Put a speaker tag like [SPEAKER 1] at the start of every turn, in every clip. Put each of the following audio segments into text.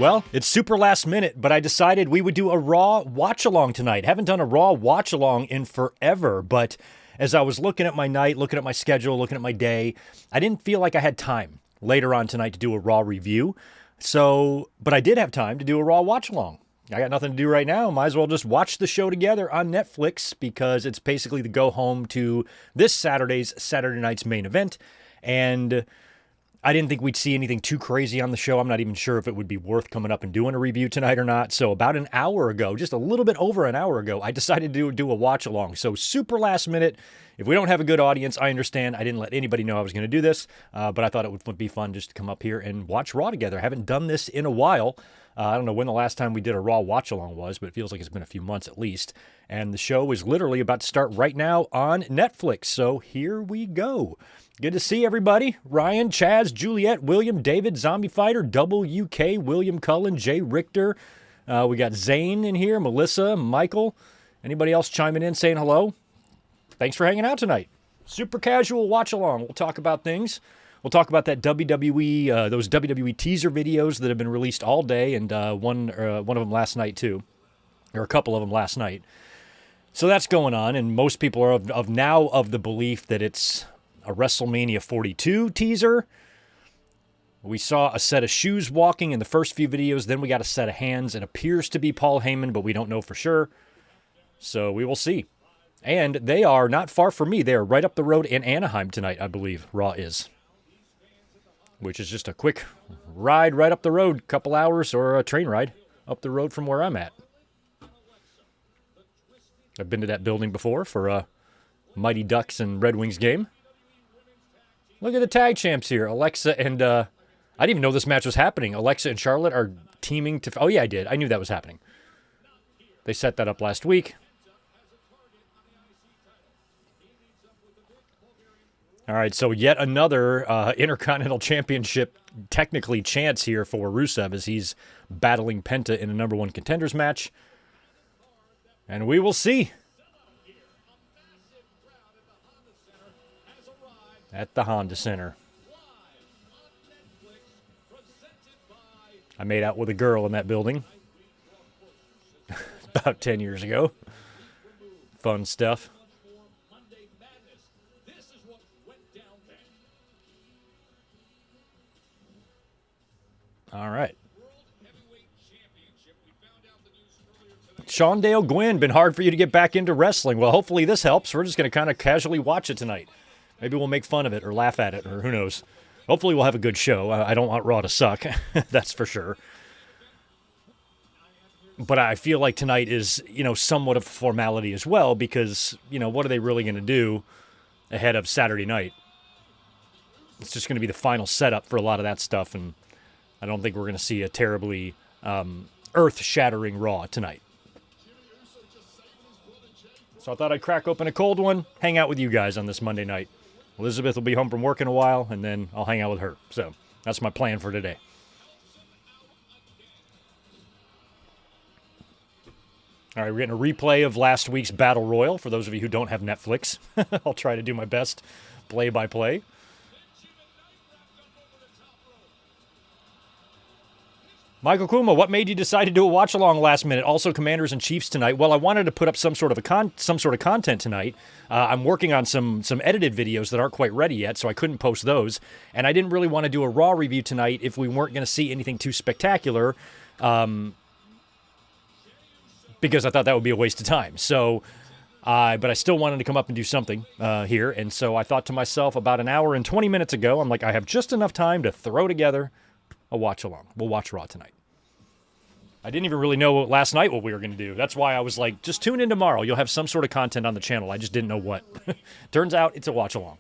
[SPEAKER 1] Well, it's super last minute, but I decided we would do a Raw watch-along tonight. Haven't done a Raw watch-along in forever, but as I was looking at my night, looking at my schedule, looking at my day, I didn't feel like I had time later on tonight to do a Raw review. But I did have time to do a Raw watch-along. I got nothing to do right now. Might as well just watch the show together on Netflix because it's basically the go-home to this Saturday night's main event. And I didn't think we'd see anything too crazy on the show. I'm not even sure if it would be worth coming up and doing a review tonight or not. So about an hour ago, just a little bit over an hour ago, I decided to do a watch along. So super last minute. If we don't have a good audience, I understand. I didn't let anybody know I was going to do this, but I thought it would be fun just to come up here and watch Raw together. I haven't done this in a while. I don't know when the last time we did a Raw watch-along was, but it feels like it's been a few months at least. And the show is literally about to start right now on Netflix. So here we go. Good to see everybody. Ryan, Chaz, Juliet, William, David, Zombie Fighter, WK, William Cullen, Jay Richter. We got Zane in here, Melissa, Michael. Anybody else chiming in saying hello? Thanks for hanging out tonight. Super casual watch-along. We'll talk about things. We'll talk about that WWE, those WWE teaser videos that have been released all day, and one of them last night too, or a couple of them last night. So that's going on, and most people are of the belief that it's a WrestleMania 42 teaser. We saw a set of shoes walking in the first few videos, then we got a set of hands. It appears to be Paul Heyman, but we don't know for sure. So we will see. And they are not far from me. They are right up the road in Anaheim tonight, I believe, Raw is. Which is just a quick ride right up the road, couple hours, or a train ride up the road from where I'm at. I've been to that building before for a Mighty Ducks and Red Wings game. Look at the tag champs here. Alexa and, I didn't even know this match was happening. Alexa and Charlotte are teaming to, oh yeah, I did. I knew that was happening. They set that up last week. All right, so yet another Intercontinental Championship technically chance here for Rusev as he's battling Penta in a number one contenders match. And we will see. At the Honda Center. I made out with a girl in that building about 10 years ago. Fun stuff. All right. Shawndale Gwynn, been hard for you to get back into wrestling. Well, hopefully this helps. We're just going to kind of casually watch it tonight. Maybe we'll make fun of it or laugh at it or who knows. Hopefully we'll have a good show. I don't want Raw to suck. That's for sure. But I feel like tonight is, somewhat of a formality as well because, what are they really going to do ahead of Saturday night? It's just going to be the final setup for a lot of that stuff, and I don't think we're going to see a terribly earth-shattering Raw tonight. So I thought I'd crack open a cold one, hang out with you guys on this Monday night. Elizabeth will be home from work in a while, and then I'll hang out with her. So that's my plan for today. All right, we're getting a replay of last week's Battle Royal. For those of you who don't have Netflix, I'll try to do my best play-by-play. Michael Kuma, what made you decide to do a watch-along last minute? Also, Commanders and Chiefs tonight. Well, I wanted to put up some sort of content tonight. I'm working on some edited videos that aren't quite ready yet, so I couldn't post those. And I didn't really want to do a Raw review tonight if we weren't going to see anything too spectacular, because I thought that would be a waste of time. So, but I still wanted to come up and do something here. And so I thought to myself about an hour and 20 minutes ago, I'm like, I have just enough time to throw together a watch-along. We'll watch Raw tonight. I didn't even really know last night what we were going to do. That's why I was like, just tune in tomorrow. You'll have some sort of content on the channel. I just didn't know what. Turns out it's a watch-along.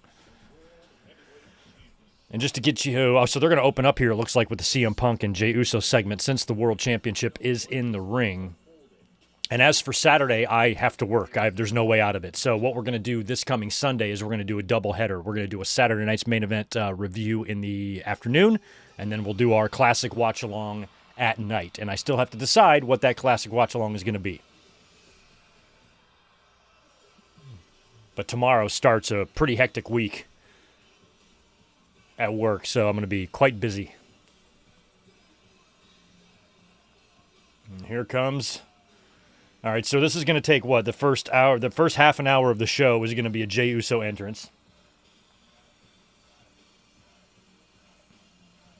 [SPEAKER 1] And just to get you... so they're going to open up here, it looks like, with the CM Punk and Jey Uso segment since the World Championship is in the ring. And as for Saturday, I have to work. There's no way out of it. So what we're going to do this coming Sunday is we're going to do a doubleheader. We're going to do a Saturday night's main event review in the afternoon, and then we'll do our classic watch-along at night. And I still have to decide what that classic watch-along is going to be. But tomorrow starts a pretty hectic week at work, so I'm going to be quite busy. here comes. All right, so this is going to take what? The first hour, the first half an hour of the show is going to be a Jey Uso entrance.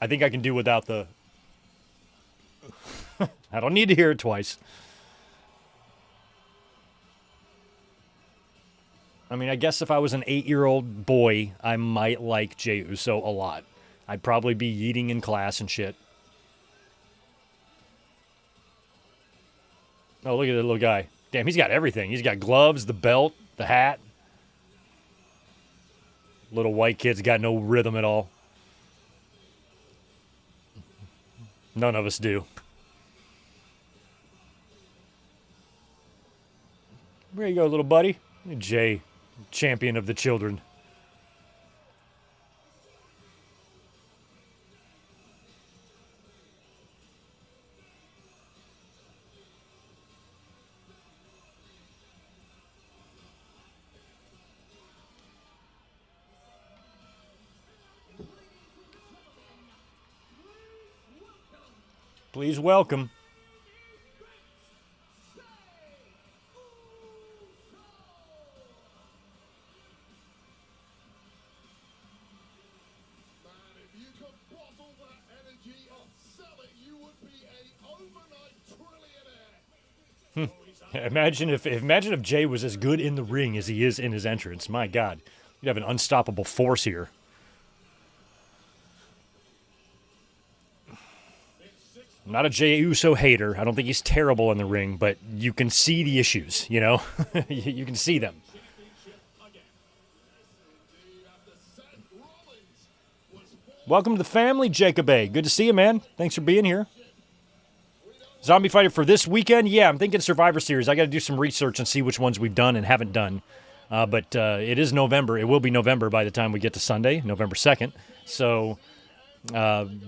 [SPEAKER 1] I think I can do without the... I don't need to hear it twice. I mean, I guess if I was an 8-year-old boy, I might like Jey Uso a lot. I'd probably be eating in class and shit. Oh, look at that little guy. Damn, he's got everything. He's got gloves, the belt, the hat. Little white kid's got no rhythm at all. None of us do. There you go, little buddy. Jay, champion of the children. Please welcome. Imagine if Jay was as good in the ring as he is in his entrance. My God, you'd have an unstoppable force here. I'm not a Jey Uso hater. I don't think he's terrible in the ring, but you can see the issues, you know? You can see them. Welcome to the family, Jacob A. Good to see you, man. Thanks for being here. Zombie Fighter for this weekend? Yeah, I'm thinking Survivor Series. I got to do some research and see which ones we've done and haven't done. But it is November. It will be November by the time we get to Sunday, November 2nd. So...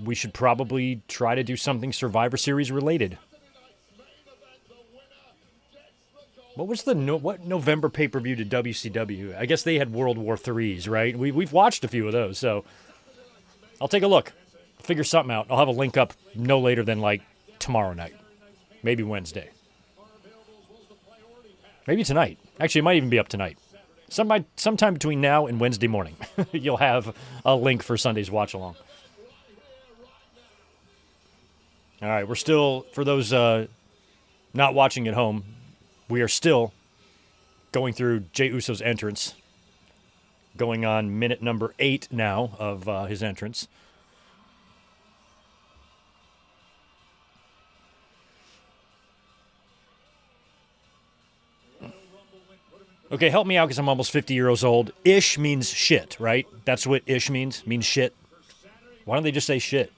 [SPEAKER 1] we should probably try to do something Survivor Series related. What was what November pay-per-view did WCW? I guess they had World War III's, right? We've watched a few of those, so I'll take a look. Figure something out. I'll have a link up no later than like tomorrow night. Maybe Wednesday. Maybe tonight. Actually, it might even be up tonight. Sometime between now and Wednesday morning, you'll have a link for Sunday's watch-along. All right, we're still, for those not watching at home, we are still going through Jey Uso's entrance, going on minute number 8 now of his entrance. Okay, help me out because I'm almost 50 years old. Ish means shit, right? That's what ish means shit. Why don't they just say shit?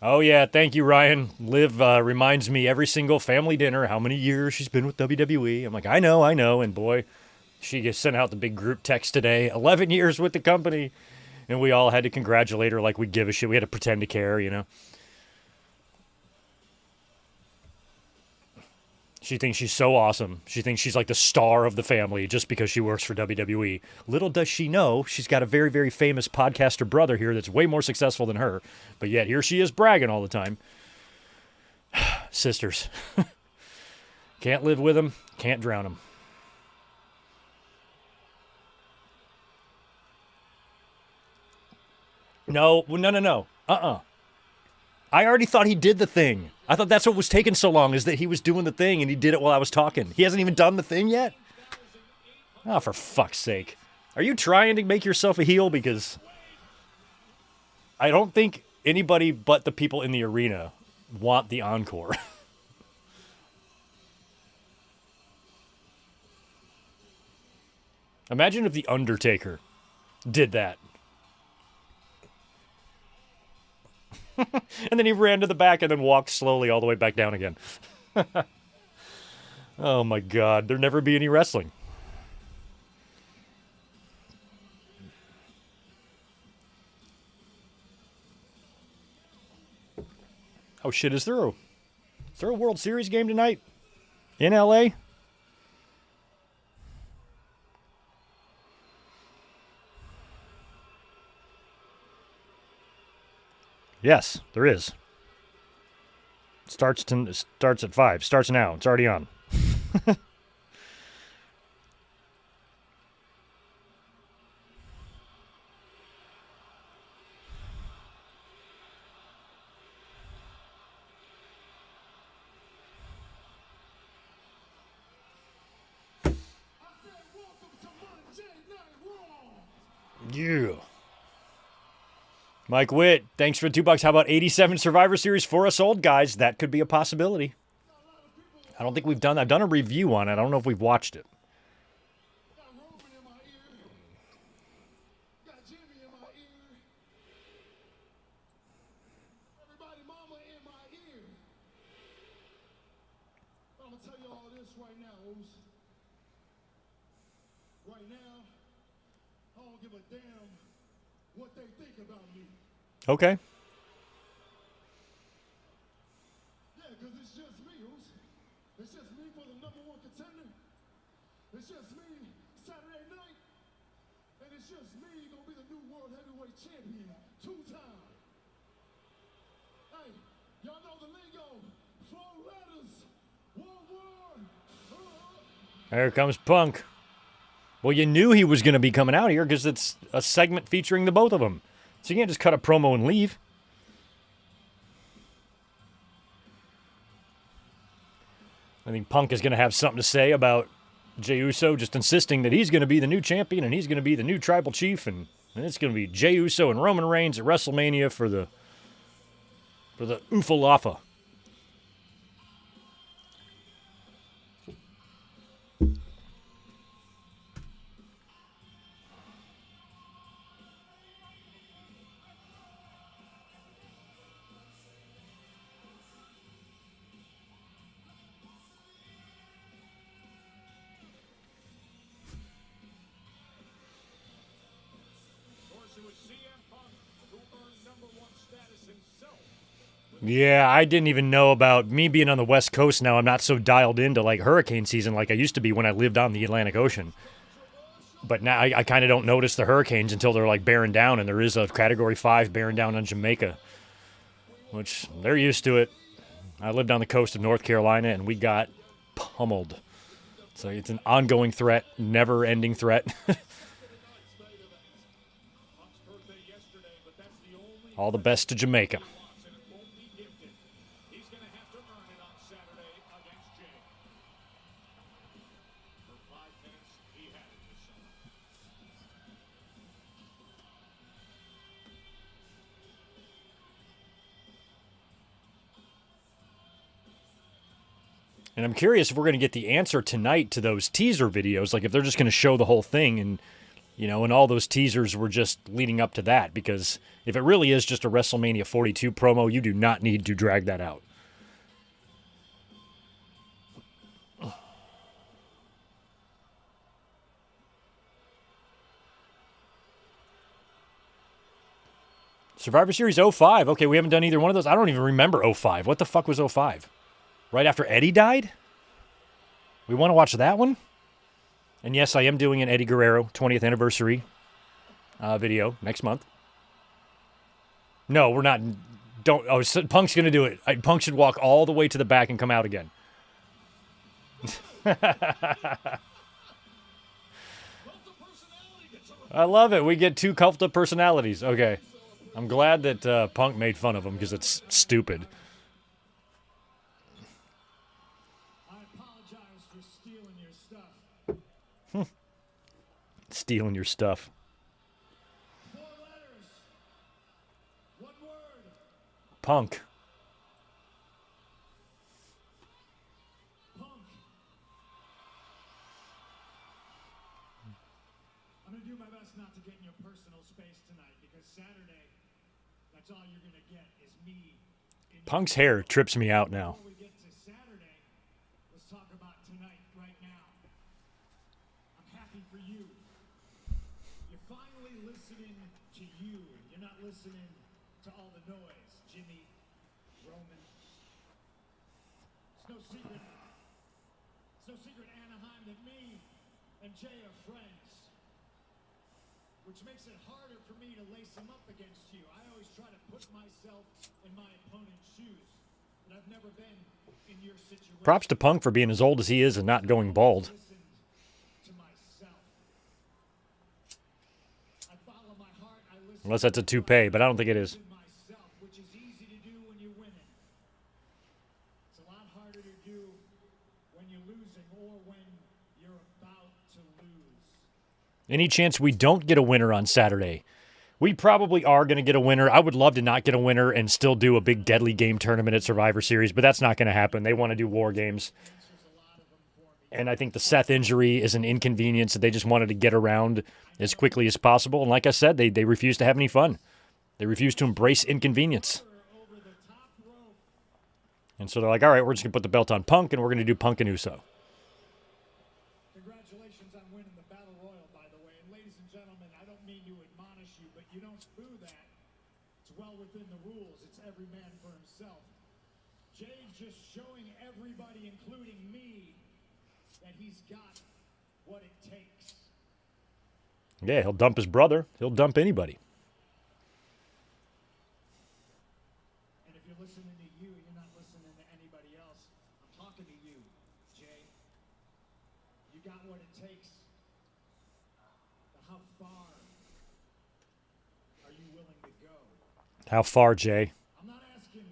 [SPEAKER 1] Oh, yeah, thank you, Ryan. Liv reminds me every single family dinner how many years she's been with WWE. I'm like, I know. And boy, she just sent out the big group text today. 11 years with the company. And we all had to congratulate her like we give a shit. We had to pretend to care, you know. She thinks she's so awesome. She thinks she's like the star of the family just because she works for WWE. Little does she know, she's got a very, very famous podcaster brother here that's way more successful than her. But yet here she is bragging all the time. Sisters. Can't live with them, can't drown them. No. I already thought he did the thing. I thought that's what was taking so long, is that he was doing the thing and he did it while I was talking. He hasn't even done the thing yet? Oh, for fuck's sake. Are you trying to make yourself a heel? Because I don't think anybody but the people in the arena want the encore. Imagine if The Undertaker did that. And then he ran to the back and then walked slowly all the way back down again. Oh my God, there'll never be any wrestling. Oh shit, is there a World Series game tonight? In LA? Yes, there is. Starts at 5. Starts now. It's already on. Yeah. Mike Witt, thanks for the $2. How about 87 Survivor Series for us old guys? That could be a possibility. I don't think we've done. I've done a review on it. I don't know if we've watched it. Okay.
[SPEAKER 2] Yeah, because it's just me, It's just me for the #1 contender. It's just me Saturday night. And it's just me gonna be the new world heavyweight champion 2-time. Hey, y'all know the lingo. 4 letters, 1 word.
[SPEAKER 1] There comes Punk. Well, you knew he was going to be coming out here because it's a segment featuring the both of them. So you can't just cut a promo and leave. I think Punk is going to have something to say about Jey Uso just insisting that he's going to be the new champion and he's going to be the new tribal chief, and it's going to be Jey Uso and Roman Reigns at WrestleMania for the Oofalafa. Yeah, I didn't even know about me being on the West Coast now. I'm not so dialed into like hurricane season like I used to be when I lived on the Atlantic Ocean. But now I kind of don't notice the hurricanes until they're like bearing down, and there is a Category 5 bearing down on Jamaica, which they're used to it. I lived on the coast of North Carolina, and we got pummeled. So it's an ongoing threat, never-ending threat. All the best to Jamaica. And I'm curious if we're going to get the answer tonight to those teaser videos, like if they're just going to show the whole thing and, you know, and all those teasers were just leading up to that. Because if it really is just a WrestleMania 42 promo, you do not need to drag that out. Survivor Series 05. Okay, we haven't done either one of those. I don't even remember 05. What the fuck was 05? Right after Eddie died? We want to watch that one? And yes, I am doing an Eddie Guerrero 20th anniversary video next month. No, we're not. Don't. Oh, Punk's going to do it. Punk should walk all the way to the back and come out again. I love it. We get 2 cult of personalities. Okay. I'm glad that Punk made fun of him because it's stupid. Stealing your stuff.
[SPEAKER 2] 4 letters, 1 word.
[SPEAKER 1] Punk.
[SPEAKER 2] Punk. I'm going to do my best not to get in your personal space tonight, because Saturday, that's all you're going to get is me.
[SPEAKER 1] Punk's hair trips me out now.
[SPEAKER 2] Before we get to Saturday, let's talk about tonight, right now. I'm happy for you. You're finally listening to you. You're not listening to all the noise. Jimmy, Roman. It's no secret. It's no secret, Anaheim, that me and Jay are friends, which makes it harder for me to lace them up against you. I always try to put myself in my opponent's shoes, and I've never been in your situation.
[SPEAKER 1] Props to Punk for being as old as he is and not going bald.
[SPEAKER 2] Listened to myself. I follow my heart. I listen
[SPEAKER 1] Unless that's a toupee, but I don't think it is.
[SPEAKER 2] to myself, which is easy to do when you're winning. It's a lot harder to do when you're losing or when you're about to lose.
[SPEAKER 1] Any chance we don't get a winner on Saturday? We probably are going to get a winner. I would love to not get a winner and still do a big deadly game tournament at Survivor Series, but that's not going to happen. They want to do war games. And I think the Seth injury is an inconvenience that they just wanted to get around as quickly as possible. And like I said, they refuse to have any fun. They refuse to embrace inconvenience. And so they're like, all right, we're just going to put the belt on Punk, and we're going to do Punk and Uso.
[SPEAKER 2] Congratulations on winning the Battle Royal, by the way. And ladies and gentlemen, I don't mean to admonish you, but you don't boo that. It's well within the rules. It's every man for himself. Jay's just showing everybody, including me, that he's got what it takes.
[SPEAKER 1] Yeah, he'll dump his brother. He'll dump anybody.
[SPEAKER 2] And if you're listening to you, you're not listening to anybody else. I'm talking to you, Jay. You got what it takes. But how far are you willing to go?
[SPEAKER 1] How far, Jay?
[SPEAKER 2] I'm not asking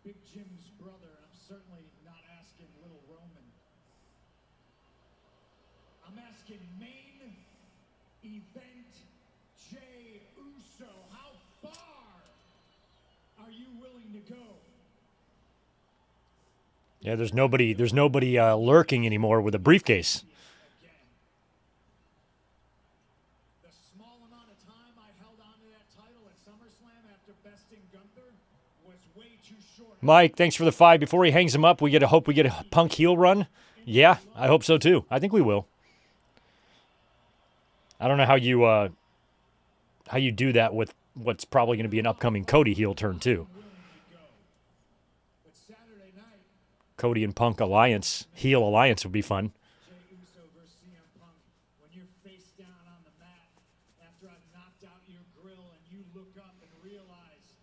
[SPEAKER 2] Big Jim's brother, and I'm certainly not asking Little Roman. I'm asking main event Jay Uso. How far are you willing to go?
[SPEAKER 1] Yeah, there's nobody lurking anymore with a briefcase.
[SPEAKER 2] Again. The small amount of time I held on to that title at SummerSlam after besting Gunther was way too short.
[SPEAKER 1] Mike, thanks for the 5. Before he hangs him up, we get a Punk heel run. Yeah, I hope so too. I think we will. I don't know how you do that with what's probably going to be an upcoming Cody heel turn too.
[SPEAKER 2] But Saturday night,
[SPEAKER 1] Cody and Punk heel alliance would be fun.
[SPEAKER 2] Jay Uso versus CM Punk, when you're face down on the mat after I've knocked out your grill and you look up and realize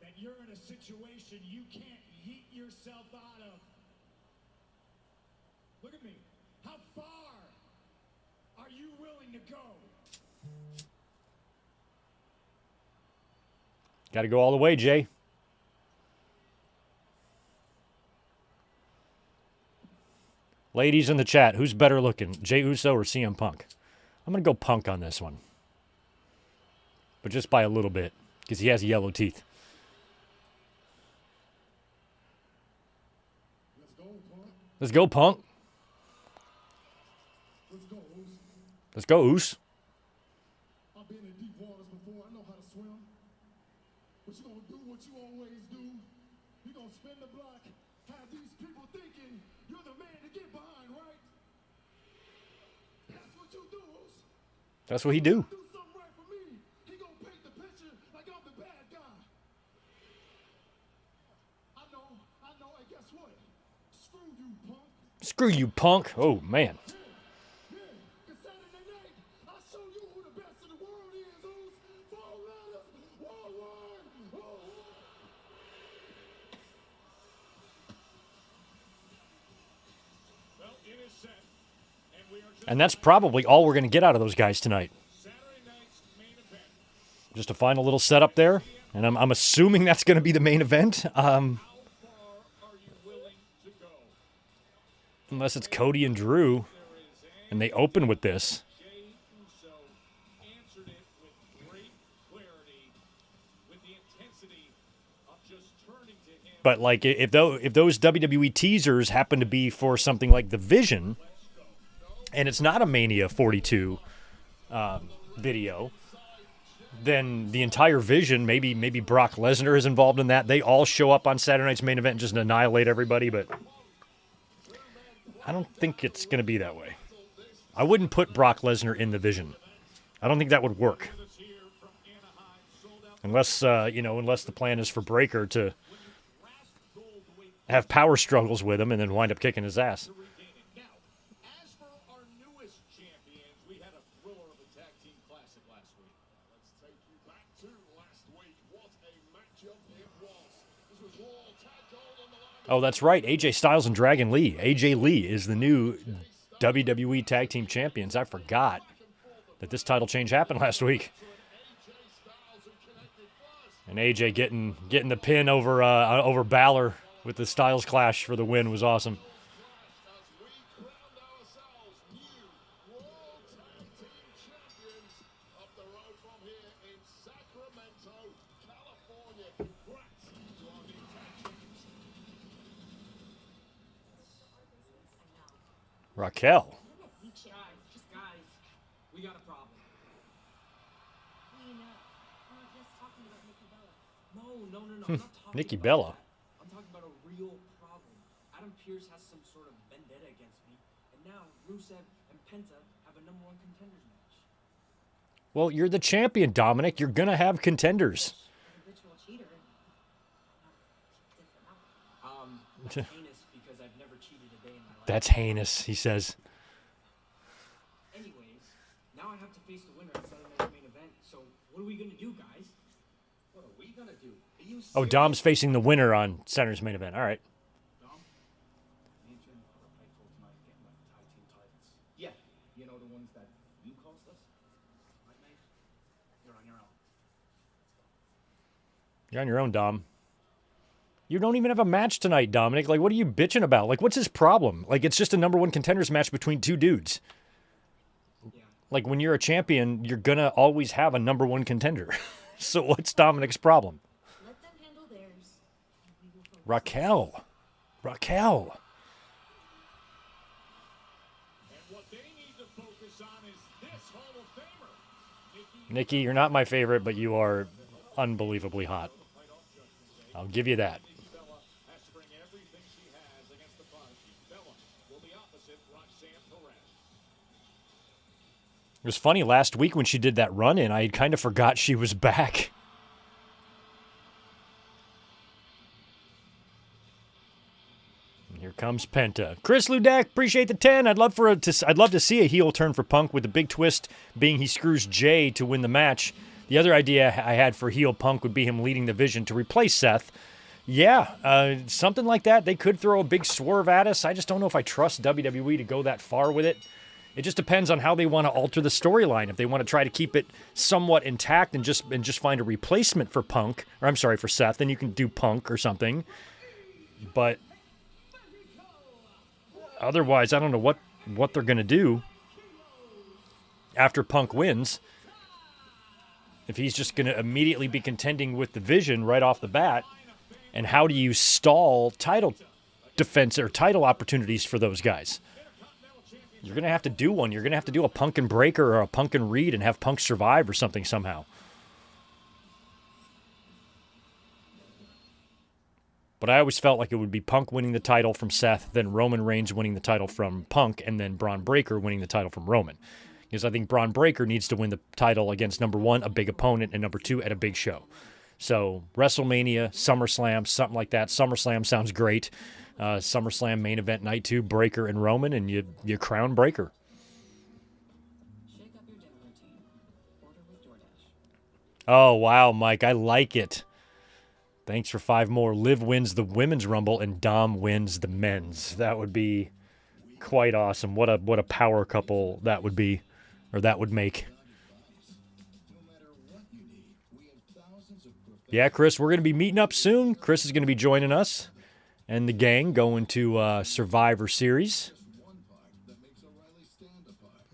[SPEAKER 2] that you're in a situation you can't yeet yourself out of. Look at me. How far are you willing to go?
[SPEAKER 1] Got to go all the way, Jay. Ladies in the chat, who's better looking, Jay Uso or CM Punk? I'm going to go Punk on this one. But just by a little bit, because he has yellow teeth.
[SPEAKER 2] Let's go, Punk.
[SPEAKER 1] Let's go, Punk.
[SPEAKER 2] Let's go, Oos.
[SPEAKER 1] Let's go, Oos.
[SPEAKER 2] I've been in deep waters before. I know how to swim. But you're going to do what you always do. You're going to spin the block, have these people thinking you're the man to get behind, right? That's what you do, Oos.
[SPEAKER 1] That's what he do.
[SPEAKER 2] Do something right for me. He going to paint the picture like I'm the bad guy. I know. And guess what? Screw you, Punk.
[SPEAKER 1] Screw you, Punk. Oh, man.
[SPEAKER 2] Yeah, 'cause Saturday night, I'll show you who the best in the world is, Oos. 4 letters, 1 word. Oh. Well, it is set, and we are just
[SPEAKER 1] And that's probably all we're going to get out of those guys tonight.
[SPEAKER 2] Saturday night's main event.
[SPEAKER 1] Just a final little setup there. And I'm assuming that's going to be the main event.
[SPEAKER 2] How far are you willing to go?
[SPEAKER 1] Unless it's Cody and Drew. And they open with this.
[SPEAKER 2] Jay Uso answered it with great clarity, with the intensity of just turning to him.
[SPEAKER 1] But like if those WWE teasers happen to be for something like The Vision, and it's not a Mania 42 video, then the entire Vision, maybe Brock Lesnar is involved in that. They all show up on Saturday night's main event and just annihilate everybody, but I don't think it's going to be that way. I wouldn't put Brock Lesnar in the Vision. I don't think that would work. Unless the plan is for Breaker to have power struggles with him and then wind up kicking his ass. Oh, that's right. AJ Styles and Dragon Lee. AJ Lee is the new WWE Tag Team Champions. I forgot that this title change happened last week. And AJ getting the pin over Balor with the Styles Clash for the win was awesome. Raquel.
[SPEAKER 3] Guys, we got a problem. No. I'm not talking
[SPEAKER 1] Nikki
[SPEAKER 3] about
[SPEAKER 1] Bella.
[SPEAKER 3] that. I'm talking about a real problem. Adam Pearce has some sort of vendetta against me, and now Rusev and Penta have a #1 contenders match.
[SPEAKER 1] Well, you're the champion, Dominic. You're going to have contenders.
[SPEAKER 4] Habitual cheater.
[SPEAKER 3] That's heinous because I've never cheated a day in my life.
[SPEAKER 1] That's heinous, he says.
[SPEAKER 3] Anyways, now I have to face the winner of Saturday Night's main event. So what are we gonna do, guys? What are we gonna do? Are you
[SPEAKER 1] Oh, Dom's facing the winner on Saturday's main event. All right.
[SPEAKER 3] Dom? Me and Jim have a fight for tonight getting like the tag team titles. Yeah, you know the ones that you cost us? Right, mate? You're on your own.
[SPEAKER 1] You're on your own, Dom. You don't even have a match tonight, Dominic. Like, what are you bitching about? Like, what's his problem? Like, it's just a #1 contenders match between two dudes.
[SPEAKER 3] Yeah.
[SPEAKER 1] Like, when you're a champion, you're going to always have a #1 contender. So what's Dominic's problem?
[SPEAKER 4] Let them handle theirs. And we will focus.
[SPEAKER 1] Raquel. Raquel.
[SPEAKER 2] And what they need to focus on is this Hall of Famer.
[SPEAKER 1] Nikki, you're not my favorite, but you are unbelievably hot. I'll give you that.
[SPEAKER 2] Bella has to bring everything she has against the Punk. Bella will be opposite Roxanne Perez.
[SPEAKER 1] It was funny, last week when she did that run-in, I kind of forgot she was back. And here comes Penta. Chris Ludek, appreciate the 10. I'd love to see a heel turn for Punk with the big twist being he screws Jay to win the match. The other idea I had for heel Punk would be him leading the Vision to replace Seth. Yeah, something like that. They could throw a big swerve at us. I just don't know if I trust WWE to go that far with it. It just depends on how they want to alter the storyline. If they want to try to keep it somewhat intact and just find a replacement for Punk, or I'm sorry, for Seth, then you can do Punk or something. But otherwise, I don't know what they're going to do after Punk wins. If he's just going to immediately be contending with the Vision right off the bat, and how do you stall title defense or title opportunities for those guys? You're going to have to do one. You're going to have to do a Punk and Breaker or a Punk and Reed and have Punk survive or something somehow. But I always felt like it would be Punk winning the title from Seth, then Roman Reigns winning the title from Punk, and then Braun Breaker winning the title from Roman. Because I think Braun Breaker needs to win the title against #1, a big opponent, and #2, at a big show. So WrestleMania, SummerSlam, something like that. SummerSlam sounds great. SummerSlam main event night 2, Breaker and Roman, and you crown Breaker.
[SPEAKER 4] Shake up your dinner routine. Order with DoorDash.
[SPEAKER 1] Oh, wow, Mike, I like it. Thanks for 5 more. Liv wins the Women's Rumble, and Dom wins the Men's. That would be quite awesome. What a power couple that would be, or that would make. Yeah, Chris, we're going to be meeting up soon. Chris is going to be joining us and the gang going to Survivor Series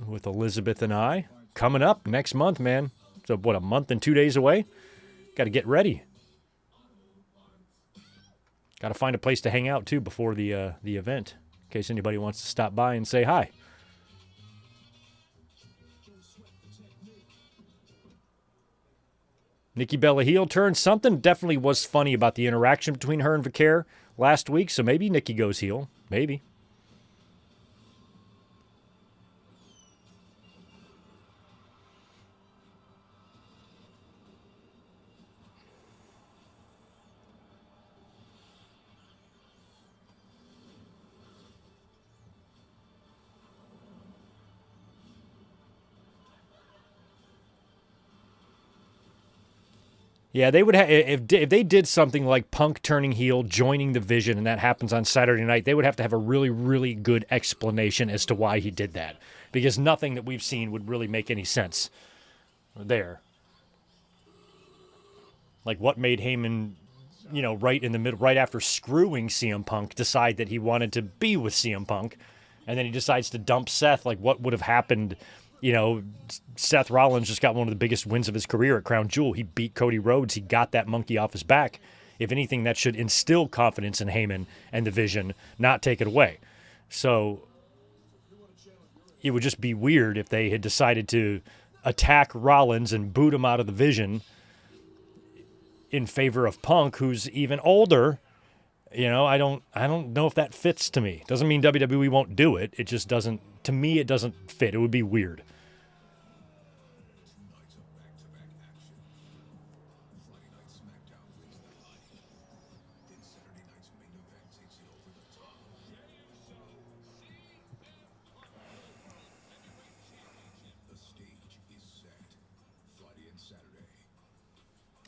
[SPEAKER 1] with Elizabeth and I. Coming up next month, man. So, a month and 2 days away? Got to get ready. Got to find a place to hang out, too, before the event, in case anybody wants to stop by and say hi. Nikki Bella heel turn. Something definitely was funny about the interaction between her and Vicaire last week, so maybe Nikki goes heel. Maybe. Yeah, they would have if they did something like Punk turning heel, joining the Vision, and that happens on Saturday night. They would have to have a really, really good explanation as to why he did that, because nothing that we've seen would really make any sense there. Like what made Heyman, right in the middle, right after screwing CM Punk, decide that he wanted to be with CM Punk, and then he decides to dump Seth. Like what would have happened? Seth Rollins just got one of the biggest wins of his career at Crown Jewel. He beat Cody Rhodes. He got that monkey off his back. If anything, that should instill confidence in Heyman and the Vision, not take it away. So it would just be weird if they had decided to attack Rollins and boot him out of the Vision in favor of Punk, who's even older. I don't know if that fits to me. Doesn't mean WWE won't do it. It just doesn't. To me, it doesn't fit. It would be weird.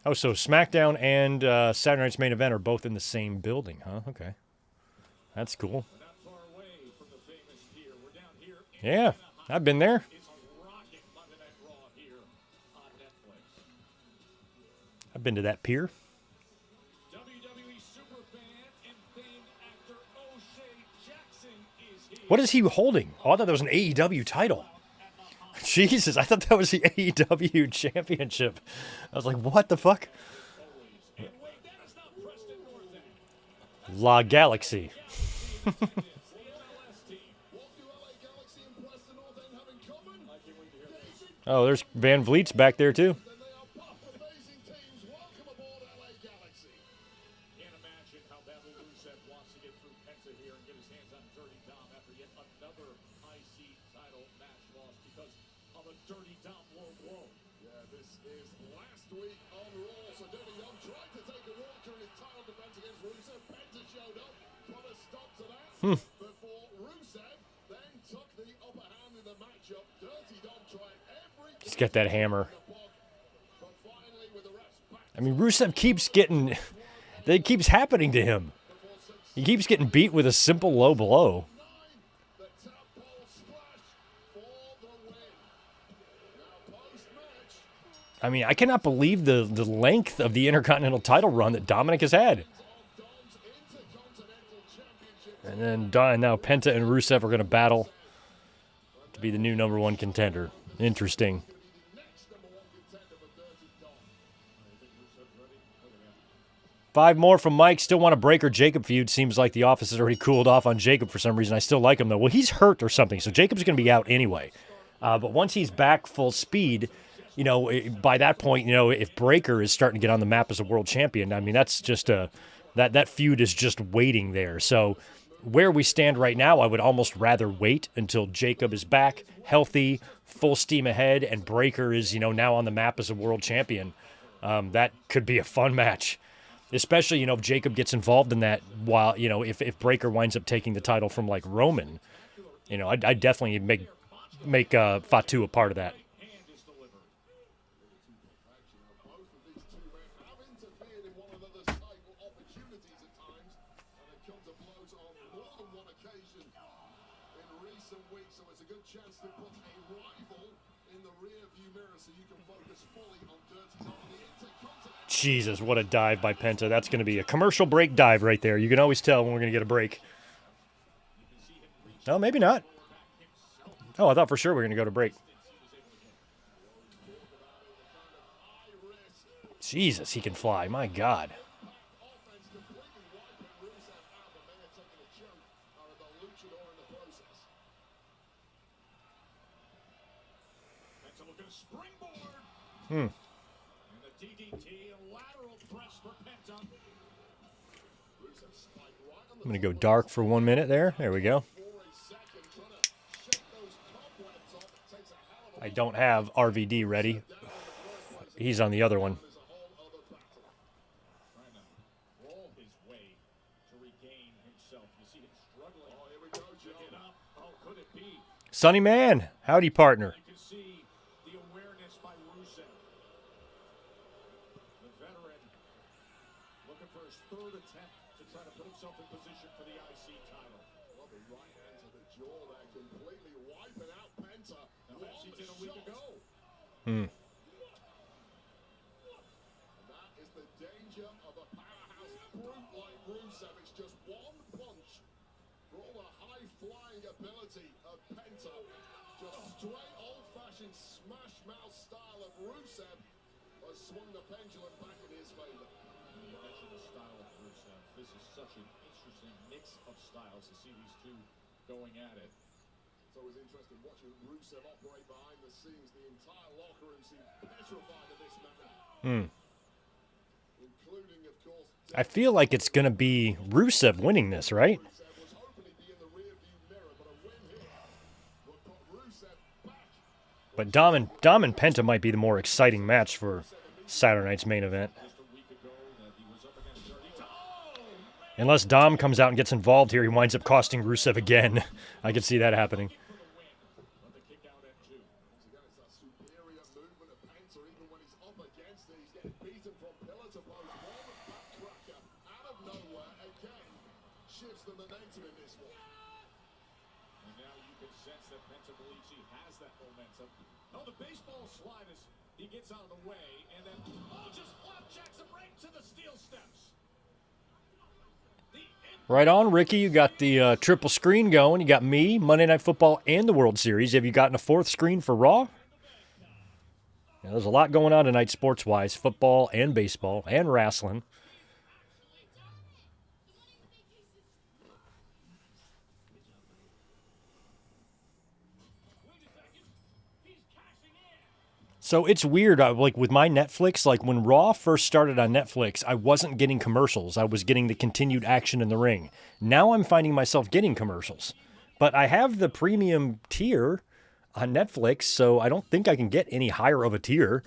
[SPEAKER 1] Oh, so SmackDown and Saturday Night's Main Event are both in the same building, huh? Okay. That's cool. Yeah, I've been there. I've been to that pier. What is he holding? Oh, I thought that was an AEW title. Jesus, I thought that was the AEW championship. I was like, what the fuck? La Galaxy. Oh, there's Van Vliet's back there too. He's got that hammer. I mean, Rusev keeps getting... It keeps happening to him. He keeps getting beat with a simple low blow. I mean, I cannot believe the length of the Intercontinental title run that Dominic has had. And then now Penta and Rusev are going to battle to be the new #1 contender. Interesting. Five more from Mike. Still want a Breaker-Jacob feud. Seems like the office has already cooled off on Jacob for some reason. I still like him, though. Well, he's hurt or something, so Jacob's going to be out anyway. But once he's back full speed, by that point, if Breaker is starting to get on the map as a world champion, I mean, that's just that feud is just waiting there. So where we stand right now, I would almost rather wait until Jacob is back, healthy, full steam ahead, and Breaker is, now on the map as a world champion. That could be a fun match, especially, if Jacob gets involved in that while, if Breaker winds up taking the title from, like, Roman. I'd definitely make Fatu a part of that. Jesus, what a dive by Penta. That's going to be a commercial break dive right there. You can always tell when we're going to get a break. No, maybe not. Oh, I thought for sure we were going to go to break. Jesus, he can fly. My God. I'm going to go dark for 1 minute there. There we go. I don't have RVD ready. He's on the other one. Sonny Man, howdy, partner.
[SPEAKER 5] his third attempt to try to put himself in position for the IC title.
[SPEAKER 2] Well, the right hand to the jaw there, completely wiping out Penta.
[SPEAKER 5] Now, match he did a week ago.
[SPEAKER 2] And that is the danger of a powerhouse brute like Rusev. It's just one punch for all the high-flying ability of Penta. Just straight old-fashioned smash mouth style of Rusev has swung the pendulum back in his favor.
[SPEAKER 5] You mentioned the style of Rusev. This is such an interesting mix of styles to see these two going at it.
[SPEAKER 2] It's always interesting watching Rusev operate behind the scenes. The entire locker room seemed petrified of this man. Including, of course,
[SPEAKER 1] I feel like it's going to be Rusev winning this, right?
[SPEAKER 2] Rusev was hoping he'd be in the rearview mirror, but a win here would put Rusev back.
[SPEAKER 1] But Dom and Penta might be the more exciting match for Saturday night's main event.
[SPEAKER 5] Just a week ago that he was up against Dirty Tom.
[SPEAKER 1] Unless Dom comes out and gets involved here, he winds up costing Rusev again. I could see that happening.
[SPEAKER 5] Let the kick out at 2.
[SPEAKER 2] Once again, it's that superior movement of Penta. Even when he's up against it, he's getting beaten from pillar to post. One backcracker out of nowhere again shifts the momentum in this one.
[SPEAKER 5] And now you can sense that Penta believes he has that momentum. Oh, the baseball slide is, he gets out of the way, and then, just flapjacks him right to the steel steps.
[SPEAKER 1] Right on, Ricky. You got the triple screen going. You got me, Monday Night Football, and the World Series. Have you gotten a fourth screen for Raw? Yeah, there's a lot going on tonight sports-wise. Football and baseball and wrestling. So it's weird, like with my Netflix, like when Raw first started on Netflix, I wasn't getting commercials. I was getting the continued action in the ring. Now I'm finding myself getting commercials. But I have the premium tier on Netflix, so I don't think I can get any higher of a tier.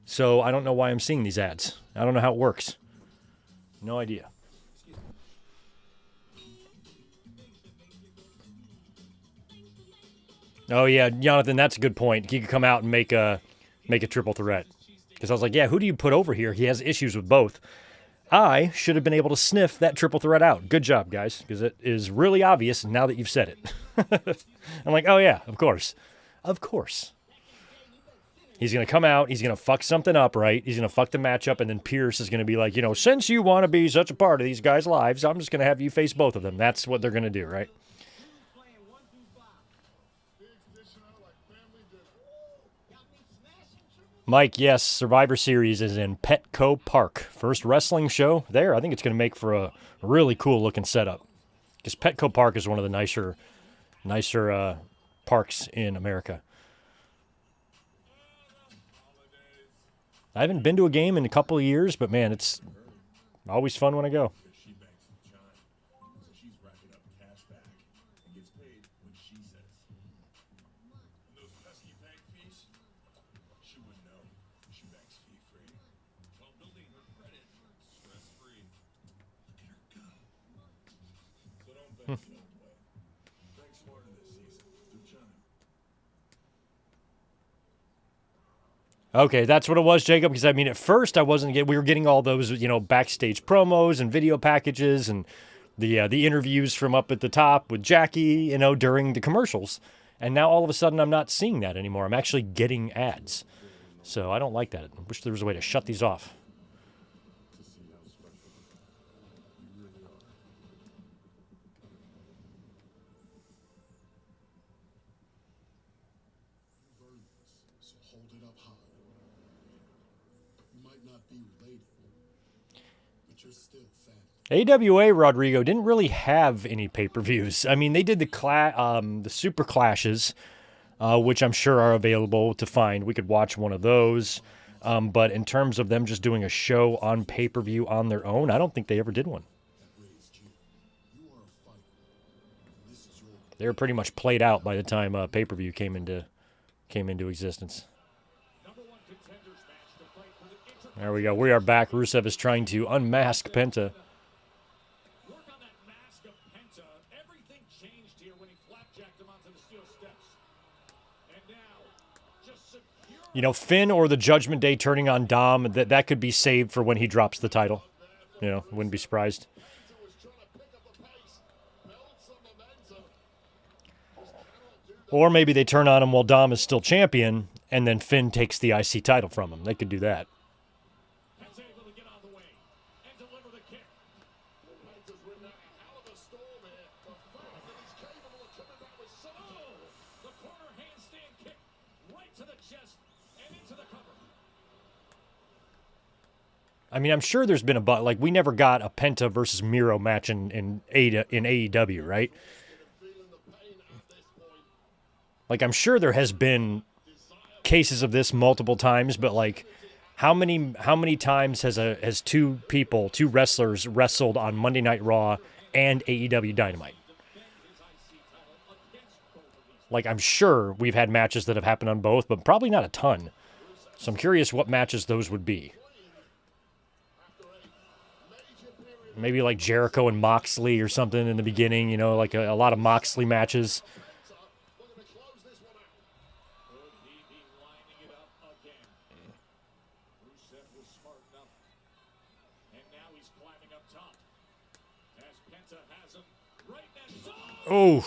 [SPEAKER 1] So I don't know why I'm seeing these ads. I don't know how it works. No idea. Oh yeah, Jonathan, that's a good point. He could come out and make a triple threat. Because I was like, yeah, who do you put over here? He has issues with both. I should have been able to sniff that triple threat out. Good job, guys, because it is really obvious now that you've said it. I'm like, oh yeah, of course. Of course. He's going to come out, he's going to fuck something up, right? He's going to fuck the matchup, and then Pierce is going to be like, since you want to be such a part of these guys' lives, I'm just going to have you face both of them. That's what they're going to do, right? Mike, yes, Survivor Series is in Petco Park. First wrestling show there. I think it's going to make for a really cool looking setup. Because Petco Park is one of the nicer parks in America. I haven't been to a game in a couple of years, but man, it's always fun when I go.
[SPEAKER 2] She banks with John, so she's racking up cash back and gets paid when she says. And those pesky bank fees, she wouldn't know. She banks fee-free while building her credit stress-free. Look at her go. So don't bank the old way. Bank smarter this season through John.
[SPEAKER 1] Okay, that's what it was, Jacob, because I mean, at first I wasn't getting, we were getting all those, backstage promos and video packages and the interviews from up at the top with Jackie, during the commercials. And now all of a sudden I'm not seeing that anymore. I'm actually getting ads. So I don't like that. I wish there was a way to shut these off.
[SPEAKER 2] So hold it up high. You might not be related, but you're still family.
[SPEAKER 1] AWA, Rodrigo, didn't really have any pay-per-views. I mean, they did the Super Clashes, which I'm sure are available to find. We could watch one of those. But in terms of them just doing a show on pay-per-view on their own, I don't think they ever did one. They were pretty much played out by the time pay-per-view came into existence. There we go. We are back. Rusev is trying to unmask Penta.
[SPEAKER 5] Work on that mask of Penta. Everything changed here when he flapjacked him onto the steel steps. And now, just secure.
[SPEAKER 1] Finn or the Judgment Day turning on Dom, that could be saved for when he drops the title. You know, wouldn't be surprised. Or maybe they turn on him while Dom is still champion, and then Finn takes the IC title from him. They could do that.
[SPEAKER 5] That's able to get out of the way and deliver the kick.
[SPEAKER 2] Gunther's ridden out a hell of a storm here. The fact that he's capable of coming back with some.
[SPEAKER 5] The corner handstand kick right to the chest and into the cover.
[SPEAKER 1] I mean, I'm sure there's been like we never got a Penta versus Miro match in AEW, right? Like, I'm sure there has been cases of this multiple times, but like, how many times has two wrestlers wrestled on Monday Night Raw and AEW Dynamite? Like, I'm sure we've had matches that have happened on both, but probably not a ton. So I'm curious what matches those would be. Maybe like Jericho and Moxley or something in the beginning, you know, like a lot of Moxley matches. Oh,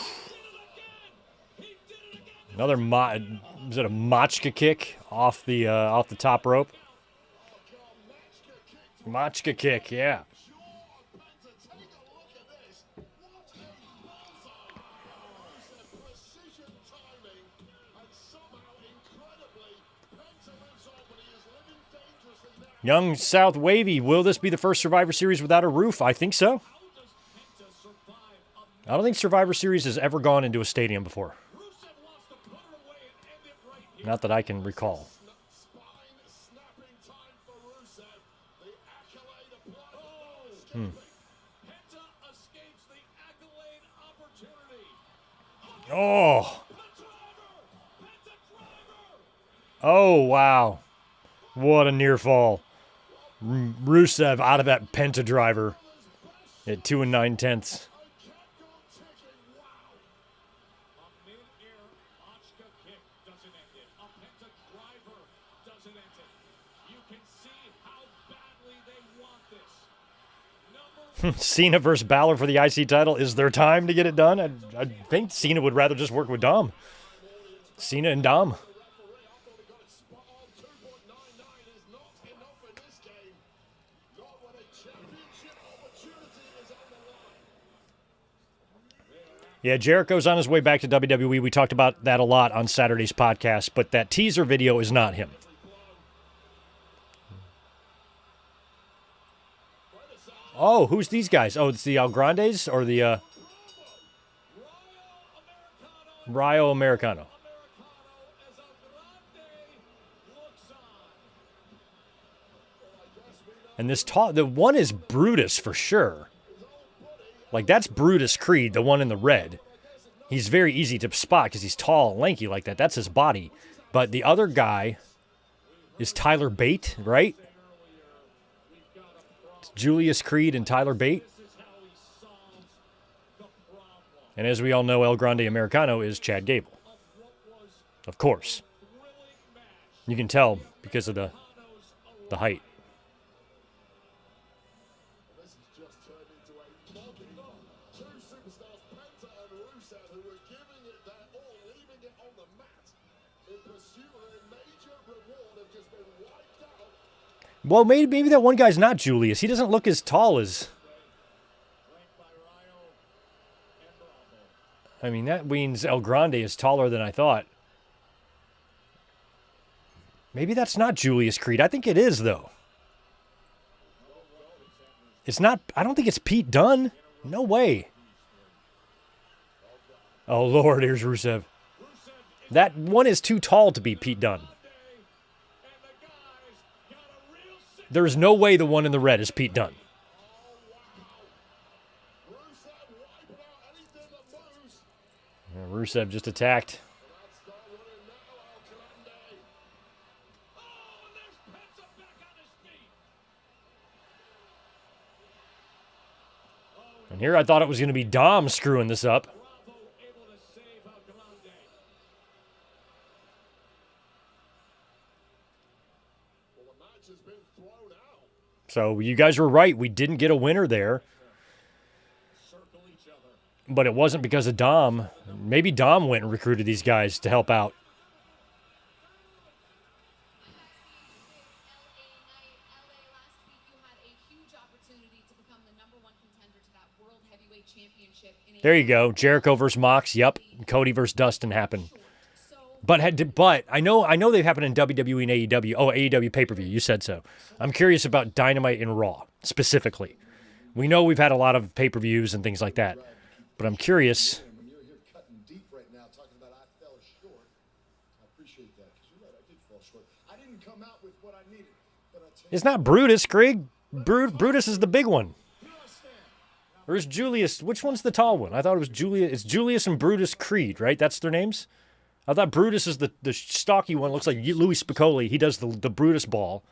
[SPEAKER 1] another is it a Machka kick off the top rope? Machka kick, yeah. Young South Wavy, will this be the first Survivor Series without a roof? I think so. I don't think Survivor Series has ever gone into a stadium before. Not that I can recall. Oh. Oh, wow. What a near fall. Rusev out of that Penta driver at 2 9/10. Cena versus Balor for the IC title. Is there time to get it done? I think Cena would rather just work with Dom. Cena and Dom. Yeah, Jericho's on his way back to WWE. We talked about that a lot on Saturday's podcast, but that teaser video is not him. Oh, who's these guys? Oh, it's the El Grandes or the Rayo Americano. And the one is Brutus for sure. Like, that's Brutus Creed, the one in the red. He's very easy to spot because he's tall and lanky like that. That's his body. But the other guy is Tyler Bate, right? It's Julius Creed and Tyler Bate. And as we all know, El Grande Americano is Chad Gable. Of course. You can tell because of the height. Well, maybe that one guy's not Julius. He doesn't look as tall as... I mean, that means El Grande is taller than I thought. Maybe that's not Julius Creed. I think it is, though. It's not... I don't think it's Pete Dunne. No way. Oh, Lord, here's Rusev. That one is too tall to be Pete Dunne. There is no way the one in the red is Pete Dunne. Rusev just attacked. And here I thought it was going to be Dom screwing this up. So you guys were right. We didn't get a winner there. But it wasn't because of Dom. Maybe Dom went and recruited these guys to help out. There you go. Jericho versus Mox. Yep. Cody versus Dustin happened. But I know they've happened in WWE and AEW. Oh, AEW pay-per-view. You said so. I'm curious about Dynamite and Raw specifically. We know we've had a lot of pay-per-views and things like that. But I'm curious.
[SPEAKER 2] When you're here cutting deep right now, talking about I fell short, I appreciate that, because you're right, I did fall short. I didn't come out with what I needed, but I tell you,
[SPEAKER 1] It's not Brutus, Craig. Brutus is the big one. Or is Julius? Which one's the tall one? I thought it was Julius. It's Julius and Brutus Creed, right? That's their names? I thought Brutus is the stocky one. Looks like Louis Spicolli. He does the Brutus ball.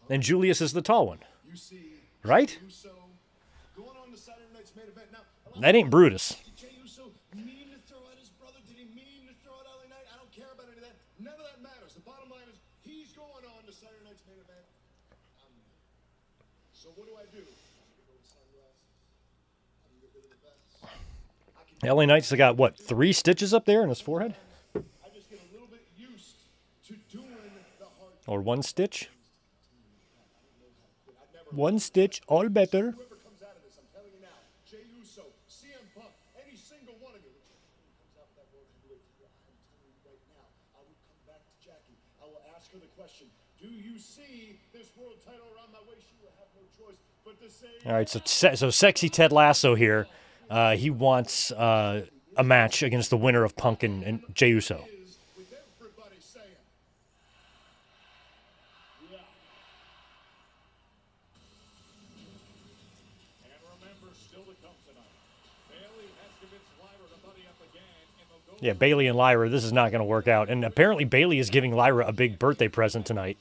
[SPEAKER 1] And Julius is the tall one.
[SPEAKER 2] you see
[SPEAKER 1] Right?
[SPEAKER 2] Uso going on to Saturday night's main event. Now,
[SPEAKER 1] That ain't Brutus.
[SPEAKER 2] did Jey Uso mean to throw out his brother? Did he mean to throw out LA Knight? I don't care about any of that. None of that matters. The bottom line is he's going on to Saturday night's main event. So what do I do? Get rid of the sunglasses. I can get rid of the vest.
[SPEAKER 1] LA Knight's got, what, 3 stitches up there in his forehead?
[SPEAKER 2] I just get a little bit used to doing the hard.
[SPEAKER 1] Or 1 stitch? 1 stitch, all better.
[SPEAKER 2] Whoever comes out of this, I'm telling you now, Jey Uso, CM Punk, any single one of you, whichever comes out with that world heavyweight title, I'm telling you right now, I will come back to Jackie. I will ask her the question, do you see this world title around my waist? She will have no choice but to say.
[SPEAKER 1] All right, so sexy Ted Lasso here. He wants a match against the winner of Punk and Jey Uso.
[SPEAKER 2] Is with everybody saying, yeah.
[SPEAKER 5] And remember, still to come tonight, Bailey has convinced Lyra to buddy up again, and they'll go
[SPEAKER 1] Yeah, Bailey and Lyra, this is not going to work out. And apparently Bailey is giving Lyra a big birthday present tonight.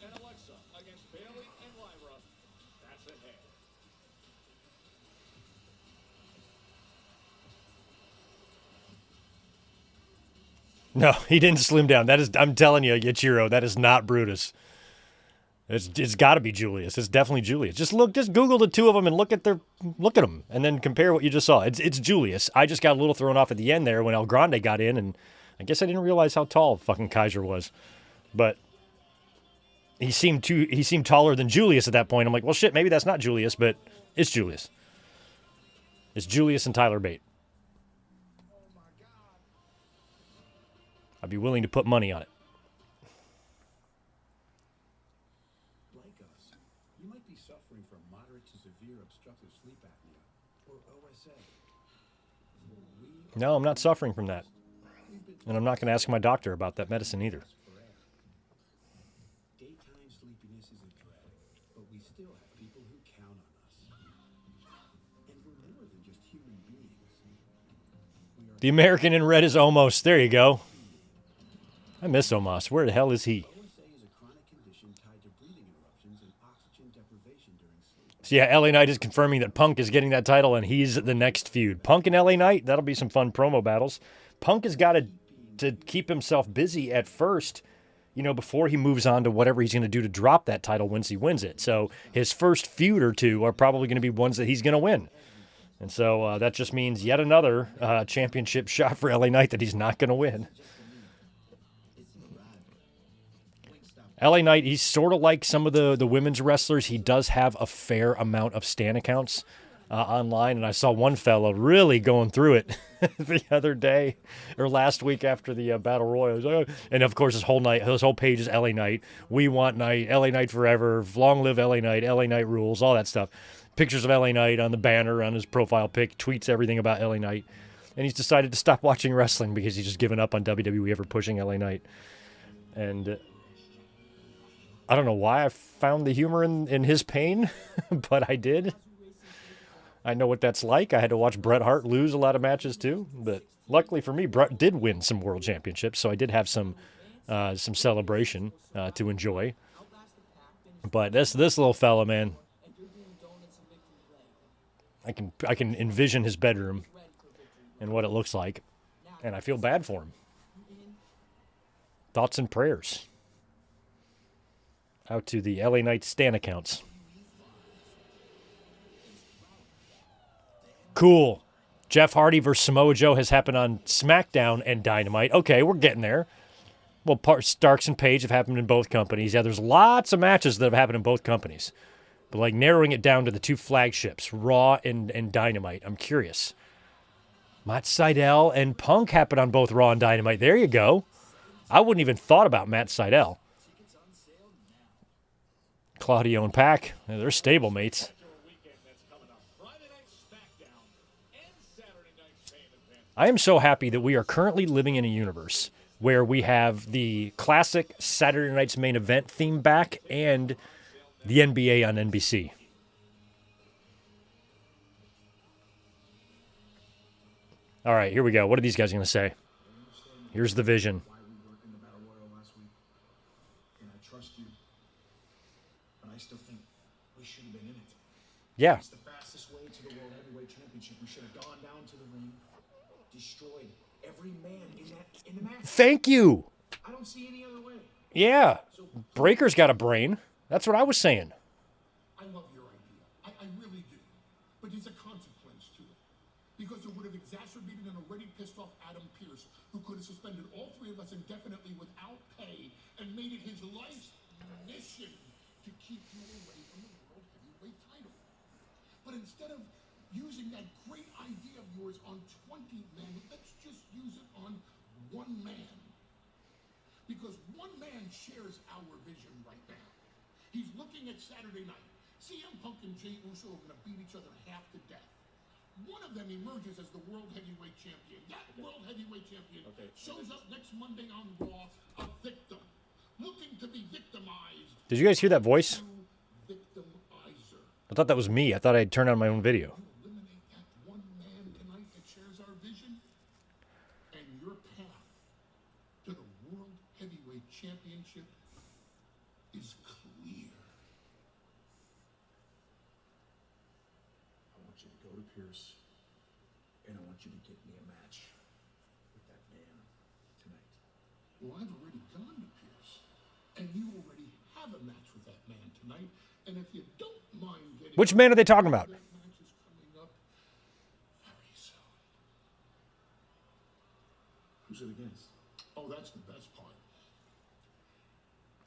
[SPEAKER 5] and Alexa against Bailey and Lyra. That's ahead.
[SPEAKER 1] No, he didn't slim down. That is, I'm telling you, Ichiro, that is not Brutus. It's got to be Julius. It's definitely Julius. Just Google the two of them and look at them, and then compare what you just saw. It's Julius. I just got a little thrown off at the end there when El Grande got in, and I guess I didn't realize how tall fucking Kaiser was, but he seemed taller than Julius at that point. I'm like, well, shit, maybe that's not Julius, but it's Julius. It's Julius and Tyler Bate. I'd be willing to put money on it.
[SPEAKER 6] Like us, you might be suffering from moderate to severe obstructive sleep apnea, or OSA.
[SPEAKER 1] No, I'm not suffering from that. And I'm not going to ask my doctor about that medicine either.
[SPEAKER 6] Daytime sleepiness is a drag, but we still have people who count on us. And we're more than just human beings.
[SPEAKER 1] The American in red is Omos. There you go. I miss Omos. Where the hell is he?
[SPEAKER 6] OSA is a chronic condition tied to breathing interruptions and oxygen deprivation during sleep.
[SPEAKER 1] So yeah, LA Knight is confirming that Punk is getting that title and he's the next feud. Punk and LA Knight, that'll be some fun promo battles. Punk has got to keep himself busy at first, before he moves on to whatever he's going to do to drop that title once he wins it. So his first feud or two are probably going to be ones that he's going to win. And so that just means yet another championship shot for LA Knight that he's not going to win. LA Knight, he's sort of like some of the women's wrestlers. He does have a fair amount of Stan accounts online, and I saw one fella really going through it the other day or last week after the Battle Royal. And of course, his whole page is LA Knight. We want Knight, LA Knight forever, long live LA Knight rules, all that stuff. Pictures of LA Knight on the banner, on his profile pic, tweets everything about LA Knight. And he's decided to stop watching wrestling because he's just given up on WWE ever pushing LA Knight. And I don't know why I found the humor in his pain, but I did. I know what that's like. I had to watch Bret Hart lose a lot of matches too, but luckily for me, Bret did win some world championships, so I did have some celebration to enjoy. But this little fella, man, I can envision his bedroom and what it looks like, and I feel bad for him. Thoughts and prayers out to the LA Knight Stan accounts. Cool. Jeff Hardy versus Samoa Joe has happened on SmackDown and Dynamite. Okay, we're getting there. Well, Starks and Paige have happened in both companies. Yeah, there's lots of matches that have happened in both companies. But, like, narrowing it down to the two flagships, Raw and Dynamite, I'm curious. Matt Sydal and Punk happened on both Raw and Dynamite. There you go. I wouldn't even thought about Matt Sydal. Claudio and Pac, they're stablemates. I am so happy that we are currently living in a universe where we have the classic Saturday Night's Main Event theme back and the NBA on NBC. All right, here we go. What are these guys going to say? Here's the vision.
[SPEAKER 3] Why we worked in the Battle Royal last week. And I trust you. But I still think we should have been in it.
[SPEAKER 1] Yeah.
[SPEAKER 3] It's the fastest way to the World Heavyweight Championship. We should have gone down to the ring, destroyed every man in the match.
[SPEAKER 1] Thank you.
[SPEAKER 3] I don't see any other way.
[SPEAKER 1] Yeah. Breaker's got a brain. That's what I was saying.
[SPEAKER 2] I love your idea. I really do. But there's a consequence to it. Because it would have exacerbated an already pissed off Adam Pearce, who could have suspended all three of us indefinitely without pay and made it his life's mission to keep you away from the World Heavyweight title. But instead of using that great idea of yours on 20 men, let's just use it on one man. Because one man shares our vision right now. He's looking at Saturday night. CM Punk and Jey Uso are going to beat each other half to death. One of them emerges as the World Heavyweight Champion. That World Heavyweight Champion shows up next Monday on Raw, a victim, looking to be victimized.
[SPEAKER 1] Did you guys hear that voice?
[SPEAKER 2] Victimizer.
[SPEAKER 1] I thought that was me. I thought I'd turned on my own video.
[SPEAKER 2] Eliminate that one man tonight that shares our vision, and your path to the World Heavyweight Championship is clear.
[SPEAKER 3] I want you to go to Pierce, and I want you to get me a match with that man tonight.
[SPEAKER 2] Well, I've already gone to Pierce, and you already have a match with that man tonight. And if you don't mind getting...
[SPEAKER 1] Which man are they talking about?
[SPEAKER 2] That match is coming up very soon.
[SPEAKER 3] Who's it against?
[SPEAKER 2] Oh, that's the best part.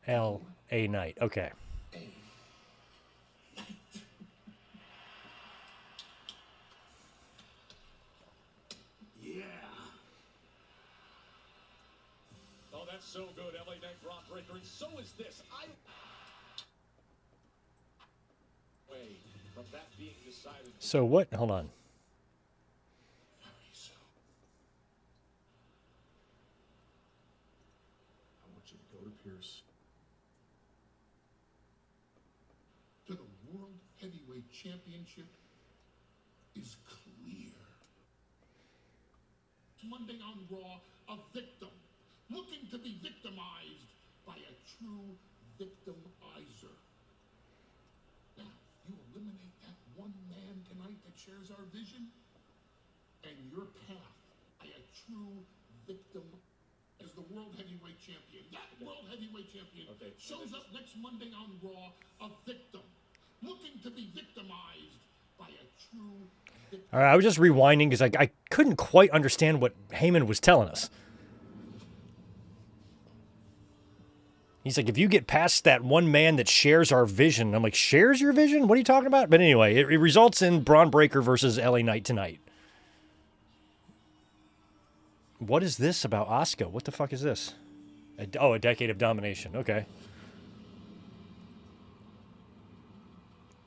[SPEAKER 1] L.A. Knight. Okay.
[SPEAKER 2] Yeah.
[SPEAKER 5] Oh, that's so good. LA Knight Braun Breaker, and so is this. From that being decided.
[SPEAKER 1] So what? Hold on.
[SPEAKER 2] Very soon.
[SPEAKER 3] I want you to go to Pierce.
[SPEAKER 2] To the World Heavyweight Championship is clear. Monday on Raw, a victim looking to be victimized by a true victimizer. Now, you eliminate that one man tonight that shares our vision, and your path by a true victim as the World Heavyweight Champion. That World Heavyweight Champion shows up next Monday on Raw, a victim looking to be victimized by a true victim.
[SPEAKER 1] All right, I was just rewinding because I couldn't quite understand what Heyman was telling us. He's like, if you get past that one man that shares our vision, I'm like, shares your vision? What are you talking about? But anyway, it results in Braun Breaker versus LA Knight tonight. What is this about Asuka? What the fuck is this? A decade of domination. Okay.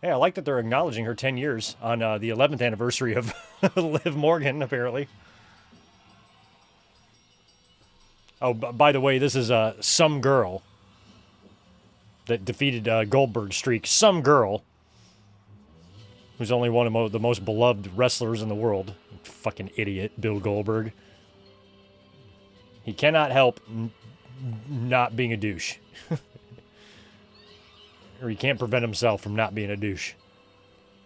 [SPEAKER 1] Hey, I like that they're acknowledging her 10 years on the 11th anniversary of Liv Morgan, apparently. Oh, by the way, this is Some Girl that defeated Goldberg's streak. Some Girl, who's only one of the most beloved wrestlers in the world. Fucking idiot, Bill Goldberg. He cannot help not being a douche. Or he can't prevent himself from not being a douche.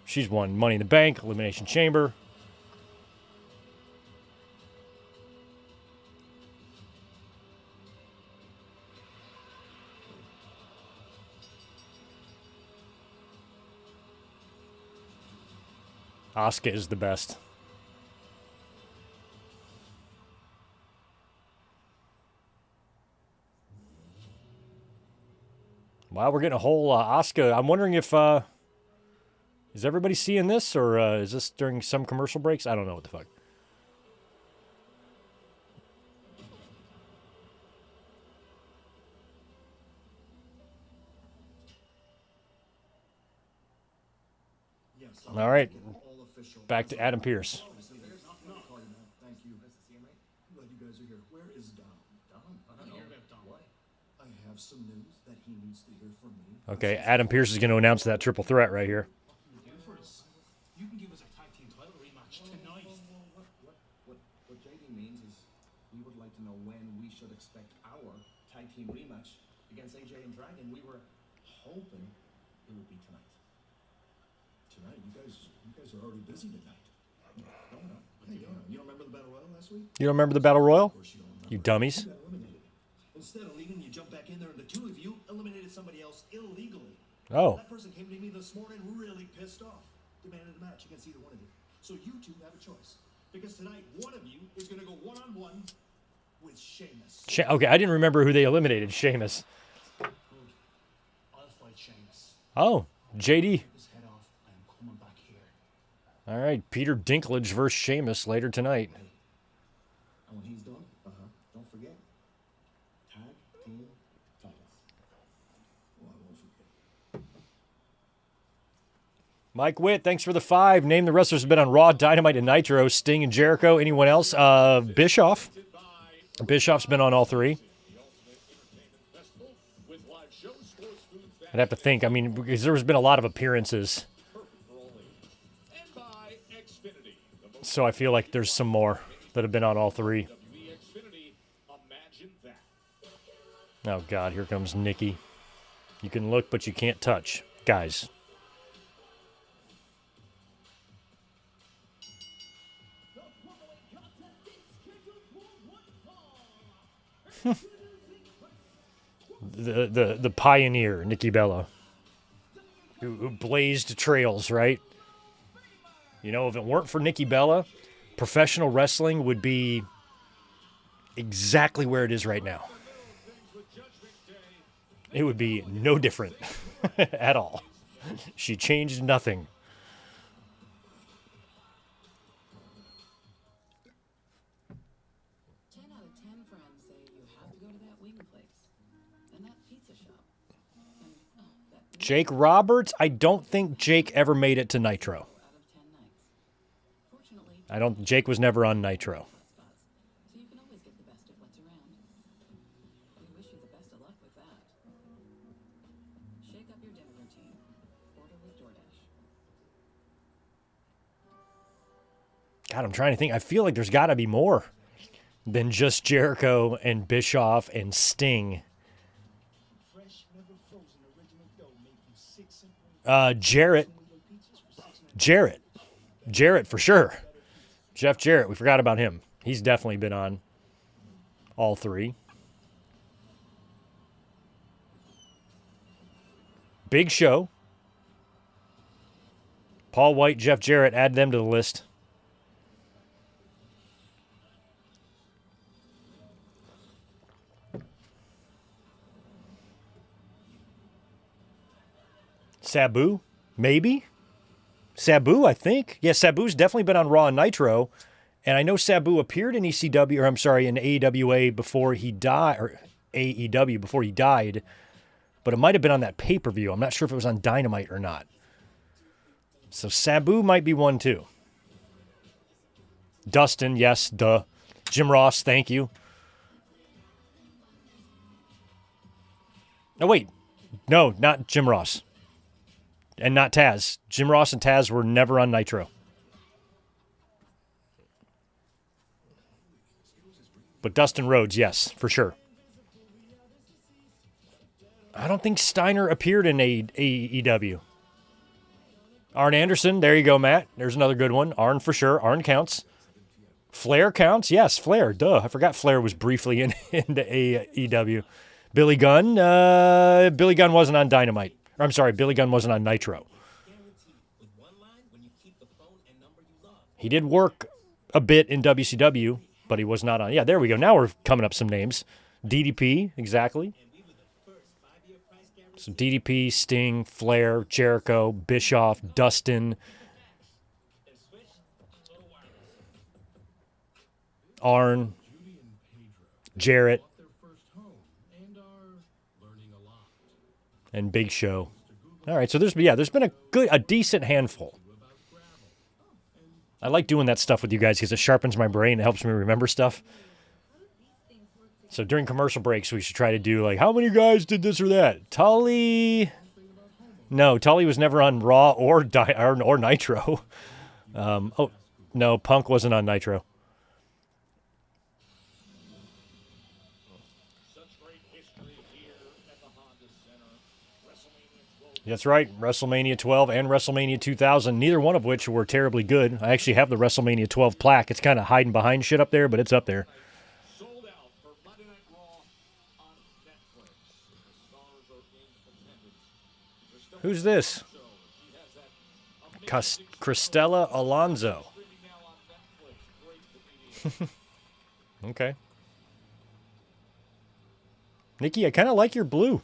[SPEAKER 1] She's won Money in the Bank, Elimination Chamber. Asuka is the best. Wow, we're getting a whole Asuka. I'm wondering if is everybody seeing this, or is this during some commercial breaks? I don't know what the fuck. All right, back to Adam Pearce.
[SPEAKER 6] Thank you. Glad you guys are here. Where is Dom?
[SPEAKER 3] I don't know about Dom. What?
[SPEAKER 6] I have some news that he needs to hear from me.
[SPEAKER 1] Okay, Adam Pearce is going to announce that triple threat right here.
[SPEAKER 3] You do for us. You can give us a tag team title rematch tonight.
[SPEAKER 6] What JD means is we would like to know when we should expect our tag team rematch against AJ and Dragon. We were hoping it would be tonight. Tonight? You guys are already busy tonight. No. Hey, you don't remember the Battle Royal last week?
[SPEAKER 1] You don't remember the Battle Royal?
[SPEAKER 6] Of course you don't remember.
[SPEAKER 1] You dummies.
[SPEAKER 6] You got eliminated. Instead of leaving, you jump back in there, and the two of you eliminated somebody else illegally.
[SPEAKER 1] Oh.
[SPEAKER 6] That person came to me this morning really pissed off, demanded a match against either one of you. So you two have a choice. Because tonight, one of you is going to go one-on-one with Sheamus.
[SPEAKER 1] Okay, I didn't remember who they eliminated. Sheamus.
[SPEAKER 3] Good. I'll fight Sheamus.
[SPEAKER 1] Oh, JD.
[SPEAKER 3] Take his head off. I am coming back here.
[SPEAKER 1] All right, Peter Dinklage versus Sheamus later tonight.
[SPEAKER 6] And when he's done, don't forget, tag team titles. Well, I won't forget.
[SPEAKER 1] Mike Witt, thanks for the 5. Name the wrestlers who've been on Raw, Dynamite, and Nitro. Sting and Jericho. Anyone else? Bischoff. Bischoff's been on all 3. I'd have to think. I mean, because there's been a lot of appearances. So I feel like there's some more that have been on all 3. Oh, God, here comes Nikki. You can look, but you can't touch. Guys. the pioneer, Nikki Bella, who blazed trails, right? You know, if it weren't for Nikki Bella, professional wrestling would be exactly where it is right now. It would be no different at all. She changed nothing. Jake Roberts, I don't think Jake ever made it to Nitro. Jake was never on Nitro.
[SPEAKER 4] So you can always get the best of what's around. We wish you the best of luck with that. Shake up your dinner routine. Order with DoorDash.
[SPEAKER 1] God, I'm trying to think. I feel like there's got to be more than just Jericho and Bischoff and Sting. Jarrett for sure. Jeff Jarrett, we forgot about him. He's definitely been on all 3. Big Show. Paul White, Jeff Jarrett, add them to the list. Sabu, maybe. Sabu, I think. Yeah, Sabu's definitely been on Raw and Nitro. And I know Sabu appeared in ECW, or I'm sorry, in AEWA before he died, or AEW before he died. But it might have been on that pay-per-view. I'm not sure if it was on Dynamite or not. So Sabu might be one too. Dustin, yes, duh. Jim Ross, thank you. No, wait. No, not Jim Ross. And not Taz. Jim Ross and Taz were never on Nitro. But Dustin Rhodes, yes, for sure. I don't think Steiner appeared in AEW. Arn Anderson, there you go, Matt. There's another good one. Arn for sure. Arn counts. Flair counts? Yes, Flair. Duh. I forgot Flair was briefly into AEW. Billy Gunn? Billy Gunn wasn't on Dynamite. Or, I'm sorry, Billy Gunn wasn't on Nitro. He did work a bit in WCW, but he was not on. Yeah, there we go. Now we're coming up some names. DDP, exactly. So DDP, Sting, Flair, Jericho, Bischoff, Dustin, Arn, Jarrett, and Big Show. All right, so there's been a decent handful. I like doing that stuff with you guys because it sharpens my brain. It helps me remember stuff. So during commercial breaks, we should try to do like, how many guys did this or that? Tully. No, Tully was never on Raw or Nitro. Oh, no, Punk wasn't on Nitro. That's right, WrestleMania 12 and WrestleMania 2000, neither one of which were terribly good. I actually have the WrestleMania 12 plaque. It's kind of hiding behind shit up there, but it's up there.
[SPEAKER 5] Sold out for Monday Night Raw on Netflix. The stars are in attendance. There's still
[SPEAKER 1] Who's this?
[SPEAKER 5] She has that
[SPEAKER 1] Cristela Alonso.
[SPEAKER 5] streaming now on Netflix. Great to meet
[SPEAKER 1] Okay. Nikki, I kind of like your blue.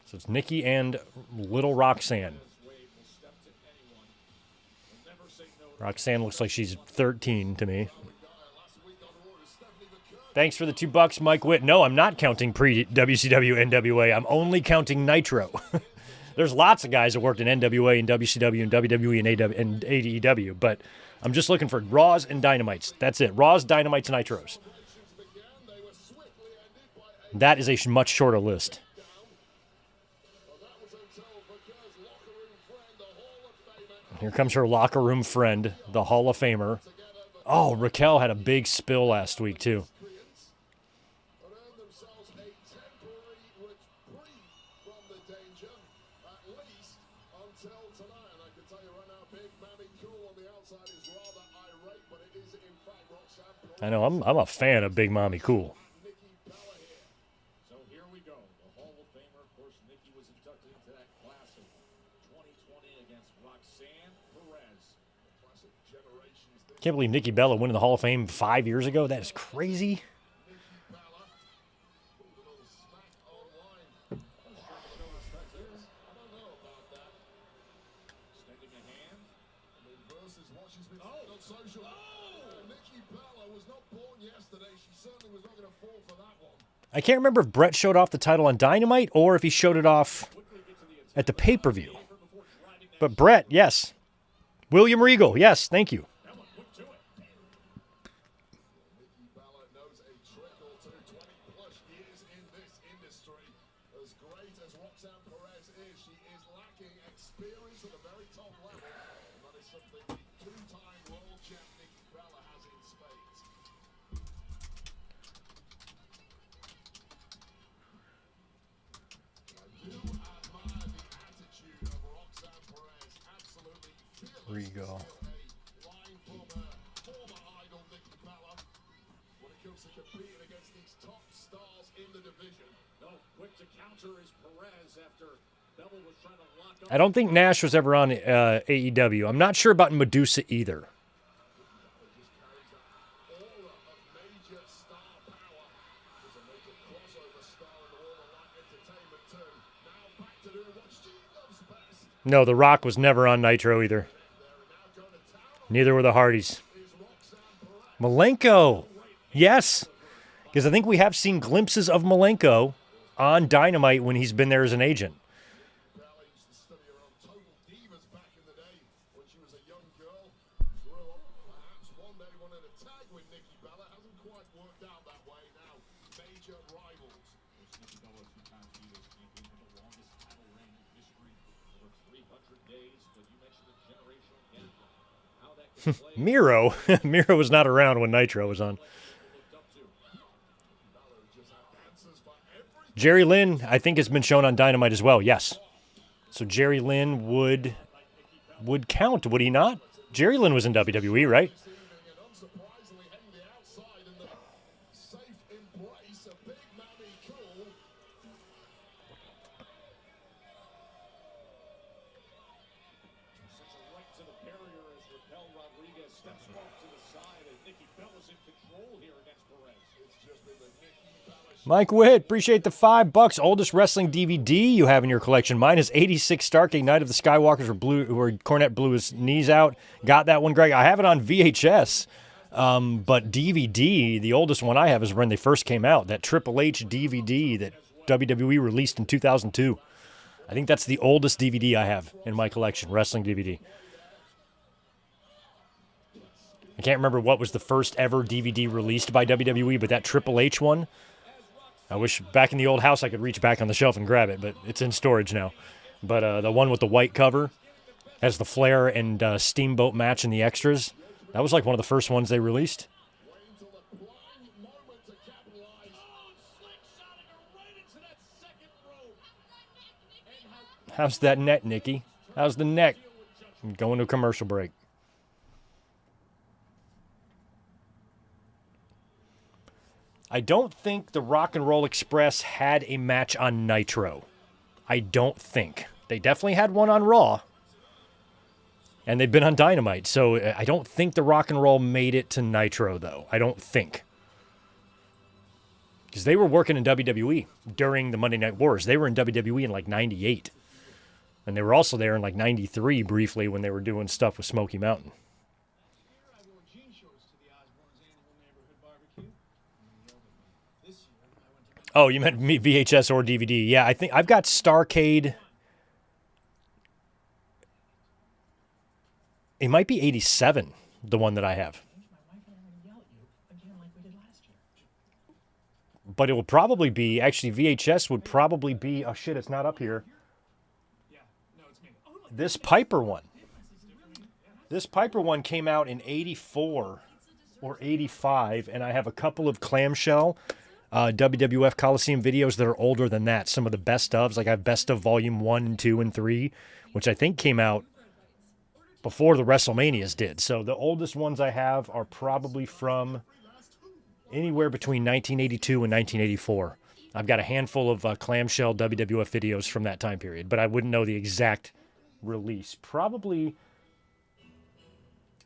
[SPEAKER 1] So it's Nikki and Little Roxanne. Roxanne looks like she's 13 to me. Thanks for the $2, Mike Witt. No, I'm not counting pre-WCW NWA. I'm only counting Nitro. There's lots of guys that worked in NWA and WCW and WWE and AEW, but I'm just looking for Raws and Dynamites. That's it. Raws, Dynamites, Nitros. That is a much shorter list. Here comes her locker room friend, the Hall of Famer. Oh, Raquel had a big spill last week, too. I know, I'm a fan of Big Mommy Cool.
[SPEAKER 5] So here we go. The Hall of Famer, of course, Nikki was inducted into that class of 2020 against Roxanne Perez. Classic generations.
[SPEAKER 1] Can't believe Nikki Bella went in the Hall of Fame 5 years ago. That is crazy.
[SPEAKER 5] Extending a hand.
[SPEAKER 2] Versus what she's been saying on social. Nikki Bella was not born yesterday. She certainly was not going to fall for that one.
[SPEAKER 1] I can't remember if Brett showed off the title on Dynamite or if he showed it off at the pay-per-view. But Brett, yes. William Regal, yes, thank you.
[SPEAKER 2] Nikki Bella knows a trick or two. 20-plus years in this industry. As great as Roxanne Perez is, she is lacking experience at the very top level. And that is something the two-time world champ Nikki Bella has in spades. I do admire the attitude of Roxanne Perez. Absolutely fearless.
[SPEAKER 1] Regal.
[SPEAKER 2] A line from her former idol Nikki Bella when it comes to competing against these top stars in the division.
[SPEAKER 5] No, quick to counter is Perez after Bella was trying to lock up.
[SPEAKER 1] I don't think Nash was ever on AEW. I'm not sure about Medusa either.
[SPEAKER 2] Just carries that aura of major star power. There's a major crossover star in the world of light entertainment too. Now back to doing what she loves best.
[SPEAKER 1] No, The Rock was never on Nitro either. Neither were the Hardys. Malenko. Yes. Because I think we have seen glimpses of Malenko on Dynamite when he's been there as an agent.
[SPEAKER 2] Bella used to study her own total divas back in the day when she was a young girl. Grew up, perhaps one day wanted to tag with Nikki Bella. Hasn't quite worked out that way now. Major rivals.
[SPEAKER 5] Nikki Bella, two-time Divas champion, had the longest title reign in history, over 300 days. But you mentioned the generational gap. How that could play.
[SPEAKER 1] Miro. Miro was not around when Nitro was on.
[SPEAKER 5] Looked up to.
[SPEAKER 1] Jerry Lynn, I think, has been shown on Dynamite as well. Yes. So Jerry Lynn would count, would he not? Jerry Lynn was in WWE, right?
[SPEAKER 2] And unsurprisingly heading the outside in the safe embrace of Big Mammy Cool.
[SPEAKER 5] Such a right to the barrier as Raquel Rodriguez steps him off to the side, and Nikki Bella's in control here against Perez. It's just been the Nikki Bella
[SPEAKER 1] Mike Witt, appreciate the $5. Oldest wrestling DVD you have in your collection. Mine is 86 Starcade Night of the Skywalkers where Cornette blew his knees out. Got that one, Greg. I have it on VHS. But DVD, the oldest one I have is when they first came out. That Triple H DVD that WWE released in 2002. I think that's the oldest DVD I have in my collection, wrestling DVD. I can't remember what was the first ever DVD released by WWE, but that Triple H one, I wish back in the old house I could reach back on the shelf and grab it, but it's in storage now. But the one with the white cover has the Flair and Steamboat match and the extras. That was like one of the first ones they released.
[SPEAKER 2] until the prime moment to capitalize.
[SPEAKER 5] slingshotting her right into that second rope. And
[SPEAKER 1] How's that neck, Nikki? How's the neck? I'm going to a commercial break. I don't think the Rock and Roll Express had a match on Nitro. I don't think. They definitely had one on Raw. And they've been on Dynamite. So I don't think the Rock and Roll made it to Nitro, though. I don't think. Because they were working in WWE during the Monday Night Wars. They were in WWE in like 98. And they were also there in like 93 briefly when they were doing stuff with Smoky Mountain.
[SPEAKER 3] I wore jean shorts to the Osbournes' annual neighborhood barbecue. This year, I went to
[SPEAKER 1] Oh, you meant me VHS or DVD. Yeah, I think I've got Starcade. It might be 87, the one that I have.
[SPEAKER 3] my wife and I are going to yell at you again like we did last year.
[SPEAKER 1] But it will probably be, actually VHS would probably be, oh shit, it's not up here.
[SPEAKER 3] Yeah, no, it's me. Oh, look,
[SPEAKER 1] This Piper one. This Piper one came out in 84 or 85, and I have a couple of clamshell WWF Coliseum videos that are older than that. Some of the best ofs, like I have best of volume 1 and 2 and 3, which I think came out before the WrestleManias did. So the oldest ones I have are probably from anywhere between 1982 and 1984. I've got a handful of clamshell WWF videos from that time period, but I wouldn't know the exact release. Probably,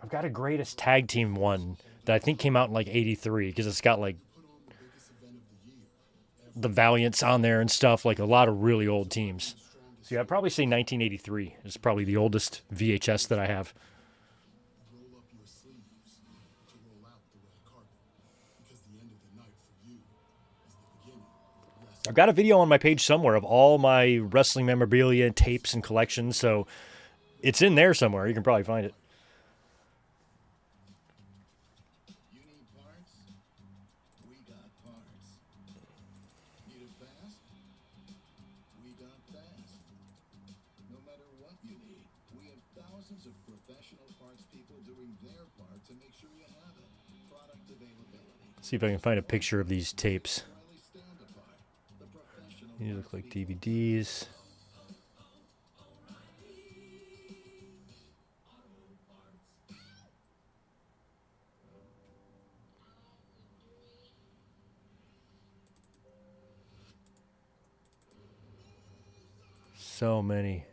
[SPEAKER 1] I've got a greatest tag team one that I think came out in like 83 because it's got like the Valiants on there and stuff, like a lot of really old teams. So yeah, I'd probably say 1983 is probably the oldest VHS that I have.
[SPEAKER 2] Roll up your sleeves to roll out the red carpet. Because the end of the night for you is the beginning of the rest.
[SPEAKER 1] I've got a video on my page somewhere of all my wrestling memorabilia, tapes, and collections, so it's in there somewhere. You can probably find it.
[SPEAKER 2] You need parts? We got parts. Need it fast? We got fast. No matter what you need, we have thousands of professional parts people doing their part to make sure you have it. Product availability.
[SPEAKER 1] See if I can find a picture of these tapes.
[SPEAKER 2] Riley stand apart. The professional
[SPEAKER 1] These look
[SPEAKER 2] parts
[SPEAKER 1] like
[SPEAKER 2] people.
[SPEAKER 1] DVDs. So many.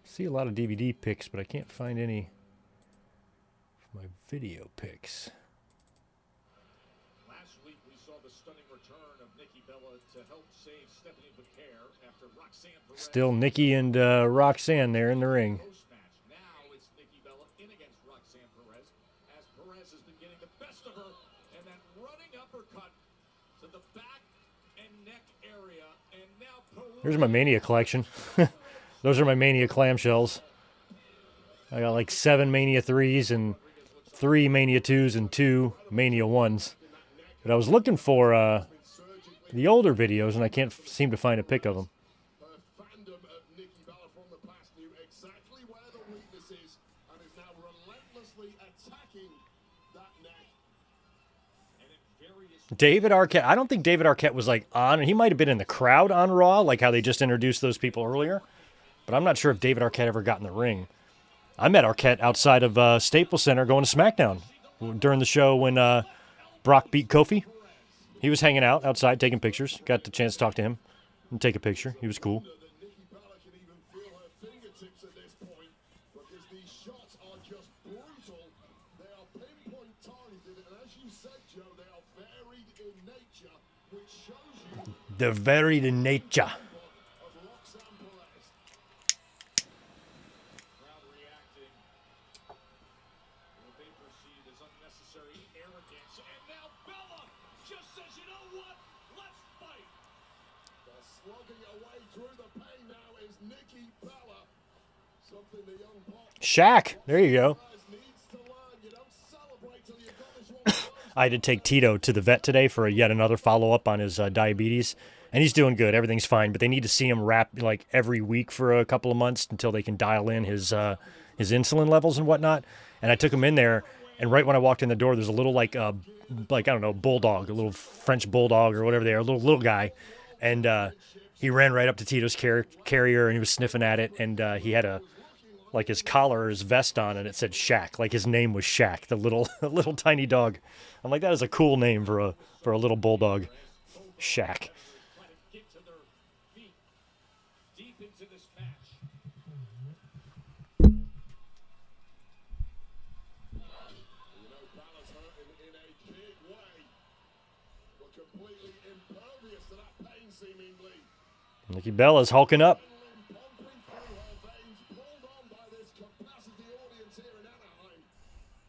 [SPEAKER 1] See a lot of DVD pics, but I can't find any of my video pics.
[SPEAKER 5] last week we saw the stunning return of Nikki Bella to help save Stephanie Becaire after Roxanne Perez.
[SPEAKER 1] Still Nikki and Roxanne there in the ring.
[SPEAKER 5] Post-match. Now it's Nikki Bella in against Roxanne Perez as Perez has been getting the best of her, and that running uppercut to the back and neck area, and now Perez.
[SPEAKER 1] Here's my Mania collection. Those are my Mania clamshells. I got like 7 Mania 3s and 3 Mania 2s and 2 Mania 1s. But I was looking for the older videos, and I can't seem to find a pic of them.
[SPEAKER 2] Her fandom of Nikki Bella from the past knew exactly where the weakness is and is now relentlessly attacking that neck.
[SPEAKER 1] David Arquette. I don't think David Arquette was like on. He might have been in the crowd on Raw, like how they just introduced those people earlier. But I'm not sure if David Arquette ever got in the ring. I met Arquette outside of Staples Center going to SmackDown during the show when Brock beat Kofi. He was hanging out outside taking pictures. Got the chance to talk to him and take a picture. He was cool.
[SPEAKER 2] That Nikki Bella can even feel her fingertips at this point because these shots are just brutal. They are pinpoint targeted, and as you said, Joe, they are varied in nature, which shows you
[SPEAKER 1] They're varied in nature.
[SPEAKER 2] of Roxanne Perez.
[SPEAKER 5] Crowd reacting to what they perceive as unnecessary arrogance. And now Bella just says, you know what? Let's fight.
[SPEAKER 2] But slugging away through the pain now is Nikki Bella. Something the young pop
[SPEAKER 1] Shaq. There you go.
[SPEAKER 2] needs to learn. You don't celebrate till you've got this one close.
[SPEAKER 1] I had to take Tito to the vet today for yet another follow-up on his diabetes, and he's doing good. Everything's fine, but they need to see him wrap like every week for a couple of months until they can dial in his insulin levels and whatnot. And I took him in there, and right when I walked in the door, there's a little like I don't know, bulldog, a little French bulldog or whatever they are, a little guy, and he ran right up to Tito's carrier and he was sniffing at it, and he had his collar or his vest on, and it said Shaq, like his name was Shaq, the little tiny dog. I'm like, that is a cool name for a little bulldog, Shaq.
[SPEAKER 5] Try to get to their feet deep into this match.
[SPEAKER 2] You know, Bella's hurting in a big way, but completely impervious to that pain, seemingly.
[SPEAKER 1] Nikki Bella's hulking up.
[SPEAKER 2] Pumping through her veins, pulled on by this capacity audience here in Anaheim.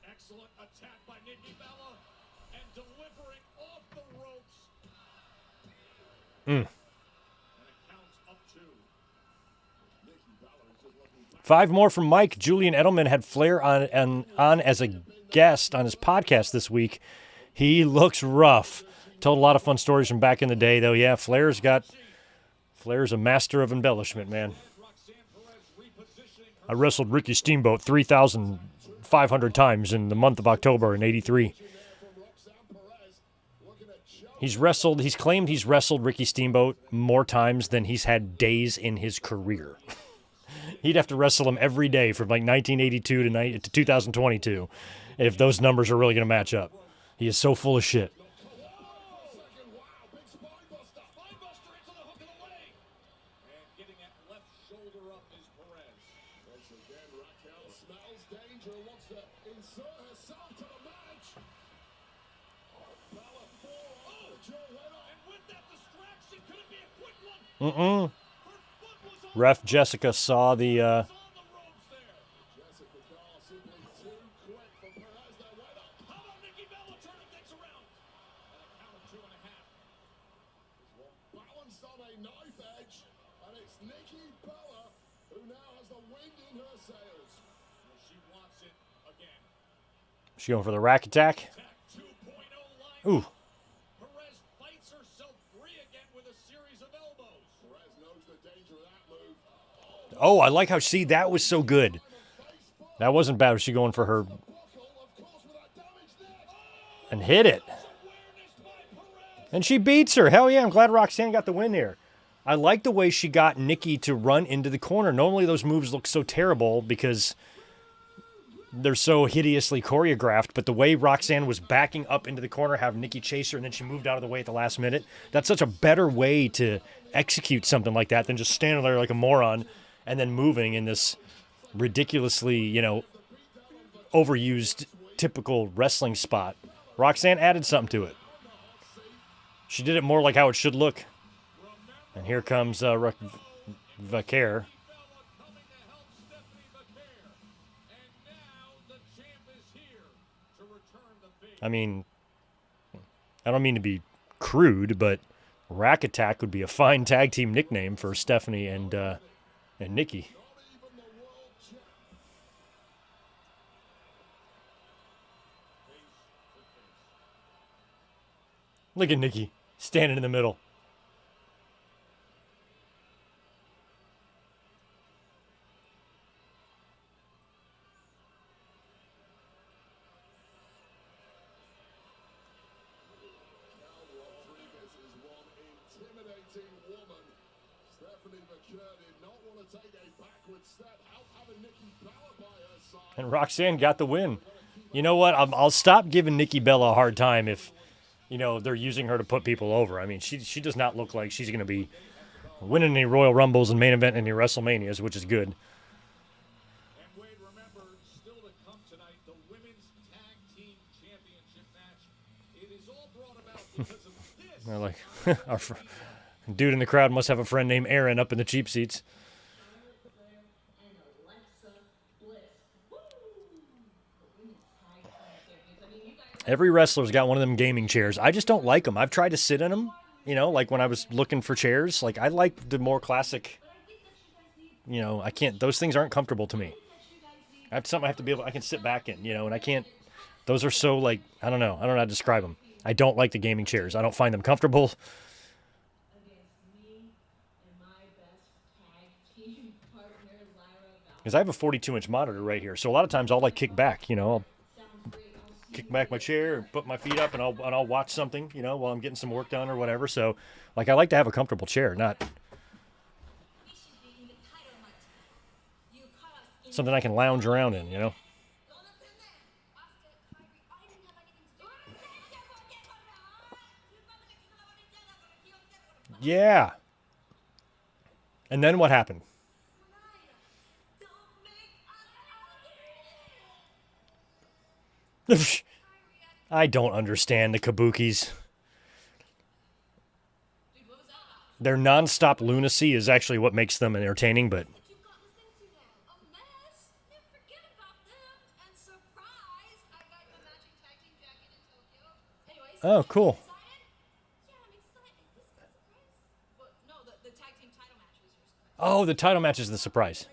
[SPEAKER 5] Excellent attack by Nikki Bella and delivering off the ropes. And it counts up two.
[SPEAKER 2] Nikki Bella is just looking back.
[SPEAKER 1] 5 more from Mike. Julian Edelman had Flair on as a guest on his podcast this week. He looks rough. Told a lot of fun stories from back in the day, though. Yeah, Flair's a master of embellishment, man.
[SPEAKER 5] Roxanne Perez repositioning her.
[SPEAKER 1] I wrestled Ricky Steamboat 3,500 times in the month of October in '83. He's claimed he's wrestled Ricky Steamboat more times than he's had days in his career. He'd have to wrestle him every day from like 1982 to 2022 if those numbers are really going to match up. He is so full of shit.
[SPEAKER 5] Spinebuster into the hook of the leg. And getting that left shoulder up is Perez.
[SPEAKER 2] Once again, Raquel smells danger and wants to insert herself to the match. Bella forearm, Joe head on.
[SPEAKER 5] And with that distraction, could it be a quick one?
[SPEAKER 1] Mm-mm.
[SPEAKER 5] Her foot was on
[SPEAKER 1] Ref Jessica saw the
[SPEAKER 5] the ropes there.
[SPEAKER 2] Jessica Carr simply too quick for Perez. They're right up.
[SPEAKER 5] How about Nikki Bella turning things around? And a count of 2.5.
[SPEAKER 2] Balanced on a knife edge, and it's Nikki Bella who now has the wind in her sails.
[SPEAKER 5] Well, she wants it again.
[SPEAKER 1] She going for the rack attack.
[SPEAKER 5] Attack 2.0 line.
[SPEAKER 1] Ooh.
[SPEAKER 5] Perez fights herself free again with a series of elbows.
[SPEAKER 2] Perez knows the danger of that move.
[SPEAKER 1] Oh, I like how that was so good. That wasn't bad. Was she going for her
[SPEAKER 2] Buckle, of course, with that damaged neck.
[SPEAKER 1] and hit it?
[SPEAKER 5] Awareness by Perez.
[SPEAKER 1] And she beats her. Hell yeah, I'm glad Roxanne got the win here. I like the way she got Nikki to run into the corner. Normally those moves look so terrible because they're so hideously choreographed, but the way Roxanne was backing up into the corner, have Nikki chase her, and then she moved out of the way at the last minute, that's such a better way to execute something like that than just standing there like a moron and then moving in this ridiculously, overused typical wrestling spot. Roxanne added something to it. She did it more like how it should look. And here comes Vaquer.
[SPEAKER 5] Bella coming to help Stephanie Vaquer. And now the champ is here to return the favor.
[SPEAKER 1] I mean, I don't mean to be crude, but Rack Attack would be a fine tag team nickname for Stephanie and Nikki. Look at Nikki standing in the middle.
[SPEAKER 2] Rodriguez is one intimidating woman. Stephanie Vaquer did not want to take a backward step. Out having Nikki Bella by her side.
[SPEAKER 1] And Roxanne got the win. You know what? I'll stop giving Nikki Bella a hard time if, they're using her to put people over. I mean, she does not look like she's going to be winning any Royal Rumbles and main event any WrestleManias, which is good.
[SPEAKER 5] And Wade, remember, still to come tonight, the Women's Tag Team Championship match. It is all brought about because of this.
[SPEAKER 1] They're like, our dude in the crowd must have a friend named Aaron up in the cheap seats. Every wrestler's got one of them gaming chairs. I just don't like them. I've tried to sit in them, like when I was looking for chairs. Like, I like the more classic, I can't, those things aren't comfortable to me. I have something I have to be able, I can sit back in, and I can't, those are so like, I don't know how to describe them. I don't like the gaming chairs. I don't find them comfortable. Because I have a 42-inch monitor right here, so a lot of times I'll like kick back, I'll kick back my chair and put my feet up and I'll watch something, while I'm getting some work done or whatever. So, like, I like to have a comfortable chair, not something I can lounge around in, Yeah. And then what happened? I don't understand the Kabukis. Their nonstop lunacy is actually what makes them entertaining, but oh, cool. Oh, the title match is the surprise.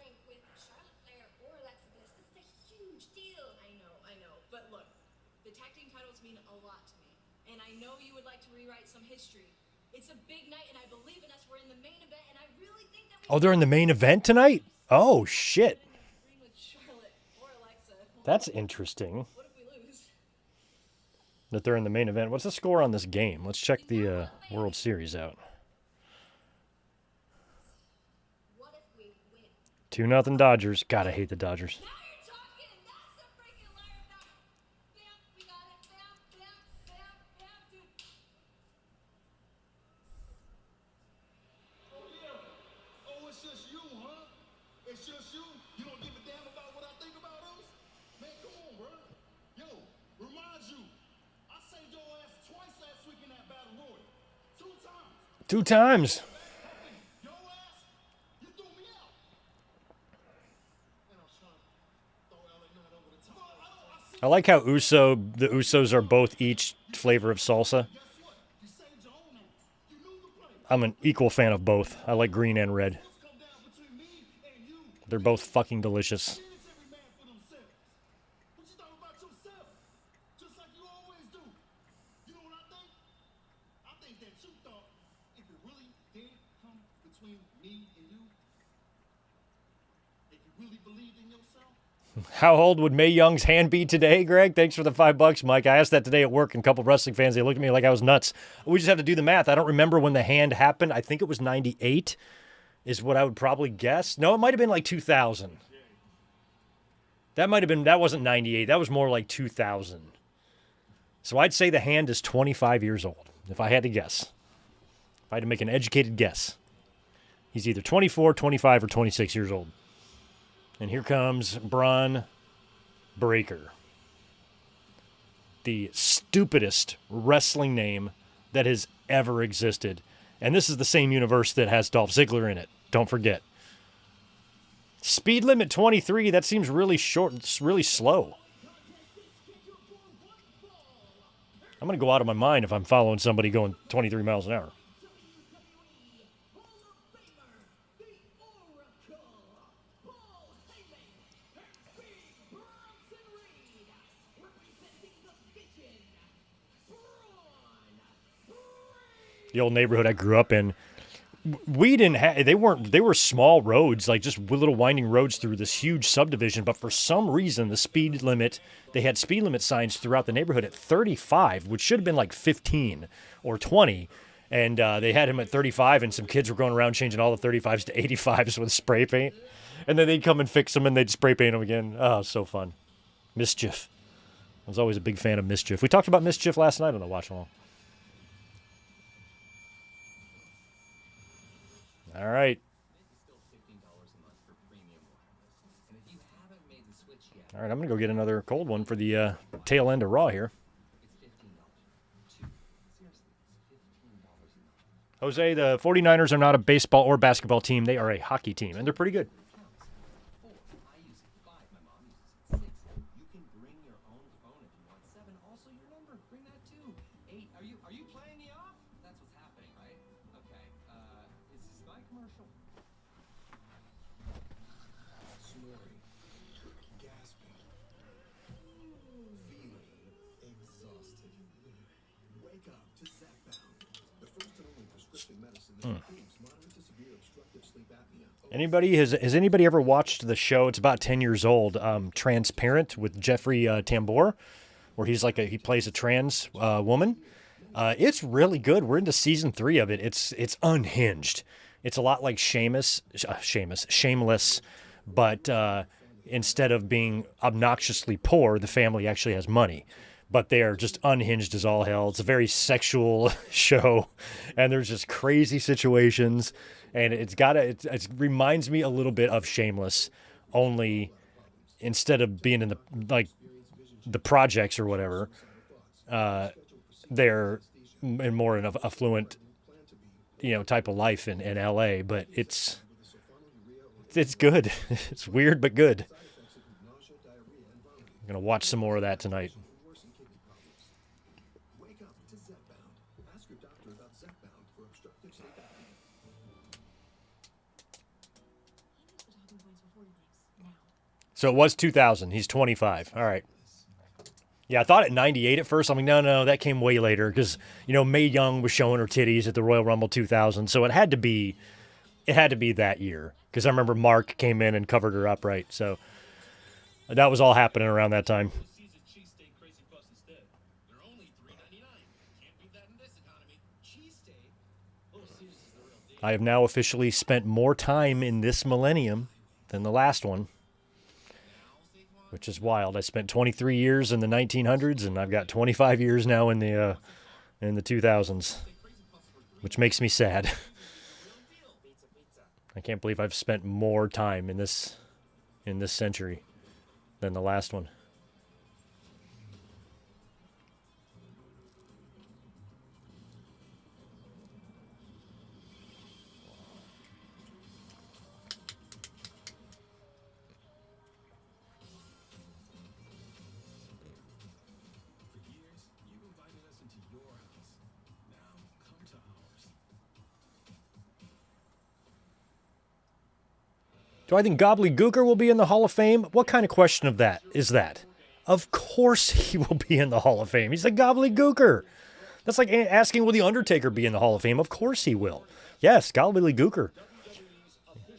[SPEAKER 1] Oh, they're in the main event tonight? Oh, shit. That's interesting. That they're in the main event. What's the score on this game? Let's check the World Series out. 2-0 Dodgers. God, I hate the Dodgers. Two times. I like how the Usos are both each flavor of salsa. I'm an equal fan of both. I like green and red. They're both fucking delicious. How old would Mae Young's hand be today, Greg? Thanks for the $5, Mike. I asked that today at work, and a couple of wrestling fans, they looked at me like I was nuts. We just have to do the math. I don't remember when the hand happened. I think it was 98 is what I would probably guess. No, it might have been like 2000. That wasn't 98. That was more like 2000. So I'd say the hand is 25 years old, if I had to guess. If I had to make an educated guess. He's either 24, 25, or 26 years old. And here comes Braun Breaker. The stupidest wrestling name that has ever existed. And this is the same universe that has Dolph Ziggler in it. Don't forget. Speed limit 23. That seems really short. It's really slow. I'm going to go out of my mind if I'm following somebody going 23 miles an hour. The old neighborhood I grew up in, we didn't have, they were small roads, like just little winding roads through this huge subdivision, but for some reason the speed limit, they had speed limit signs throughout the neighborhood at 35, which should have been like 15 or 20, and they had him at 35, and some kids were going around changing all the 35s to 85s with spray paint, and then they'd come and fix them, and they'd spray paint them again. Oh, so fun. Mischief. I was always a big fan of Mischief. We talked about Mischief last night on the watch along. All right. All right, I'm going to go get another cold one for the tail end of Raw here. Jose, the 49ers are not a baseball or basketball team. They are a hockey team, and they're pretty good. Anybody has anybody ever watched the show? It's about 10 years old. Transparent with Jeffrey Tambor, where he plays a trans woman. It's really good. We're into season 3 of it. It's unhinged. It's a lot like Shameless, but instead of being obnoxiously poor, the family actually has money. But they are just unhinged as all hell. It's a very sexual show, and there's just crazy situations. And it reminds me a little bit of Shameless, only instead of being in the projects or whatever, they're in more of an affluent, type of life in LA. But it's good. It's weird but good. I'm gonna watch some more of that tonight. So it was 2000. He's 25. All right. Yeah, I thought at 98 at first. I'm like, no, that came way later because, Mae Young was showing her titties at the Royal Rumble 2000. So it had to be that year because I remember Mark came in and covered her up, right? So that was all happening around that time. I have now officially spent more time in this millennium than the last one, which is wild. I spent 23 years in the 1900s, and I've got 25 years now in the 2000s, which makes me sad. I can't believe I've spent more time in this century than the last one. Do I think Gobbledygooker will be in the Hall of Fame? What kind of question of that is that? Of course he will be in the Hall of Fame. He's a Gobbledygooker. That's like asking, will The Undertaker be in the Hall of Fame? Of course he will. Yes, Gobbledygooker.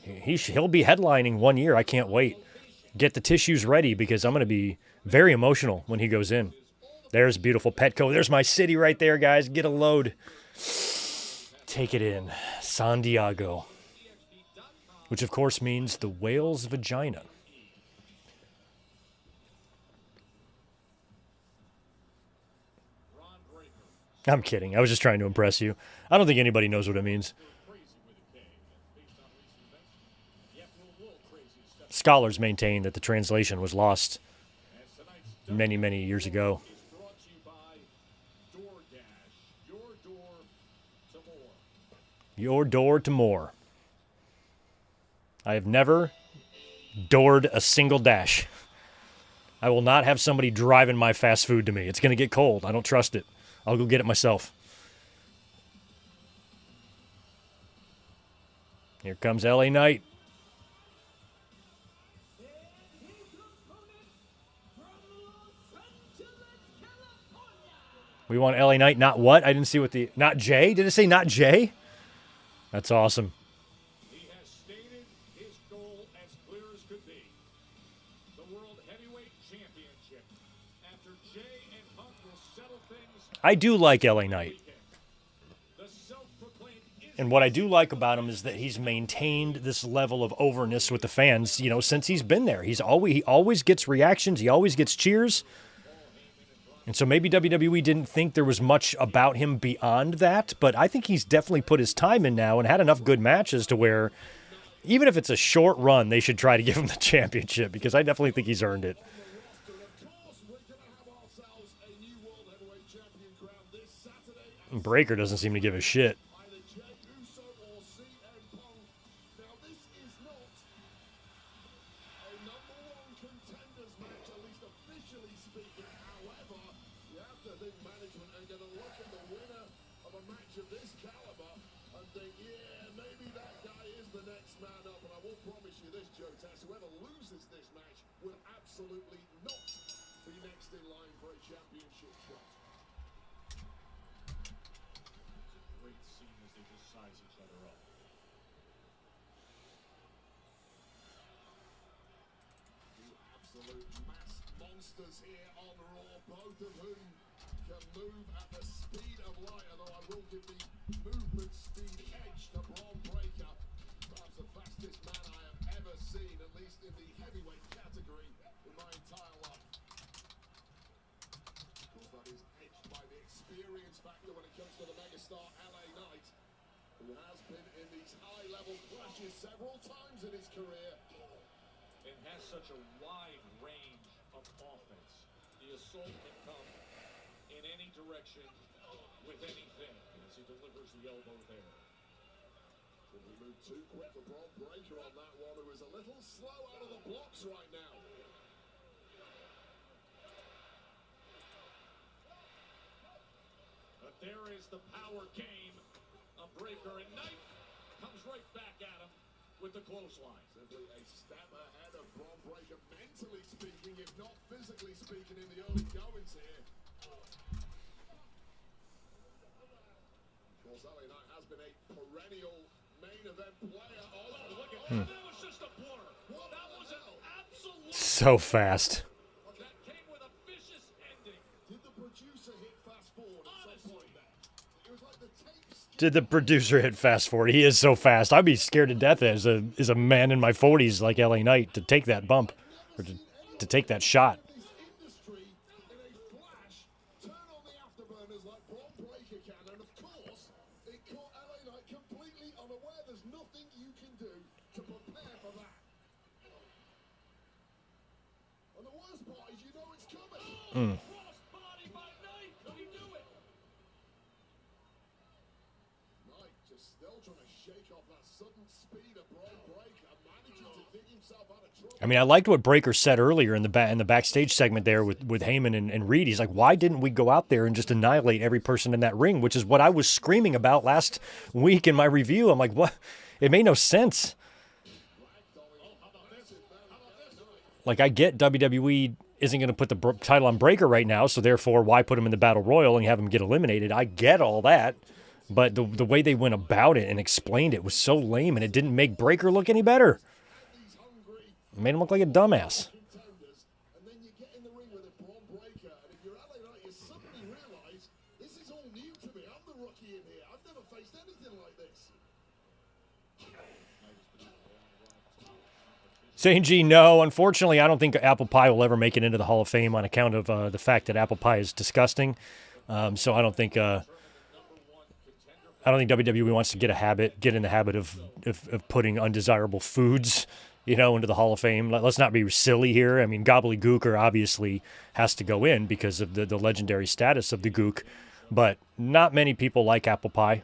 [SPEAKER 1] He'll be headlining one year. I can't wait. Get the tissues ready because I'm going to be very emotional when he goes in. There's beautiful Petco. There's my city right there, guys. Get a load. Take it in. San Diego. Which, of course, means the whale's vagina. I'm kidding. I was just trying to impress you. I don't think anybody knows what it means. Scholars maintain that the translation was lost many, many years ago. Your door to more. I have never doored a single dash. I will not have somebody driving my fast food to me. It's going to get cold. I don't trust it. I'll go get it myself. Here comes LA Knight. We want LA Knight, not what? I didn't see what not Jay? Did it say not Jay? That's awesome. I do like LA Knight. And what I do like about him is that he's maintained this level of overness with the fans, since he's been there. He always gets reactions. He always gets cheers. And so maybe WWE didn't think there was much about him beyond that, but I think he's definitely put his time in now and had enough good matches to where, even if it's a short run, they should try to give him the championship, because I definitely think he's earned it. Breaker doesn't seem to give a shit.
[SPEAKER 2] Whoever loses this match will absolutely not be next in line for a championship shot.
[SPEAKER 5] Great scene as they just size each other up.
[SPEAKER 2] Two absolute mass monsters here on Raw, both of whom can move at the speed of light, although I will give the movement speed edge to Braun Breaker. Perhaps the fastest man I have ever seen, at least in the heavyweight category, in my entire life. Of course, that is edged by the experience factor when it comes to the megastar LA Knight, who has been in these high-level clashes several times in his career.
[SPEAKER 5] And has such a wide range of offense. The assault can come in any direction with anything as he delivers the elbow there.
[SPEAKER 2] Did we move too quick for Braun Breaker on that one, who is a little slow out of the blocks right now.
[SPEAKER 5] But there is the power game of Breaker, and Knight comes right back at him with the clothesline.
[SPEAKER 2] Simply a step ahead of Braun Breaker, mentally speaking, if not physically speaking, in the early goings here. Of course, LA Knight has been a perennial main event player. Oh, look at that.
[SPEAKER 5] That was just a blur. That was an absolute.
[SPEAKER 1] So fast.
[SPEAKER 5] That came with a vicious ending.
[SPEAKER 2] Did the producer hit fast forward at some point there? It was like the tape skipped.
[SPEAKER 1] Did the producer hit fast forward? He is so fast. I'd be scared to death as a man in my 40s like LA Knight to take that bump, or to take that shot.
[SPEAKER 2] This industry in a flash turn on the afterburners like Braun Breaker can, and of course it caught LA Knight completely unaware. There's nothing you can do to prepare for that. And the worst part is you know it's coming.
[SPEAKER 5] Crossbody by Knight. Could he do it?
[SPEAKER 2] Knight just still trying to shake off that sudden speed of Braun Breaker, managing to dig himself out of trouble.
[SPEAKER 1] I mean, I liked what Breaker said earlier in the backstage segment there with Heyman and Reed. He's like, why didn't we go out there and just annihilate every person in that ring? Which is what I was screaming about last week in my review. I'm like, what? It made no sense. Like, I get WWE isn't going to put the title on Breaker right now, so therefore, why put him in the Battle Royal and have him get eliminated? I get all that. But the way they went about it and explained it was so lame, and it didn't make Breaker look any better. It made him look like a dumbass.
[SPEAKER 2] Contenders, and then you get in the ring with a Braun Breaker, and if you're LA Knight, you suddenly realize this is all new to me. I'm the rookie in here. I've never faced anything like this.
[SPEAKER 1] Saying G, no. Unfortunately, I don't think Apple Pie will ever make it into the Hall of Fame on account of the fact that apple pie is disgusting. So I don't think WWE wants to get in the habit of putting undesirable foods, into the Hall of Fame. Let's not be silly here. I mean, gobbledygooker obviously has to go in because of the legendary status of the gook, but not many people like apple pie.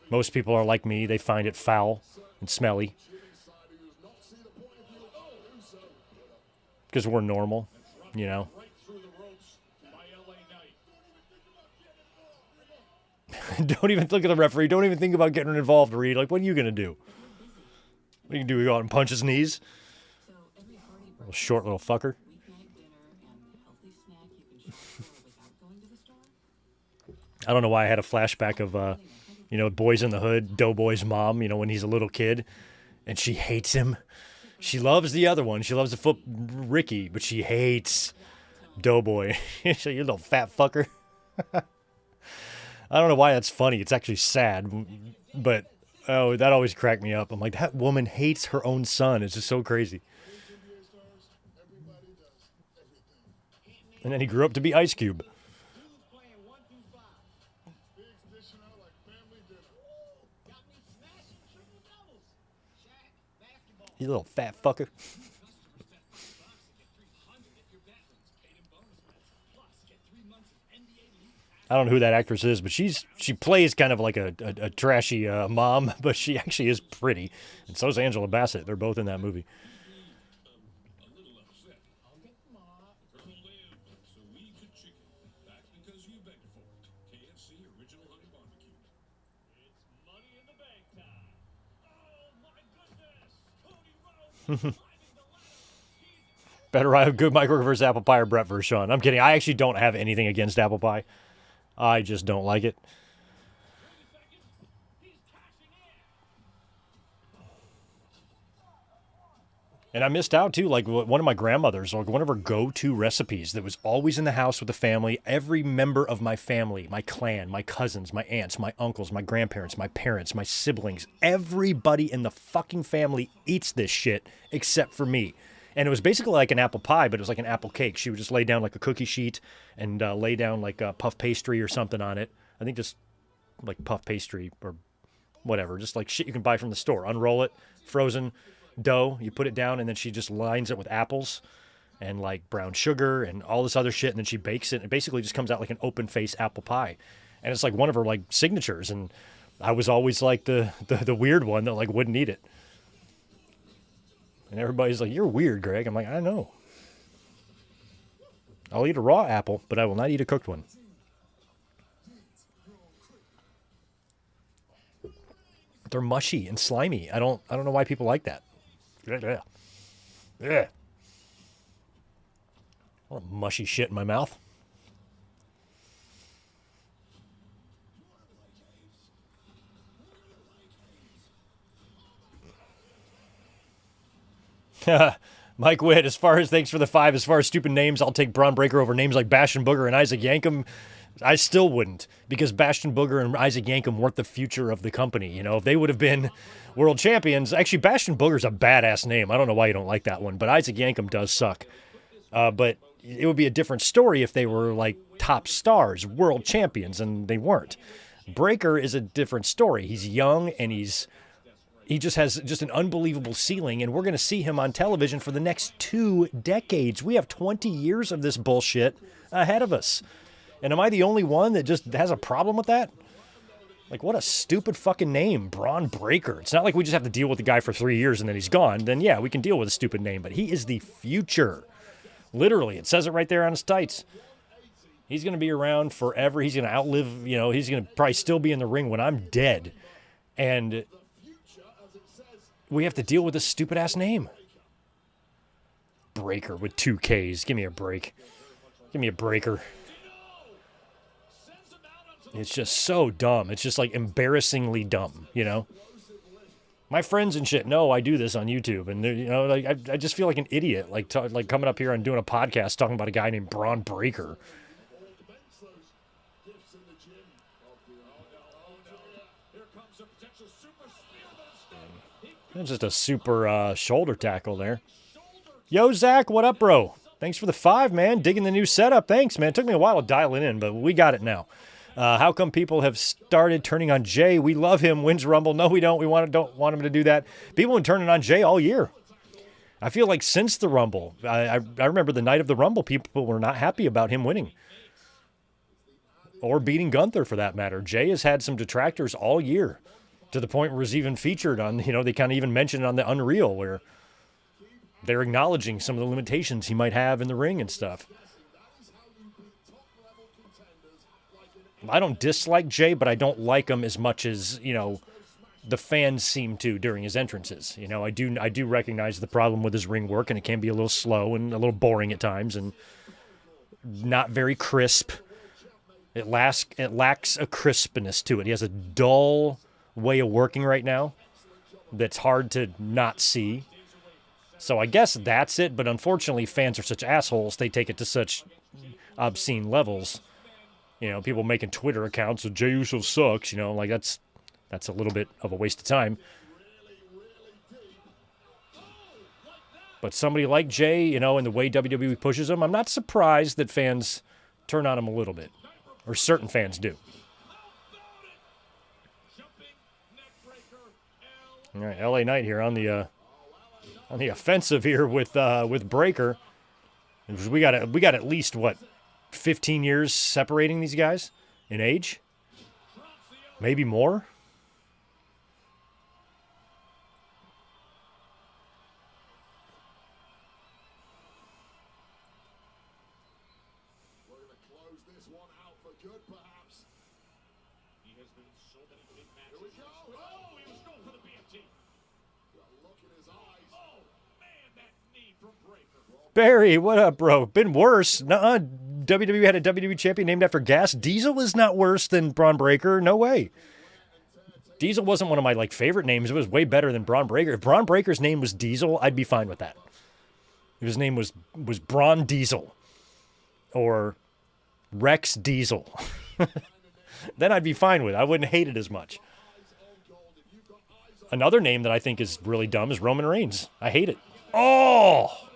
[SPEAKER 1] Most people are like me. They find it foul and smelly because we're normal,
[SPEAKER 5] Right through the ropes by LA Knight.
[SPEAKER 1] Don't even look at the referee. Don't even think about getting involved, Reed. Like, what are you going to do? What are you going to do? You go out and punch his knees?
[SPEAKER 4] So every party
[SPEAKER 1] Little short little fucker.
[SPEAKER 4] weeknight dinner and healthy snack you can shop for without going to the store?
[SPEAKER 1] I don't know why I had a flashback of, Boys in the Hood, Doughboy's mom, when he's a little kid, and she hates him. She loves the other one. She loves the Ricky, but she hates Doughboy. So you little fat fucker. I don't know why that's funny. It's actually sad, but that always cracked me up. I'm like, that woman hates her own son. It's just so crazy.
[SPEAKER 2] NBA stars, everybody does everything.
[SPEAKER 1] And then he grew up to be Ice Cube.
[SPEAKER 6] Who's playing 1 through 5?
[SPEAKER 2] Biggs dishing out like family dinner.
[SPEAKER 6] Got me smashing triple doubles. Shaq, basketball.
[SPEAKER 1] You little fat fucker.
[SPEAKER 3] Customers bet $5 and get $300 if your bet wins. Paid in bonus bets. Plus, get 3 months of NBA League Pass.
[SPEAKER 1] I don't know who that actress is, but she plays kind of like a trashy mom, but she actually is pretty. And so is Angela Bassett. They're both in that movie.
[SPEAKER 5] A little upset. Colonel Lamb, so we could chicken. Back because you begged for it. KFC Original Honey Barbecue. It's money in the bank time. Oh my goodness! Cody Rhodes climbing the ladder.
[SPEAKER 1] Better I have good Mike versus apple pie or Brett versus Sean. I'm kidding. I actually don't have anything against apple pie. I just don't like it.
[SPEAKER 5] He's cashing in.
[SPEAKER 1] And I missed out too. Like one of my grandmothers, like one of her go-to recipes that was always in the house with the family. Every member of my family, my clan, my cousins, my aunts, my uncles, my grandparents, my parents, my siblings, everybody in the fucking family eats this shit except for me. And it was basically like an apple pie, but it was like an apple cake. She would just lay down like a cookie sheet and lay down like a puff pastry or something on it. I think just like puff pastry or whatever, just like shit you can buy from the store. Unroll it, frozen dough, you put it down, and then she just lines it with apples and like brown sugar and all this other shit, and then she bakes it. And it basically just comes out like an open face apple pie. And it's like one of her like signatures. And I was always like the weird one that like wouldn't eat it. And everybody's like, "You're weird, Greg." I'm like, "I know. I'll eat a raw apple, but I will not eat a cooked one." They're mushy and slimy. I don't know why people like that. Yeah. I want mushy shit in my mouth. Mike Witt, thanks for the 5. As far as stupid names, I'll take Braun Breaker over names like Bastion Booger and Isaac Yankem. I still wouldn't, because Bastion Booger and Isaac Yankem weren't the future of the company. You know, if they would have been world champions, actually Bastion Booger's a badass name. I don't know why you don't like that one, but Isaac Yankem does suck. But it would be a different story if they were like top stars, world champions, and they weren't. Breaker is a different story. He's young and he just has just an unbelievable ceiling, and we're going to see him on television for the next 2 decades. We have 20 years of this bullshit ahead of us. And am I the only one that just has a problem with that? Like, what a stupid fucking name, Braun Breaker. It's not like we just have to deal with the guy for 3 years and then he's gone. Then, yeah, we can deal with a stupid name, but he is the future. Literally, it says it right there on his tights. He's going to be around forever. He's going to outlive, he's going to probably still be in the ring when I'm dead. And we have to deal with this stupid-ass name. Breaker with 2 Ks. Give me a break. Give me a breaker. It's just so dumb. It's just, like, embarrassingly dumb, My friends and shit know I do this on YouTube, and, like, I just feel like an idiot, like coming up here and doing a podcast talking about a guy named Braun Breaker. That's just a super shoulder tackle there. Yo, Zach, what up, bro? Thanks for the 5, man. Digging the new setup. Thanks, man. It took me a while to dial it in, but we got it now. How come people have started turning on Jay? We love him. Wins Rumble. No, we don't. We don't want him to do that. People have been turning on Jay all year. I feel like since the Rumble, I remember the night of the Rumble, people were not happy about him winning. Or beating Gunther, for that matter. Jay has had some detractors all year, to the point where it was even featured on, they kind of even mentioned it on the Unreal, where they're acknowledging some of the limitations he might have in the ring and stuff. I don't dislike Jay, but I don't like him as much as, the fans seem to during his entrances. I do recognize the problem with his ring work, and it can be a little slow and a little boring at times and not very crisp. It lacks a crispness to it. He has a dull way of working right now that's hard to not see. So I guess that's it, but unfortunately fans are such assholes, they take it to such obscene levels. People making Twitter accounts of Jey Uso sucks, like that's a little bit of a waste of time. But somebody like Jay, you know, and the way WWE pushes him, I'm not surprised that fans turn on him a little bit. Or certain fans do. All right, LA Knight here on the offensive here with Breaker. We got at least what, 15 years separating these guys in age, maybe more.
[SPEAKER 2] We're gonna close this one out for good, perhaps.
[SPEAKER 5] He has been in so many big matches.
[SPEAKER 2] Here we go.
[SPEAKER 5] Oh, he was going for the BFT.
[SPEAKER 2] The look in his eyes.
[SPEAKER 5] Oh, man, that knee from Breaker.
[SPEAKER 1] Barry, what up, bro? Been worse. Nuh-uh. WWE had a WWE champion named after gas. Diesel is not worse than Braun Breaker. No way. Diesel wasn't one of my favorite names. It was way better than Braun Breaker. If Braun Breaker's name was Diesel, I'd be fine with that. If his name was Braun Diesel or Rex Diesel, then I'd be fine with it. I wouldn't hate it as much. Another name that I think is really dumb is Roman Reigns. I hate it. Oh!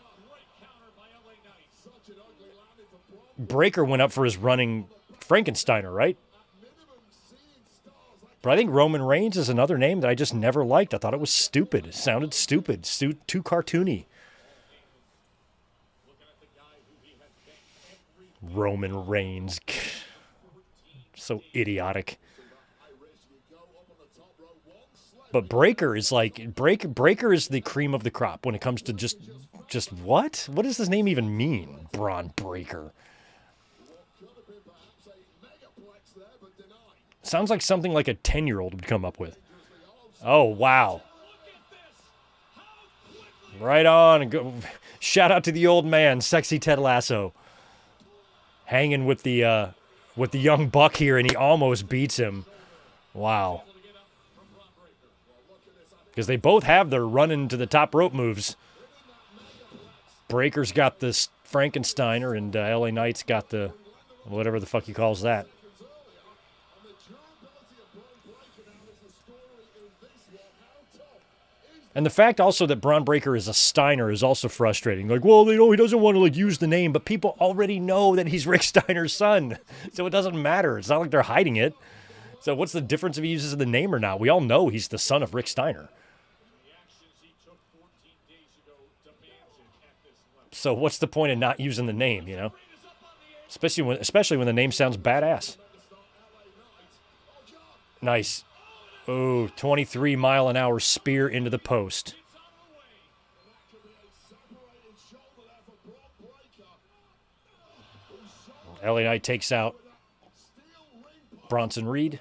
[SPEAKER 1] Breaker went up for his running Frankensteiner, right? But I think Roman Reigns is another name that I just never liked. I thought it was stupid. It sounded stupid. Too cartoony. Roman Reigns. So idiotic. But Breaker is Breaker is the cream of the crop when it comes to just what? What does this name even mean? Braun Breaker. Sounds like something like a 10-year-old would come up with. Oh, wow. Right on. Go. Shout out to the old man, Sexy Ted Lasso. Hanging with the young buck here, and he almost beats him. Wow. Because they both have their running to the top rope moves. Breaker's got this Frankensteiner, and LA Knight's got the whatever the fuck he calls that. And the fact also that Braun Breaker is a Steiner is also frustrating. Like, well, he doesn't want to use the name, but people already know that he's Rick Steiner's son. So it doesn't matter. It's not like they're hiding it. So what's the difference if he uses the name or not? We all know he's the son of Rick Steiner. So what's the point of not using the name, you know? Especially when the name sounds badass. Nice. Oh, 23-mile-an-hour spear into the post. LA Knight takes out Bronson Reed.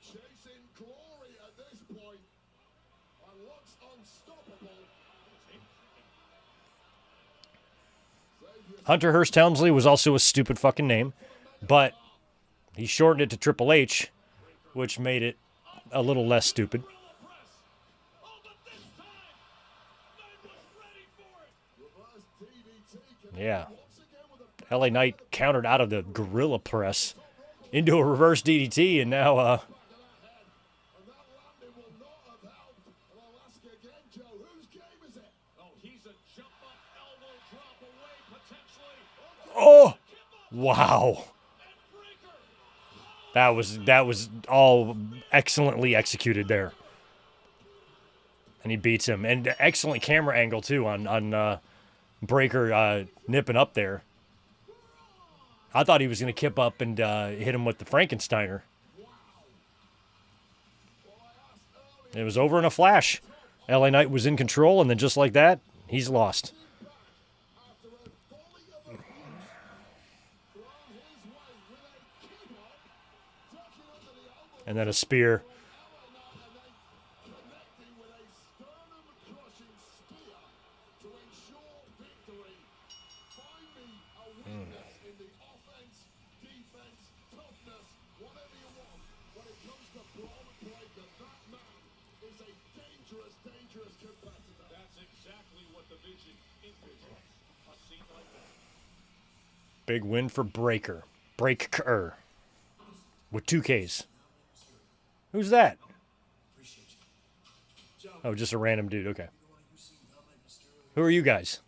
[SPEAKER 2] Chasing glory at this point, and looks unstoppable.
[SPEAKER 1] Hunter Hearst Helmsley was also a stupid fucking name, but he shortened it to Triple H, which made it a little less stupid. Yeah. LA Knight countered out of the gorilla press into a reverse DDT, and now oh, wow. That was all excellently executed there. And he beats him. And excellent camera angle, too, on Breaker nipping up there. I thought he was going to kip up and hit him with the Frankensteiner. It was over in a flash. LA Knight was in control, and then just like that, he's lost. And then a spear.
[SPEAKER 5] That's exactly what the vision envisioned. A scene like that.
[SPEAKER 1] Big win for Breaker. Breaker. With 2 Ks. Who's that? Oh, just a random dude. Okay. Who are you guys?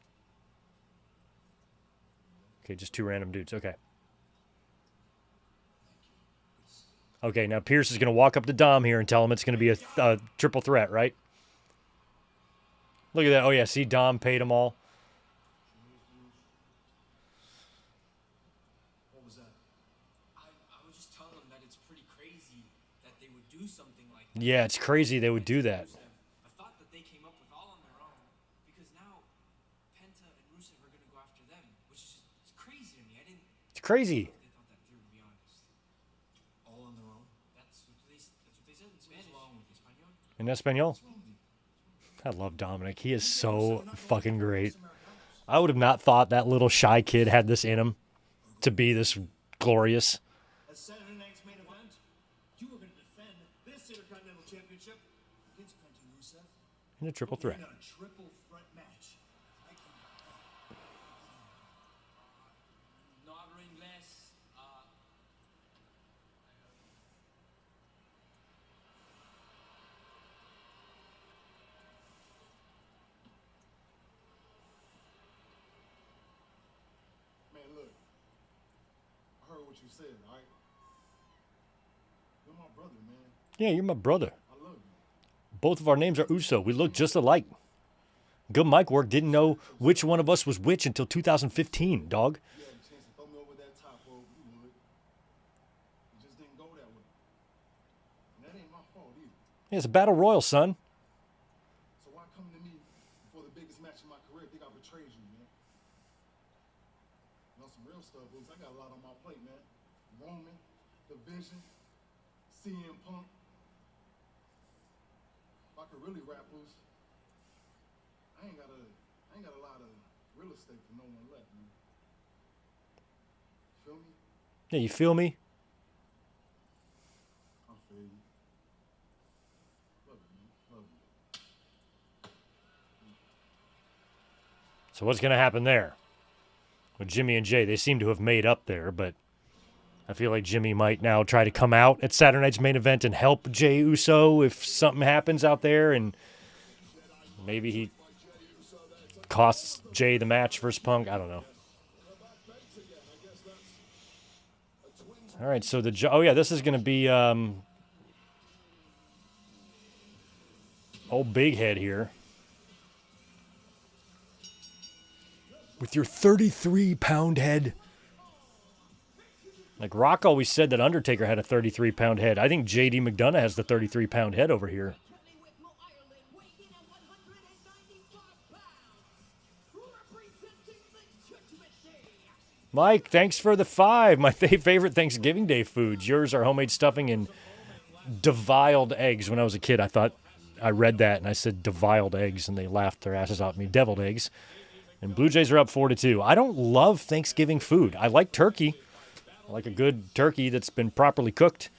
[SPEAKER 1] Okay, just 2 random dudes. Okay. Okay, now Pierce is going to walk up to Dom here and tell him it's going to be a triple threat, right? Look at that. Oh, yeah, see, Dom paid them all.
[SPEAKER 6] What was that? I was just telling them that it's pretty crazy that they would do something like that.
[SPEAKER 1] Yeah, it's crazy they would do that.
[SPEAKER 6] I thought that they came up with all on their own because now Penta and Rusev are going to go after them, which is just, it's crazy to me. I didn't.
[SPEAKER 1] It's crazy.
[SPEAKER 6] They thought that through, to be honest. All on their own. That's what they said in Spanish. What's wrong with Espanol?
[SPEAKER 1] In Espanol. I love Dominic. He is so fucking great. I would have not thought that little shy kid had this in him to be this glorious.
[SPEAKER 6] At Saturday night's main event, you were going to defend this Intercontinental Championship against Penta and Rusev.
[SPEAKER 1] In a triple threat.
[SPEAKER 6] In a triple threat match. No hablo inglés.
[SPEAKER 2] Man, look. I heard what you said, all right? You're my brother, man.
[SPEAKER 1] Yeah, you're my brother.
[SPEAKER 2] I love you.
[SPEAKER 1] Both of our names are Uso. We look just alike. Good mic work. Didn't know which one of us was which until 2015, dog.
[SPEAKER 2] You had a chance to throw me over that top rope, you would. You just didn't go that way. And that ain't my fault either.
[SPEAKER 1] Yeah, it's a battle royal, son.
[SPEAKER 2] So why come to me before the biggest match of my career? I think I betrayed you, man. You know, some real stuff, Boots. I got a lot on my plate, man. Roman, The Vision, CM Punk. If I could really rap, Boots, I ain't got a lot of real estate for no one left, man. Feel me?
[SPEAKER 1] Yeah, you feel me?
[SPEAKER 2] I feel you. Love you, man. Love you.
[SPEAKER 1] So what's going to happen there? With Jimmy and Jay, they seem to have made up there, but I feel like Jimmy might now try to come out at Saturday night's main event and help Jay Uso if something happens out there, and maybe he costs Jay the match versus Punk. I don't know. All right, so oh yeah, this is going to be old Big Head here with your 33-pound head. Like Rock always said that Undertaker had a 33-pound head. I think JD McDonough has the 33-pound head over here. Mike, thanks for the 5. My favorite Thanksgiving Day foods. Yours are homemade stuffing and deviled eggs. When I was a kid, I read that and I said deviled eggs, and they laughed their asses off at me. Deviled eggs. And Blue Jays are up 4-2. I don't love Thanksgiving food. I like turkey. I like a good turkey that's been properly cooked.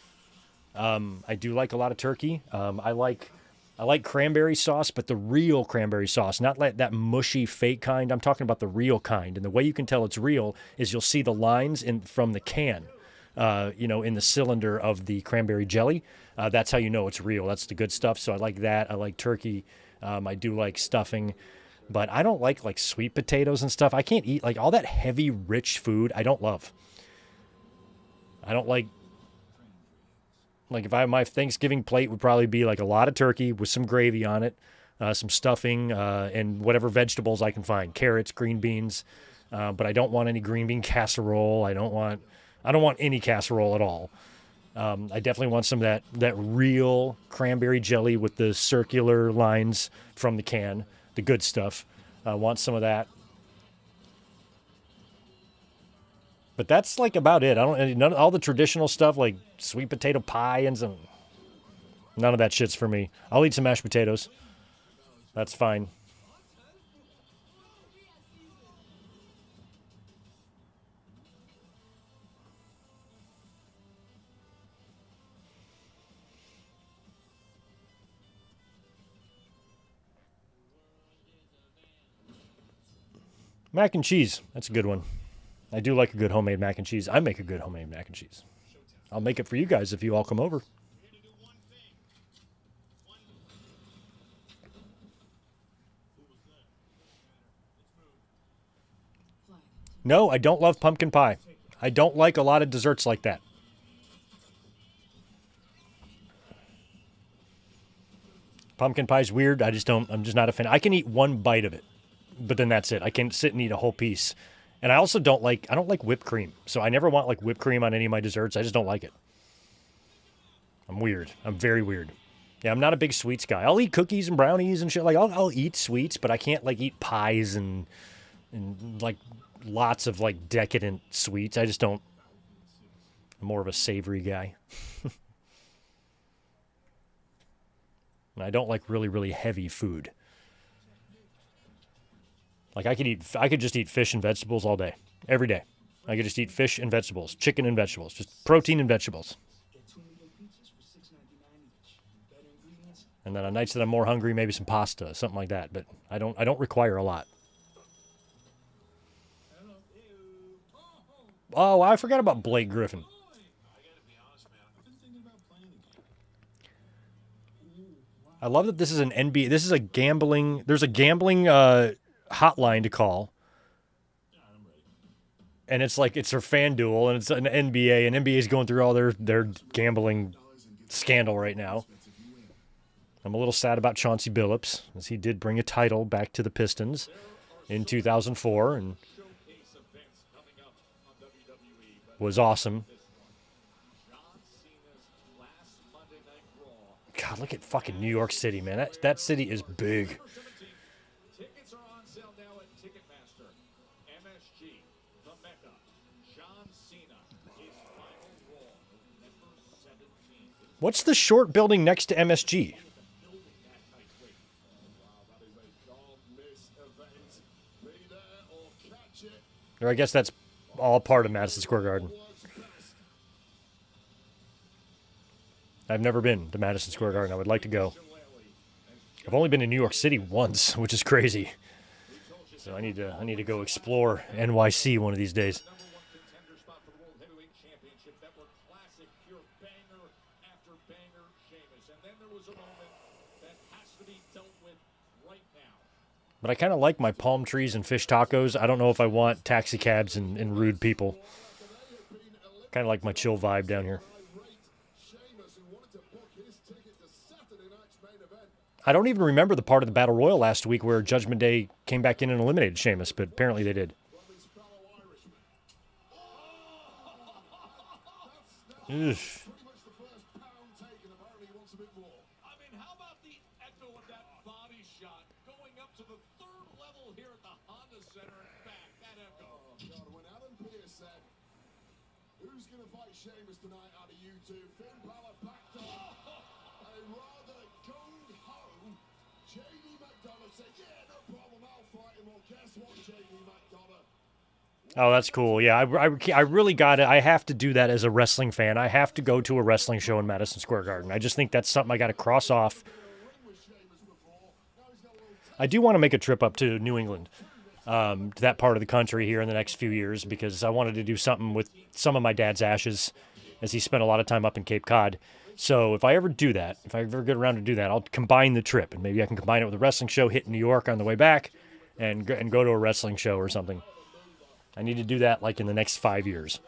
[SPEAKER 1] I do like a lot of turkey. I like cranberry sauce, but the real cranberry sauce, not like that mushy fake kind. I'm talking about the real kind. And the way you can tell it's real is you'll see the lines from the can, in the cylinder of the cranberry jelly. That's how you know it's real. That's the good stuff. So I like that. I like turkey. I do like stuffing, but I don't like sweet potatoes and stuff. I can't eat like all that heavy, rich food. I don't love. I don't like if I my Thanksgiving plate would probably be like a lot of turkey with some gravy on it, some stuffing, and whatever vegetables I can find, carrots, green beans. But I don't want any green bean casserole. I don't want any casserole at all. I definitely want some of that real cranberry jelly with the circular lines from the can, the good stuff. I want some of that. But that's like about it. All the traditional stuff like sweet potato pie and none of that shit's for me. I'll eat some mashed potatoes. That's fine. Mac and cheese. That's a good one. I do like a good homemade mac and cheese. I make a good homemade mac and cheese. I'll make it for you guys if you all come over. No, I don't love pumpkin pie. I don't like a lot of desserts like that. Pumpkin pie's weird. I'm just not a fan. I can eat one bite of it, but then that's it. I can't sit and eat a whole piece. And I also don't like whipped cream. So I never want like whipped cream on any of my desserts. I just don't like it. I'm weird. I'm very weird. Yeah, I'm not a big sweets guy. I'll eat cookies and brownies and shit. Like I'll eat sweets, but I can't like eat pies and like lots of like decadent sweets. I just don't. I'm more of a savory guy. And I don't like really, really heavy food. Like I could just eat fish and vegetables all day, every day. I could just eat fish and vegetables, chicken and vegetables, just protein and vegetables. And then on nights that I'm more hungry, maybe some pasta, something like that. But I don't require a lot. Oh, I forgot about Blake Griffin. I love that this is an NBA. This is a gambling. There's a gambling hotline to call, and it's like it's their FanDuel, and it's an NBA, and NBA is going through all their gambling scandal right now. I'm a little sad about Chauncey Billups, as he did bring a title back to the Pistons in 2004, and was awesome. God, look at fucking New York City, man. That city is big.
[SPEAKER 5] Tickets are on sale now at Ticketmaster. MSG, the Mecca, John Cena, his final Raw, November 17th.
[SPEAKER 1] What's the short building next to MSG? Or I guess that's all part of Madison Square Garden. I've never been to Madison Square Garden. I would like to go. I've only been to New York City once, which is crazy. So I need to go explore NYC one of these days. But I kind of like my palm trees and fish tacos. I don't know if I want taxi cabs and rude people. Kind of like my chill vibe down here. I don't even remember the part of the Battle Royal last week where Judgment Day came back in and eliminated Sheamus, but apparently they did. Ugh.
[SPEAKER 2] Sheamus tonight out of YouTube. Finn Balor backed up. A rather gung-ho JD McDonough said, yeah, no problem, I'll fight him. Well, guess what, JD McDonough?
[SPEAKER 1] Oh, that's cool. Yeah, I really got it. I have to do that as a wrestling fan. I have to go to a wrestling show in Madison Square Garden. I just think that's something I got to cross off. I do want to make a trip up to New England, to that part of the country here in the next few years, because I wanted to do something with some of my dad's ashes, as he spent a lot of time up in Cape Cod. So if I ever do that, if I ever get around to do that, I'll combine the trip, and maybe I can combine it with a wrestling show, hit New York on the way back, and go to a wrestling show or something. I need to do that like in the next 5 years.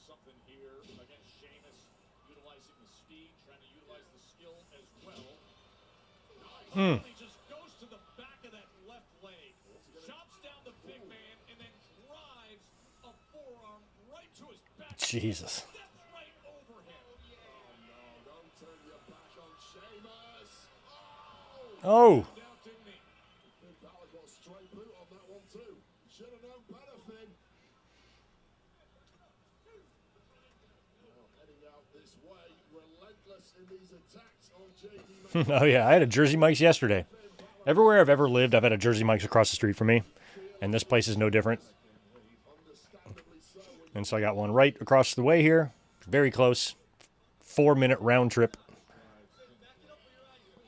[SPEAKER 5] Something here against Sheamus, utilizing the speed, trying to utilize the skill as well. Nice. He just goes to the back of that left leg, chops down the big man, and then drives a forearm right to his back.
[SPEAKER 1] Jesus.
[SPEAKER 5] Steps right over him. Oh no, don't turn your back on Sheamus.
[SPEAKER 1] Oh.
[SPEAKER 5] Down, didn't he?
[SPEAKER 2] Finn Balor got a straight boot on that one too. Should have known better, Finn. Heading out this way,
[SPEAKER 1] Oh, yeah. I had a Jersey Mike's yesterday. Everywhere I've ever lived, I've had a Jersey Mike's across the street from me. And this place is no different. And so I got one right across the way here. Very close. 4-minute round trip.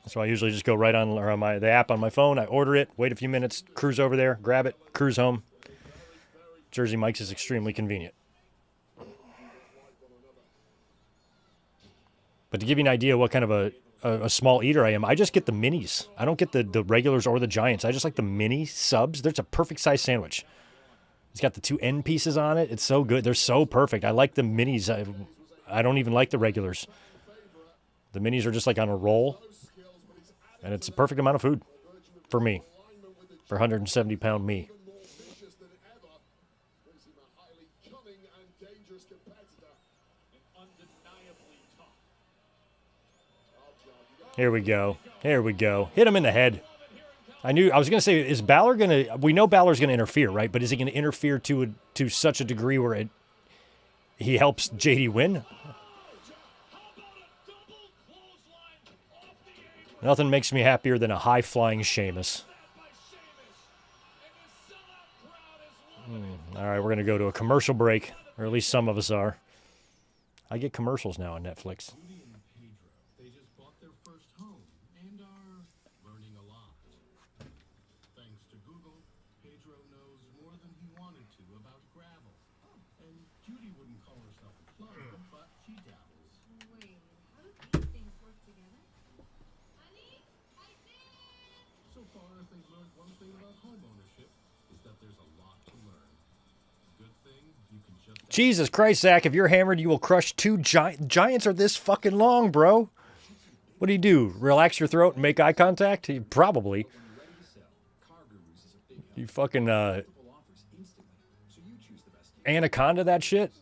[SPEAKER 1] So I usually just go right on the app on my phone. I order it, wait a few minutes, cruise over there, grab it, cruise home. Jersey Mike's is extremely convenient. But to give you an idea what kind of a small eater I am, I just get the minis. I don't get the regulars or the giants. I just like the mini subs. There's a perfect size sandwich. It's got the 2 end pieces on it. It's so good. They're so perfect. I like the minis. I don't even like the regulars. The minis are just like on a roll. And it's a perfect amount of food for me. For 170-pound me. Here we go. Here we go. Hit him in the head. I was going to say, is Balor going to... We know Balor's going to interfere, right? But is he going to interfere to such a degree where he helps JD win? Nothing makes me happier than a high-flying Sheamus. All right, we're going to go to a commercial break, or at least some of us are. I get commercials now on Netflix.
[SPEAKER 2] They just bought their first home and are learning a lot. Thanks to Google, Pedro knows more than he wanted to about gravel. And Judy wouldn't call herself a plumber, but she dabbles.
[SPEAKER 7] Wait, how do these things work together? Honey, I did it!
[SPEAKER 2] So far, if they've learned one thing about home ownership, is that there's a lot to learn. Good thing you can just...
[SPEAKER 1] Jesus Christ, Zach, if you're hammered, you will crush 2 giants are this fucking long, bro. What do? Relax your throat and make eye contact? Probably. You fucking anaconda that shit?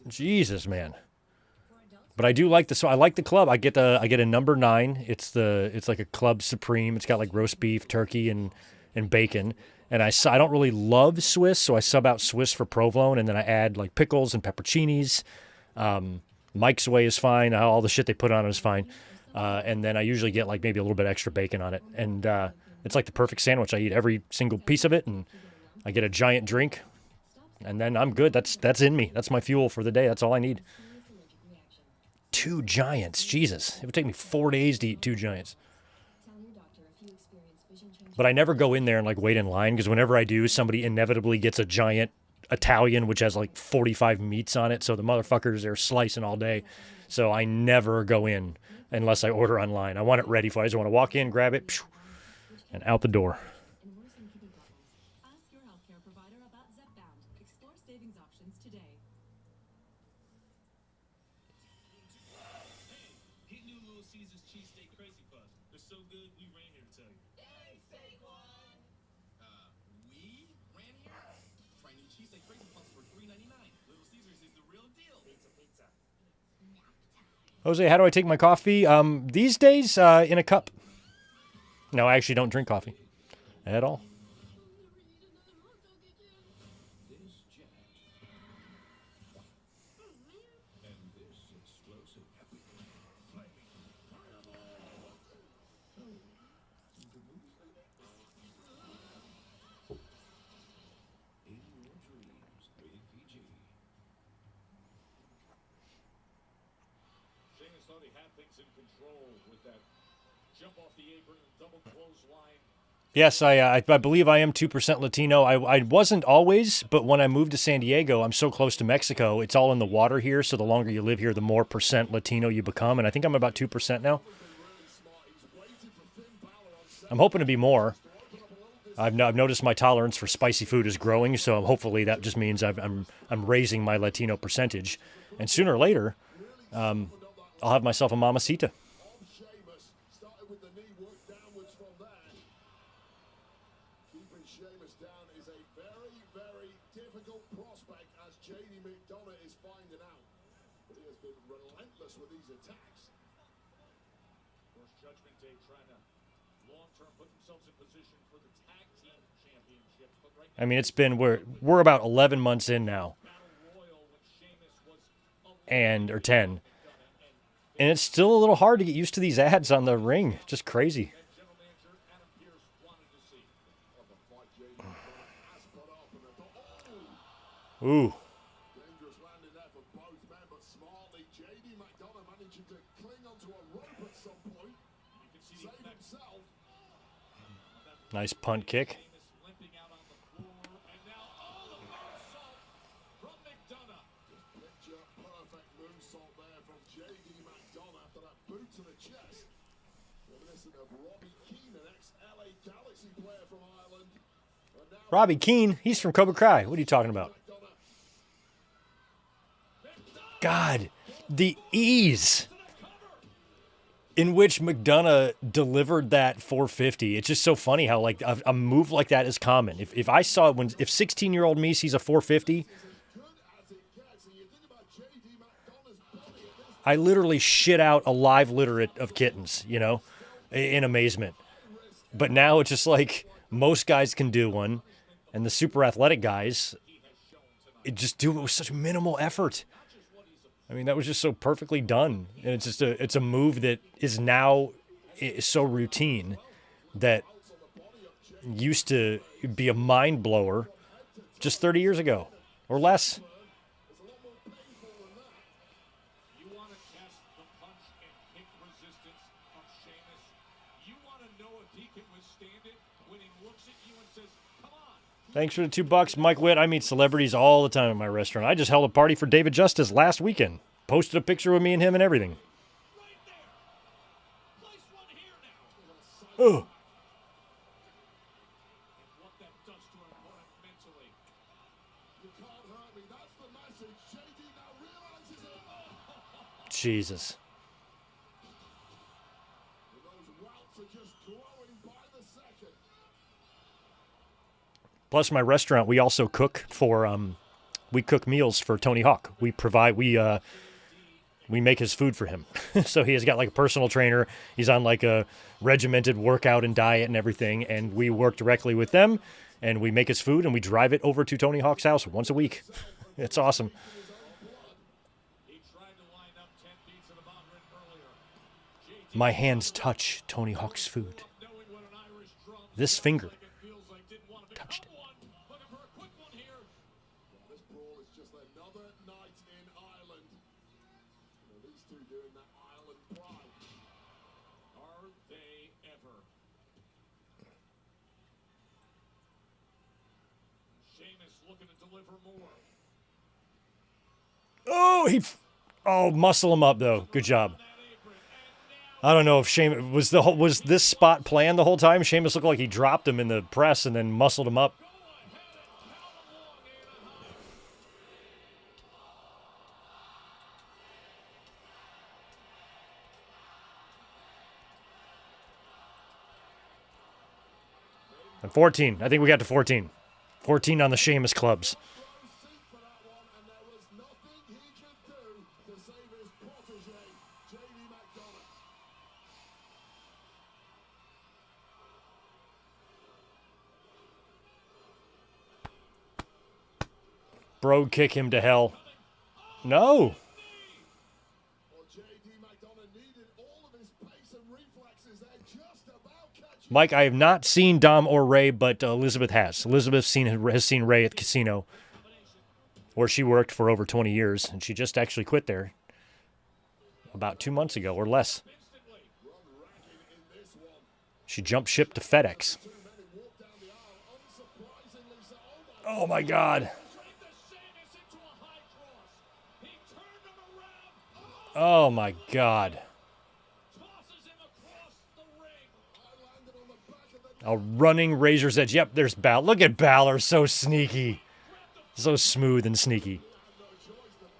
[SPEAKER 1] Jesus, man. But I do like I like the club. I get a number 9. It's like a club supreme. It's got like roast beef, turkey, and bacon. And I don't really love Swiss, so I sub out Swiss for provolone, and then I add like pickles and pepperoncinis. Mike's Way is fine. All the shit they put on it is fine. And then I usually get like maybe a little bit extra bacon on it. And it's like the perfect sandwich. I eat every single piece of it, and I get a giant drink, and then I'm good. That's in me. That's my fuel for the day. That's all I need. 2 giants. Jesus. It would take me 4 days to eat 2 giants. But I never go in there and like wait in line, because whenever I do, somebody inevitably gets a giant Italian, which has like 45 meats on it. So the motherfuckers, they're slicing all day. So I never go in unless I order online. I want it ready for I just want to walk in, grab it, and out the door.
[SPEAKER 4] Ask your healthcare provider about Zepbound. Explore savings options today.
[SPEAKER 8] Get new Little Caesars cheesesteak crazy puffs. They're so good, we ran here to tell you.
[SPEAKER 6] We ran here. Try new cheesesteak crazy puffs for $3.99. Little Caesars is the real deal.
[SPEAKER 8] Pizza, pizza.
[SPEAKER 1] Jose, how do I take my coffee? These days, in a cup. No, I actually don't drink coffee at all.
[SPEAKER 5] Sheamus thought he had things in control with that jump off the apron and double clothesline.
[SPEAKER 1] Yes, I believe I am 2% Latino. I wasn't always, but when I moved to San Diego, I'm so close to Mexico. It's all in the water here, so the longer you live here, the more percent Latino you become. And I think I'm about 2% now. I'm hoping to be more. I've noticed my tolerance for spicy food is growing, so hopefully that just means I'm raising my Latino percentage. And sooner or later, I'll have myself a mamacita.
[SPEAKER 2] Sheamus started with the knee, worked downwards from there. Keeping Sheamus down is a very, very difficult prospect, as JD McDonough is finding out. But he has been relentless with these attacks.
[SPEAKER 5] Of course, Judgment Day trying to long-term put themselves in position for the tag team championships. But right
[SPEAKER 1] I mean, it's been we're about 11 months in now,
[SPEAKER 5] Battle Royal when Sheamus was
[SPEAKER 1] or 10. And it's still a little hard to get used to these ads on the ring. Just crazy.
[SPEAKER 5] General manager Adam Pearce wanted to see. Well, the fight JD has put up and I thought, oh,
[SPEAKER 1] Ooh.
[SPEAKER 5] dangerous landing there for both men, but smartly, JD McDonough managing to cling onto a rope at some point. You can see save himself.
[SPEAKER 1] Nice punt kick.
[SPEAKER 5] Sheamus limping out on the floor, and now the moonsault from McDonough. Just picture perfect moonsault there from JD McDonough after that boot to the chest. Reminiscent of Robbie Keane, an ex-LA Galaxy player from Ireland. And now
[SPEAKER 1] Robbie Keane, he's from Cobra Kai. What are you talking about?
[SPEAKER 5] McDonough.
[SPEAKER 1] God, the ease in which McDonough delivered that 450. It's just so funny how like a move like that is common. If I saw if 16-year-old me sees a 450, I literally shit out a live litter of kittens, you know, in amazement. But now it's just like most guys can do one, and the super athletic guys just do it with such minimal effort. I mean, that was just so perfectly done, and it's a move that is now so routine that used to be a mind blower just 30 years ago or less.
[SPEAKER 5] You want to test the punch and kick resistance of Sheamus. You want to know if he can withstand it when he looks at you and says, come on.
[SPEAKER 1] Thanks for the $2, Mike Witt. I meet celebrities all the time at my restaurant. I just held a party for David Justice last weekend. Posted a picture with me and him and everything.
[SPEAKER 5] Right there. Place one here now.
[SPEAKER 1] Ugh.
[SPEAKER 5] What that does to an opponent mentally. You can't hurt me. That's the message. JD now realizes it.
[SPEAKER 1] Jesus.
[SPEAKER 5] And those routes are just growing by the second.
[SPEAKER 1] Plus, my restaurant, we also cook for we cook meals for Tony Hawk. We make his food for him. So he has got like a personal trainer. He's on like a regimented workout and diet and everything. And we work directly with them and we make his food and we drive it over to Tony Hawk's house once a week. It's awesome.
[SPEAKER 5] He tried to line up 10 feet to the boundary earlier. JD
[SPEAKER 1] My hands touch Tony Hawk's food.
[SPEAKER 5] knowing what an Irish drum
[SPEAKER 1] This finger
[SPEAKER 5] like it feels like didn't want to
[SPEAKER 1] touched it.
[SPEAKER 5] become one. Looking for a quick one here. This brawl is just another night in Ireland. These two doing that Ireland pride. Are they ever? Sheamus looking to deliver more.
[SPEAKER 1] Oh, muscle him up though. Good job. I don't know if Sheamus was this spot planned the whole time. Sheamus looked like he dropped him in the press and then muscled him up. And 14. I think we got to 14. 14 on the Sheamus clubs.
[SPEAKER 5] For that one, and there was nothing he could do to save his protege, JD McDonough.
[SPEAKER 1] Bro, kick him to hell. No.
[SPEAKER 5] Well, JD McDonough needed all of his pace and reflexes there, just about catching.
[SPEAKER 1] Mike, I have not seen Dom or Ray, but Elizabeth has. Elizabeth has seen Ray at the casino where she worked for over 20 years, and she just actually quit there about 2 months ago or less.
[SPEAKER 5] Instantly run ragged in this one.
[SPEAKER 1] She jumped ship to FedEx.
[SPEAKER 5] Two men who walked down the aisle, unsurprisingly so. Oh my
[SPEAKER 1] Oh, my God.
[SPEAKER 5] Dragged the Sheamus into a high cross. He turned him around. Oh,
[SPEAKER 1] Oh, my God.
[SPEAKER 5] tosses him across the ring. I landed on the back of the
[SPEAKER 1] A running razor's edge. Yep, there's Balor. Look at Balor. So sneaky. So smooth and sneaky.
[SPEAKER 5] no choice.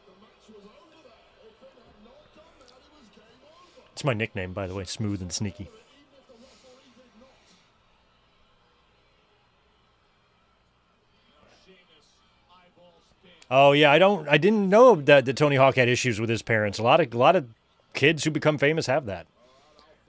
[SPEAKER 5] The match was over there. If it had not done that, it was game over.
[SPEAKER 1] It's my nickname, by the way. Smooth and sneaky.
[SPEAKER 5] Even if the referee did not. Sheamus eyeballs spin.
[SPEAKER 1] Oh yeah, I didn't know that Tony Hawk had issues with his parents. A lot of kids who become famous have that.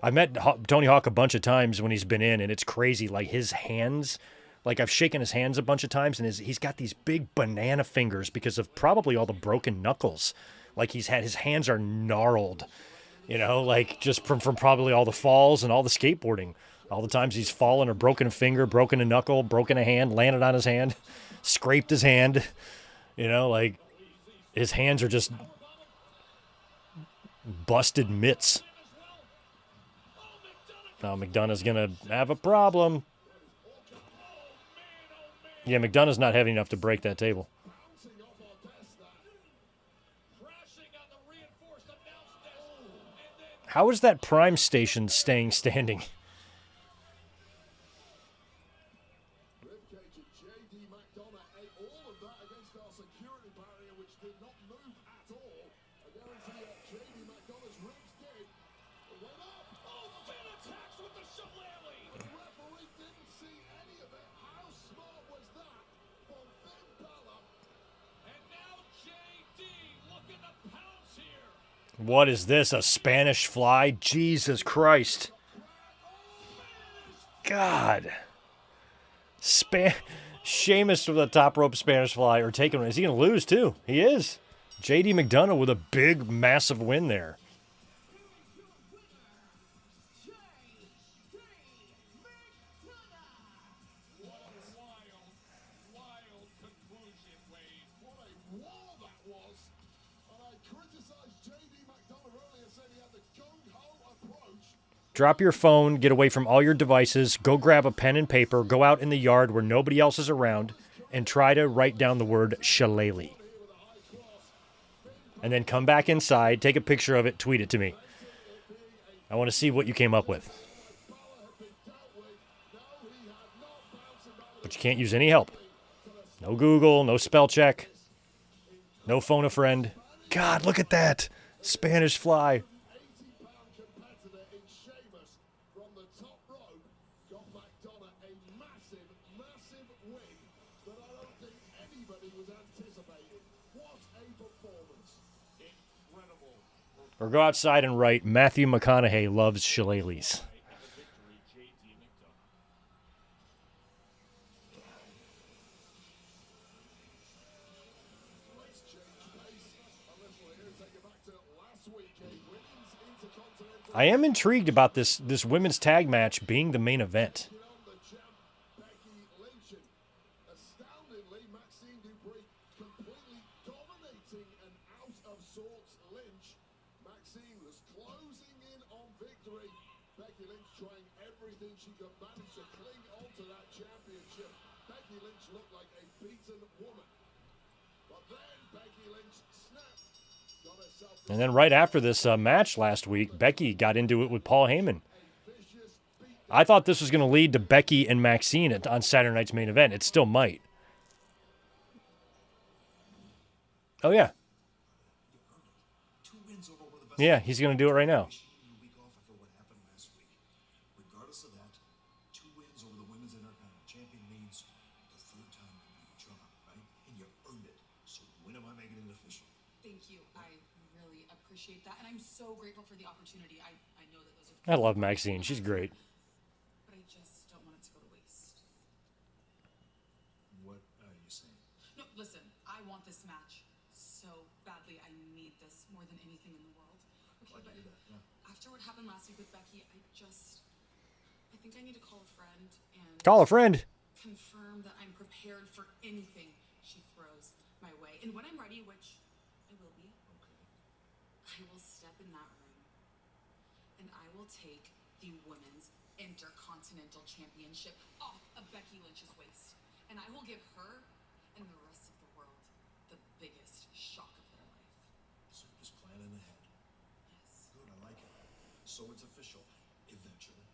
[SPEAKER 1] I met Tony Hawk a bunch of times when he's been in, and it's crazy. Like his hands, like I've shaken his hands a bunch of times, and he's got these big banana fingers because of probably all the broken knuckles. Like his hands are gnarled. You know, like just from probably all the falls and all the skateboarding. All the times he's fallen or broken a finger, broken a knuckle, broken a hand, landed on his hand, scraped his hand. You know, like his hands are just busted mitts. Now McDonough's going to have a problem. Yeah, McDonough's not heavy enough to break that table. How is that Prime station staying standing?
[SPEAKER 2] Ribcage and JD McDonough ate all of that against our security barrier, which did not move at all. I guarantee JD McDonough's ribs did. It went up.
[SPEAKER 5] Oh, Finn attacks with the shillelagh.
[SPEAKER 2] The referee didn't see any of it. How smart was that from Finn Balor?
[SPEAKER 5] And now JD looking to pounce here.
[SPEAKER 1] What is this, a Spanish fly? Jesus Christ. God. Sheamus with a top rope Spanish fly or taking him. Is he going to lose too? He is. JD McDonough with a big, massive win there.
[SPEAKER 5] Wild conclusion, Wade.
[SPEAKER 2] What a war that was. And I criticized JD McDonough earlier, saying he had the gung-ho approach.
[SPEAKER 1] Drop your phone, get away from all your devices, go grab a pen and paper, go out in the yard where nobody else is around, and try to write down the word shillelagh. And then come back inside, take a picture of it, tweet it to me. I want to see what you came up with. But you can't use any help. No Google, no spell check, no phone a friend. God, look at that. Spanish fly.
[SPEAKER 2] 80-pound competitor in Sheamus from the top rope got McDonough a massive, massive win that I don't think anybody was anticipating. What a performance.
[SPEAKER 5] Incredible.
[SPEAKER 1] Or go outside and write, Matthew McConaughey loves shillelaghs.
[SPEAKER 5] Victory, JD McDonough.
[SPEAKER 2] Let's change pace a little here and take it back to last week. A women's intercontinental
[SPEAKER 1] I am intrigued about this women's tag match being the main event.
[SPEAKER 2] on the champ, Becky Lynch. And astoundingly, Maxine Dupree completely dominating an out-of-sorts Lynch. Maxine was closing in on victory. Becky Lynch trying everything she could manage to cling onto that championship. Becky Lynch looked like a beaten woman. But then Becky Lynch snapped. Got herself
[SPEAKER 1] And then right after this match last week, Becky got into it with Paul Heyman.
[SPEAKER 2] vicious beat.
[SPEAKER 1] I thought this was going to lead to Becky and Maxine on Saturday night's main event. It still might. Oh, yeah. Yeah, he's going to do it right now.
[SPEAKER 9] A week off after what happened last week. Regardless of that, 2 wins over the women's Intercontinental champion means the 3rd time you beat each other, right? And you earned it. So when am I making it official?
[SPEAKER 4] Thank you. I really appreciate that. And I'm so grateful for the opportunity. I know that those are.
[SPEAKER 1] I love Maxine. She's great.
[SPEAKER 4] But I just don't want it to go to waste.
[SPEAKER 9] What are you saying?
[SPEAKER 4] No, listen. I want this match so badly. I need this more than anything in the world. Okay, but after what happened last week with Becky, I think I need to call a friend and
[SPEAKER 1] Call a friend.
[SPEAKER 4] confirm that I'm prepared for anything she throws my way. And when I'm ready, which I will be, I will step in that ring and I will take the Women's Intercontinental Championship off of Becky Lynch's waist. And I will give her and the rest of the world the biggest shock of their life.
[SPEAKER 9] So you're just planning ahead.
[SPEAKER 4] Yes.
[SPEAKER 9] Good, I like it. So it's official. Eventually.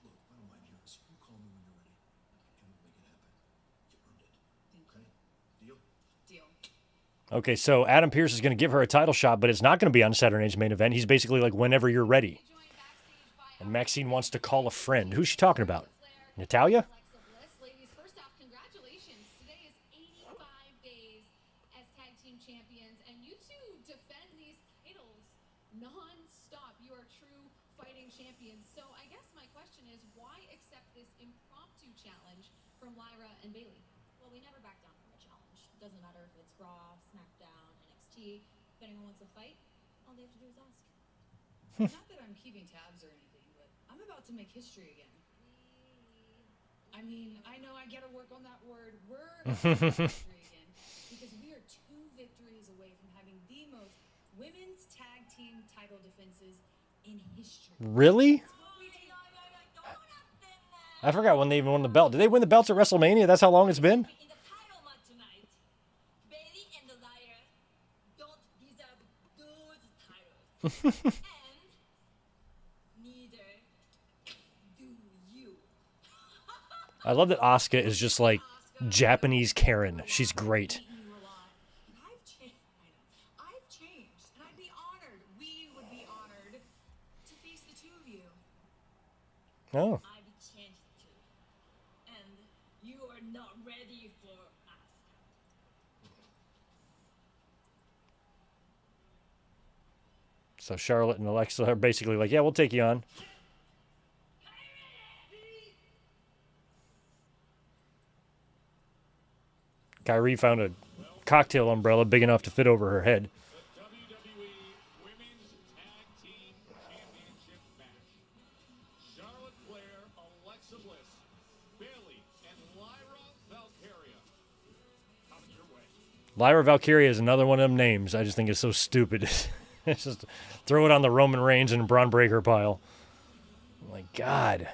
[SPEAKER 9] Look, bottom line here is you call me when you're ready, and we'll make it happen. You earned it. Okay? Deal?
[SPEAKER 4] Deal.
[SPEAKER 1] Okay, so Adam Pearce is going to give her a title shot, but it's not going to be on Saturday night's main event. He's basically like, whenever you're ready. And Maxine wants to call a friend. Who's she talking about? Natalia?
[SPEAKER 7] Alexa Bliss. Ladies, first off, congratulations. Today is 85 days as tag team champions, and you two defend these titles non-stop. You are true fighting champions. So I guess my question is, why accept this impromptu challenge from Lyra and Bailey?
[SPEAKER 10] Well, we never back down from a challenge. It doesn't matter if it's Raw, SmackDown, NXT. If anyone wants to fight, all they have to do is ask.
[SPEAKER 4] Not that I'm keeping tabs or anything, but I'm about to make history again. I mean, I know I gotta work on that word. We're about to make history again because we are 2 victories away from having the most women's tag team title defenses in history.
[SPEAKER 1] Really? I forgot when they even won the belt. Did they win the belts at WrestleMania? That's how long it's been?
[SPEAKER 10] In the title match tonight, Bailey and the Liar don't deserve those titles. And neither do you.
[SPEAKER 1] I love that Asuka is just like Japanese Karen. She's great.
[SPEAKER 4] I've changed. I've changed, and I'd be honored. We would be honored to face the 2 of you.
[SPEAKER 1] Oh.
[SPEAKER 10] I've changed too. And you are not ready for us.
[SPEAKER 1] So Charlotte and Alexa are basically like, yeah, we'll take you on. Kyrie found a cocktail umbrella big enough to fit over her head.
[SPEAKER 5] The WWE Women's Tag Team Championship match. Charlotte Flair, Alexa Bliss, Bailey, and Lyra Valkyria. Coming your way.
[SPEAKER 1] Lyra Valkyria is another one of them names. I just think it's so stupid. It's just throw it on the Roman Reigns and Braun Breaker pile. My God.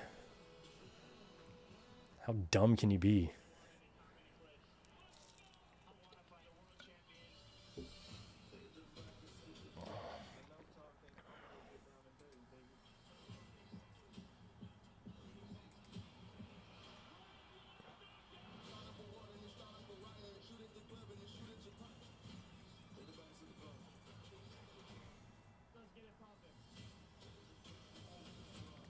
[SPEAKER 1] How dumb can you be?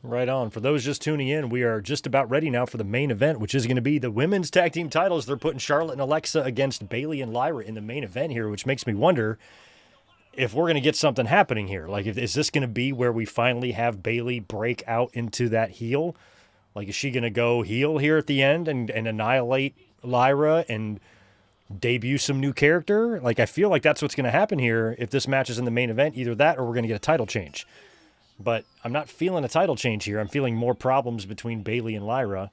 [SPEAKER 1] Right on. For those just tuning in, we are just about ready now for the main event, which is going to be the women's tag team titles. They're putting Charlotte and Alexa against Bailey and Lyra in the main event here, which makes me wonder if we're going to get something happening here. Like, is this going to be where we finally have Bailey break out into that heel? Like, is she going to go heel here at the end and annihilate Lyra and debut some new character? Like, I feel like that's what's going to happen here if this match is in the main event. Either that or we're going to get a title change. But I'm not feeling a title change here. I'm feeling more problems between Bailey and Lyra.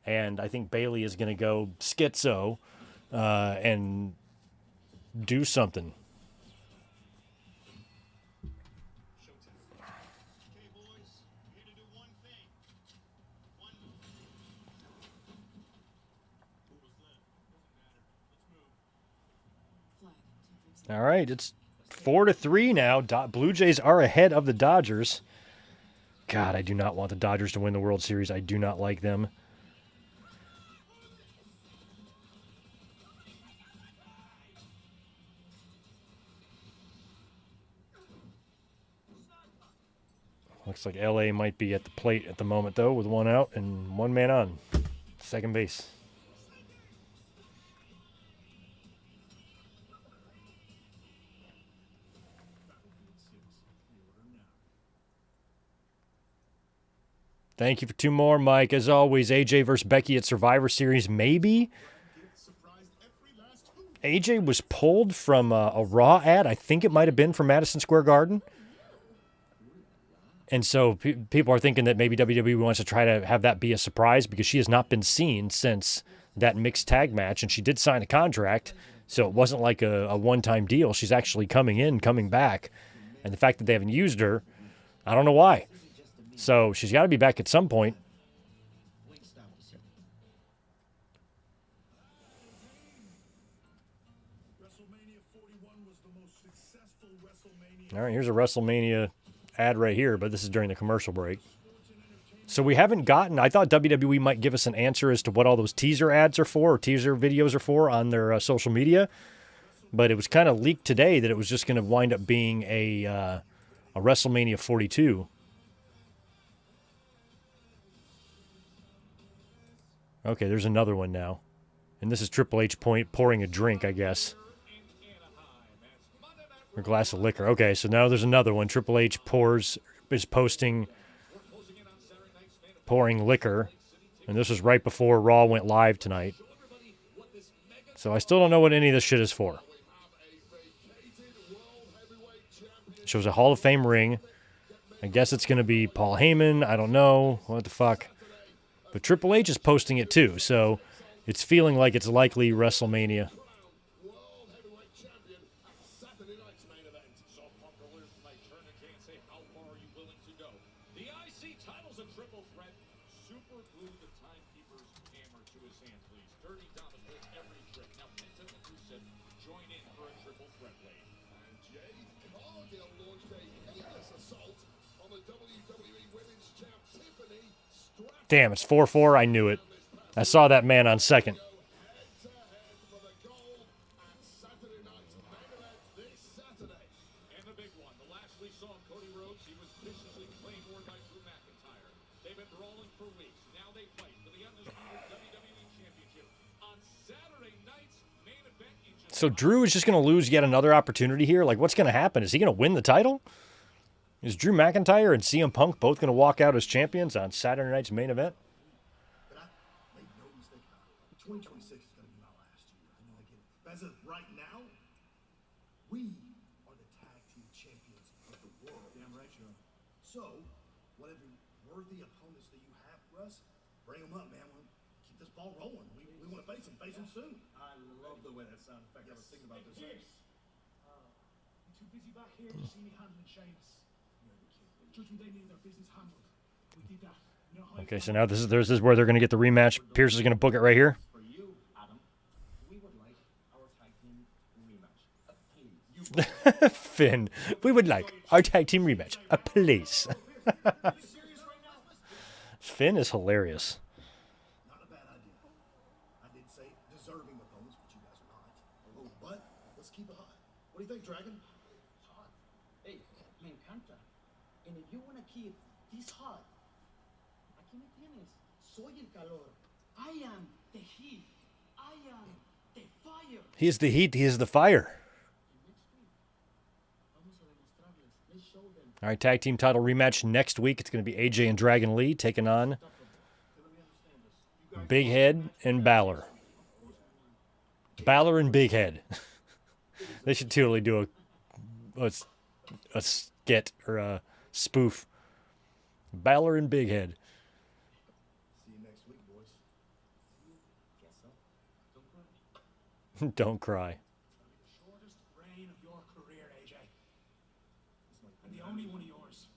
[SPEAKER 1] And I think Bailey is going to go schizo and do something. All right, it's 4-3 now. Blue Jays are ahead of the Dodgers. God, I do not want the Dodgers to win the World Series. I do not like them. Looks like LA might be at the plate at the moment, though, with 1 out and 1 man on second base. Thank you for 2 more, Mike. As always, AJ versus Becky at Survivor Series, maybe. AJ was pulled from a Raw ad. I think it might have been from Madison Square Garden. And so people are thinking that maybe WWE wants to try to have that be a surprise because she has not been seen since that mixed tag match, and she did sign a contract, so it wasn't like a one-time deal. She's actually coming back. And the fact that they haven't used her, I don't know why. So she's got to be back at some point. All right, here's a WrestleMania ad right here, but this is during the commercial break. So we haven't gotten, I thought WWE might give us an answer as to what all those teaser ads are for, or teaser videos are for on their social media. But it was kind of leaked today that it was just going to wind up being a WrestleMania 42. Okay, there's another one now. And this is Triple H pouring a drink, I guess. Or a glass of liquor. Okay, so now there's another one. Triple H is posting, pouring liquor. And this was right before Raw went live tonight. So I still don't know what any of this shit is for. It shows a Hall of Fame ring I guess it's going to be Paul Heyman. I don't know. What the fuck? But Triple H is posting it too, so it's feeling like it's likely WrestleMania.
[SPEAKER 5] World Heavyweight Champion at Saturday night's main event. So Punk earlier tonight turn to Jay and say, how far are you willing to go? The IC title's a triple threat. Super glued the timekeeper's hammer to his hand, please. Dirty Thomas wins every trick. Now Penta and Rusev join in for a triple threat wave.
[SPEAKER 2] And Jade Cargill launched a heinous assault on the WWE Women's Champ Tiffany Stratton.
[SPEAKER 1] Damn, it's 4-4. I knew it. I saw that man on second.
[SPEAKER 2] Head-to-head for the gold at Saturday night's main event this Saturday.
[SPEAKER 5] And the big one, the last we saw of Cody Rhodes, he was viciously claymored by Drew McIntyre. They've been brawling for weeks. Now they fight for the undisputed WWE Championship on Saturday night's main event.
[SPEAKER 1] So Drew is just going to lose yet another opportunity here? Like, what's going to happen? Is he going to win the title? Is Drew McIntyre and CM Punk both going to walk out as champions on Saturday night's main event?
[SPEAKER 9] But I make no mistake about it. 2026 is going to be my last year. I know I get it. But as of right now, we are the tag team champions of the world. Damn right you are. So, whatever worthy opponents that you have for us, bring them up, man. We'll keep this ball rolling. We want to face them soon.
[SPEAKER 6] I love the way that sounds. In fact, I was thinking about this.
[SPEAKER 3] Pierce. You too busy back here to see me handling Sheamus. Judgment Day needed their business handled. We did that. You know how
[SPEAKER 1] Okay, so now this is where they're going to get the rematch. Pierce is going to book it right here.
[SPEAKER 6] For you, Adam, we would like our tag team rematch. Please.
[SPEAKER 1] Finn, we would like our tag team rematch. Please. Finn is hilarious.
[SPEAKER 9] Not a bad idea. I did say deserving opponents, but you guys are not. Oh, but let's keep it hot. What do you think, Dragon?
[SPEAKER 6] Hot. Hey, me encanta. And if you want to keep this hot, aquí me tienes. Soy el calor. I am the heat. I am the fire.
[SPEAKER 1] He is the heat. He is the fire.
[SPEAKER 6] Vamos a demostrarles. Let's show them.
[SPEAKER 1] All right, tag team title rematch next week. It's going to be AJ and Dragon Lee taking on Big Head and Balor. Balor and Big Head. They should totally do a skit or a spoof. Balor and Big Head.
[SPEAKER 9] See you next week, boys.
[SPEAKER 6] Guess so. Don't cry.
[SPEAKER 1] Don't cry.
[SPEAKER 3] the shortest reign of your career, AJ. And the only one of yours.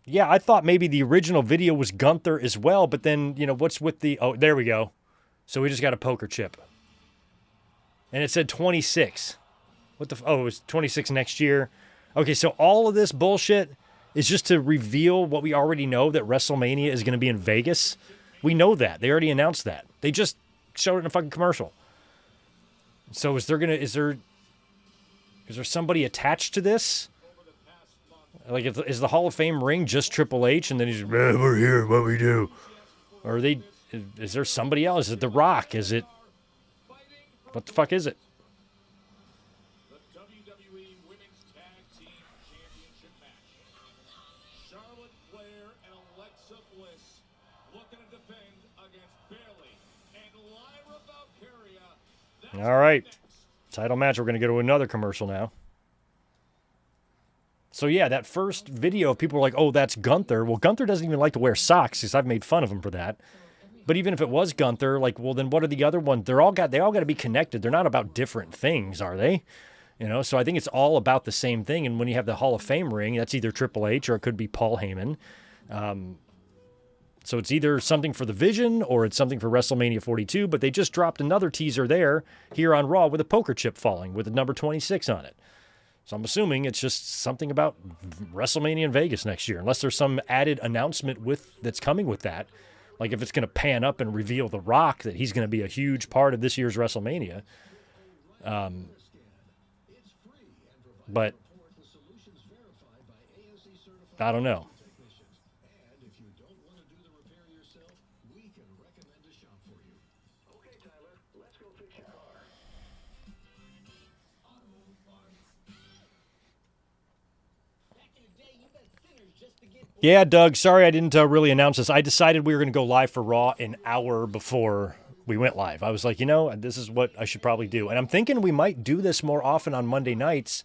[SPEAKER 1] Yeah, I thought maybe the original video was Gunther as well, but then, what's with the... Oh, there we go. So we just got a poker chip. And it said 26. What the... Oh, it was 26 next year. Okay, so all of this bullshit is just to reveal what we already know, that WrestleMania is going to be in Vegas. We know that. They already announced that. They just showed it in a fucking commercial. So is there somebody attached to this? Like, is the Hall of Fame ring just Triple H, and then he's, we're here, what we do? Or is there somebody else? Is it The Rock? Is it, what the fuck is it?
[SPEAKER 5] The WWE Women's Tag Team Championship match. Charlotte Flair and Alexa Bliss looking to defend against Bayley and Lyra Valkyria.
[SPEAKER 1] All right. Title match. We're going to go to another commercial now. So, yeah, that first video, people were like, oh, that's Gunther. Well, Gunther doesn't even like to wear socks, because I've made fun of him for that. But even if it was Gunther, like, well, then what are the other ones? They all got to be connected. They're not about different things, are they? So I think it's all about the same thing. And when you have the Hall of Fame ring, that's either Triple H or it could be Paul Heyman. So it's either something for the Vision or it's something for WrestleMania 42. But they just dropped another teaser there here on Raw with a poker chip falling with the number 26 on it. So I'm assuming it's just something about WrestleMania in Vegas next year, unless there's some added announcement that's coming with that. Like if it's going to pan up and reveal The Rock, that he's going to be a huge part of this year's WrestleMania. But I don't know. Yeah, Doug, sorry I didn't really announce this. I decided we were going to go live for Raw an hour before we went live. I was like, this is what I should probably do. And I'm thinking we might do this more often on Monday nights,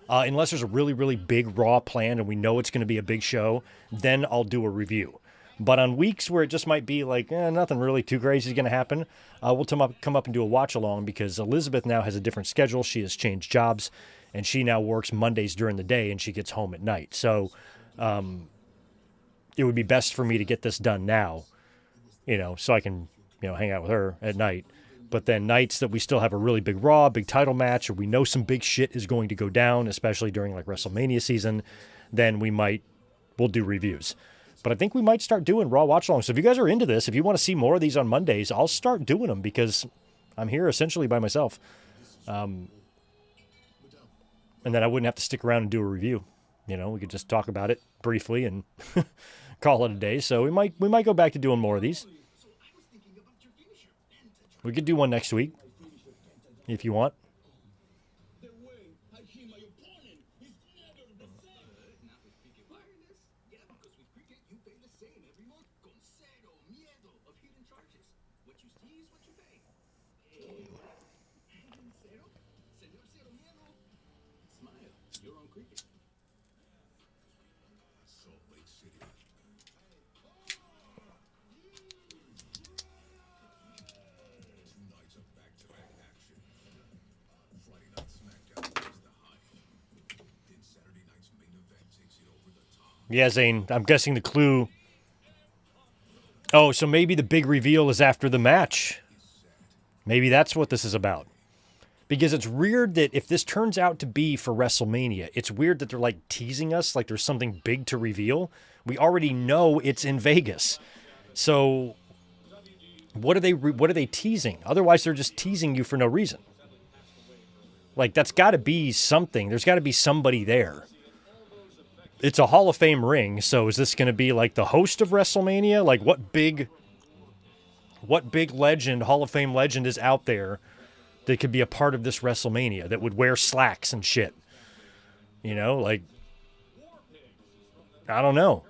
[SPEAKER 1] unless there's a really, really big Raw planned and we know it's going to be a big show. Then I'll do a review. But on weeks where it just might be like, nothing really too crazy is going to happen, we'll come up and do a watch along because Elizabeth now has a different schedule. She has changed jobs, and she now works Mondays during the day, and she gets home at night. So it would be best for me to get this done now, so I can, hang out with her at night. But then nights that we still have a really big Raw, big title match, or we know some big shit is going to go down, especially during like WrestleMania season, then we'll do reviews. But I think we might start doing Raw watch-alongs. So if you guys are into this, if you want to see more of these on Mondays, I'll start doing them because I'm here essentially by myself. And then I wouldn't have to stick around and do a review. We could just talk about it briefly and call it a day. So we might go back to doing more of these. We could do one next week if you want. Yeah, Zane, I'm guessing the clue... Oh, so maybe the big reveal is after the match. Maybe that's what this is about. Because it's weird that if this turns out to be for WrestleMania, it's weird that they're like teasing us like there's something big to reveal. We already know it's in Vegas. So what are they teasing? Otherwise, they're just teasing you for no reason. Like, that's got to be something. There's got to be somebody there. It's a Hall of Fame ring, so is this going to be like the host of WrestleMania? Like, what big legend, Hall of Fame legend is out there that could be a part of this WrestleMania that would wear slacks and shit? Like, I don't know.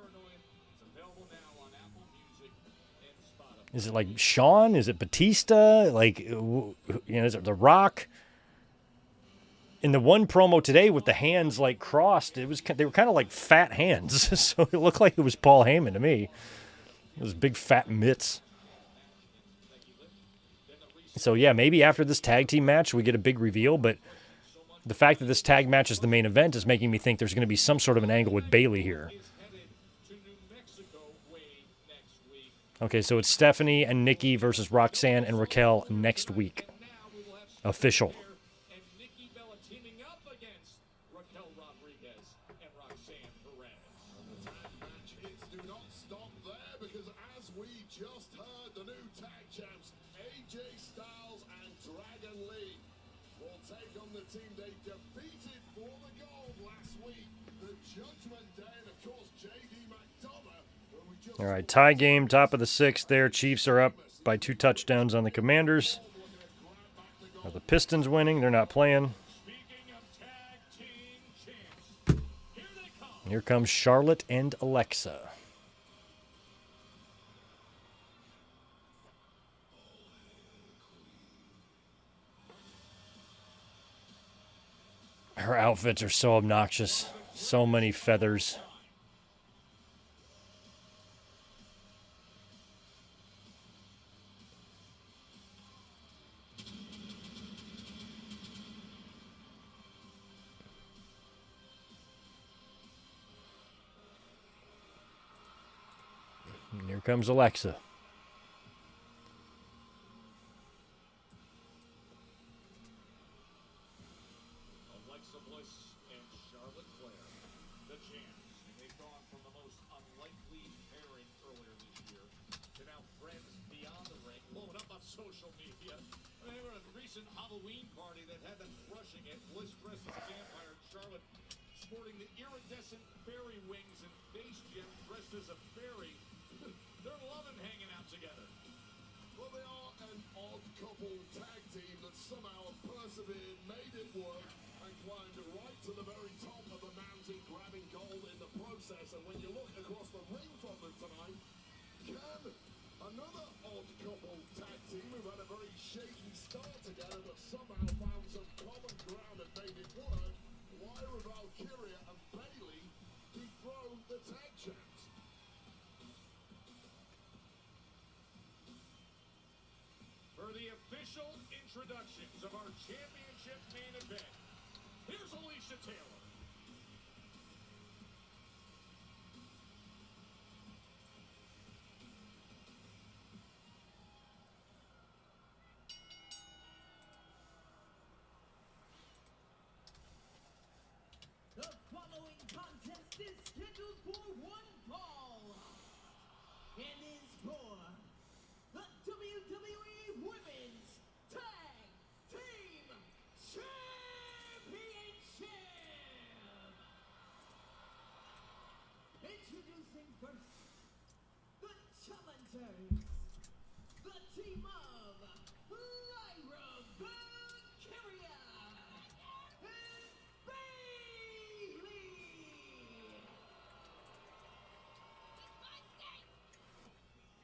[SPEAKER 1] Is it like Shawn? Is it Batista? Like, is it The Rock? In the one promo today with the hands like crossed, they were kind of like fat hands, so it looked like it was Paul Heyman to me. Those big fat mitts. So yeah, maybe after this tag team match we get a big reveal, but the fact that this tag match is the main event is making me think there's going to be some sort of an angle with Bayley here. Okay, so it's Stephanie and Nikki versus Roxanne and Raquel next week. Official. All right, tie game, top of the sixth there. Chiefs are up by 2 touchdowns on the Commanders. Are the Pistons winning? They're not playing. Here comes Charlotte and Alexa. Her outfits are so obnoxious. So many feathers. And here comes Alexa.
[SPEAKER 5] Alexa Bliss and Charlotte Flair, the champs. They've gone from the most unlikely pairing earlier this year to now friends beyond the ring, blowing up on social media. They were at a recent Halloween party that had them crushing it. Bliss dressed as a vampire, Charlotte sporting the iridescent fairy wings and face gem dressed as a fairy. They're loving hanging out together.
[SPEAKER 2] Well, they are an odd couple tag team that somehow have persevered, made it work, and climbed right to the very top of the mountain, grabbing gold in the process. And when you look across the ring from them tonight, can another odd couple tag team who've had a
[SPEAKER 5] official introductions of our championship main event. Here's Alicia Taylor.
[SPEAKER 10] The following contest is scheduled for one fall and is for the WWE Women's Tag Team Championship. Introducing first, the challengers, the team of Lyra Valkyria and Bailey.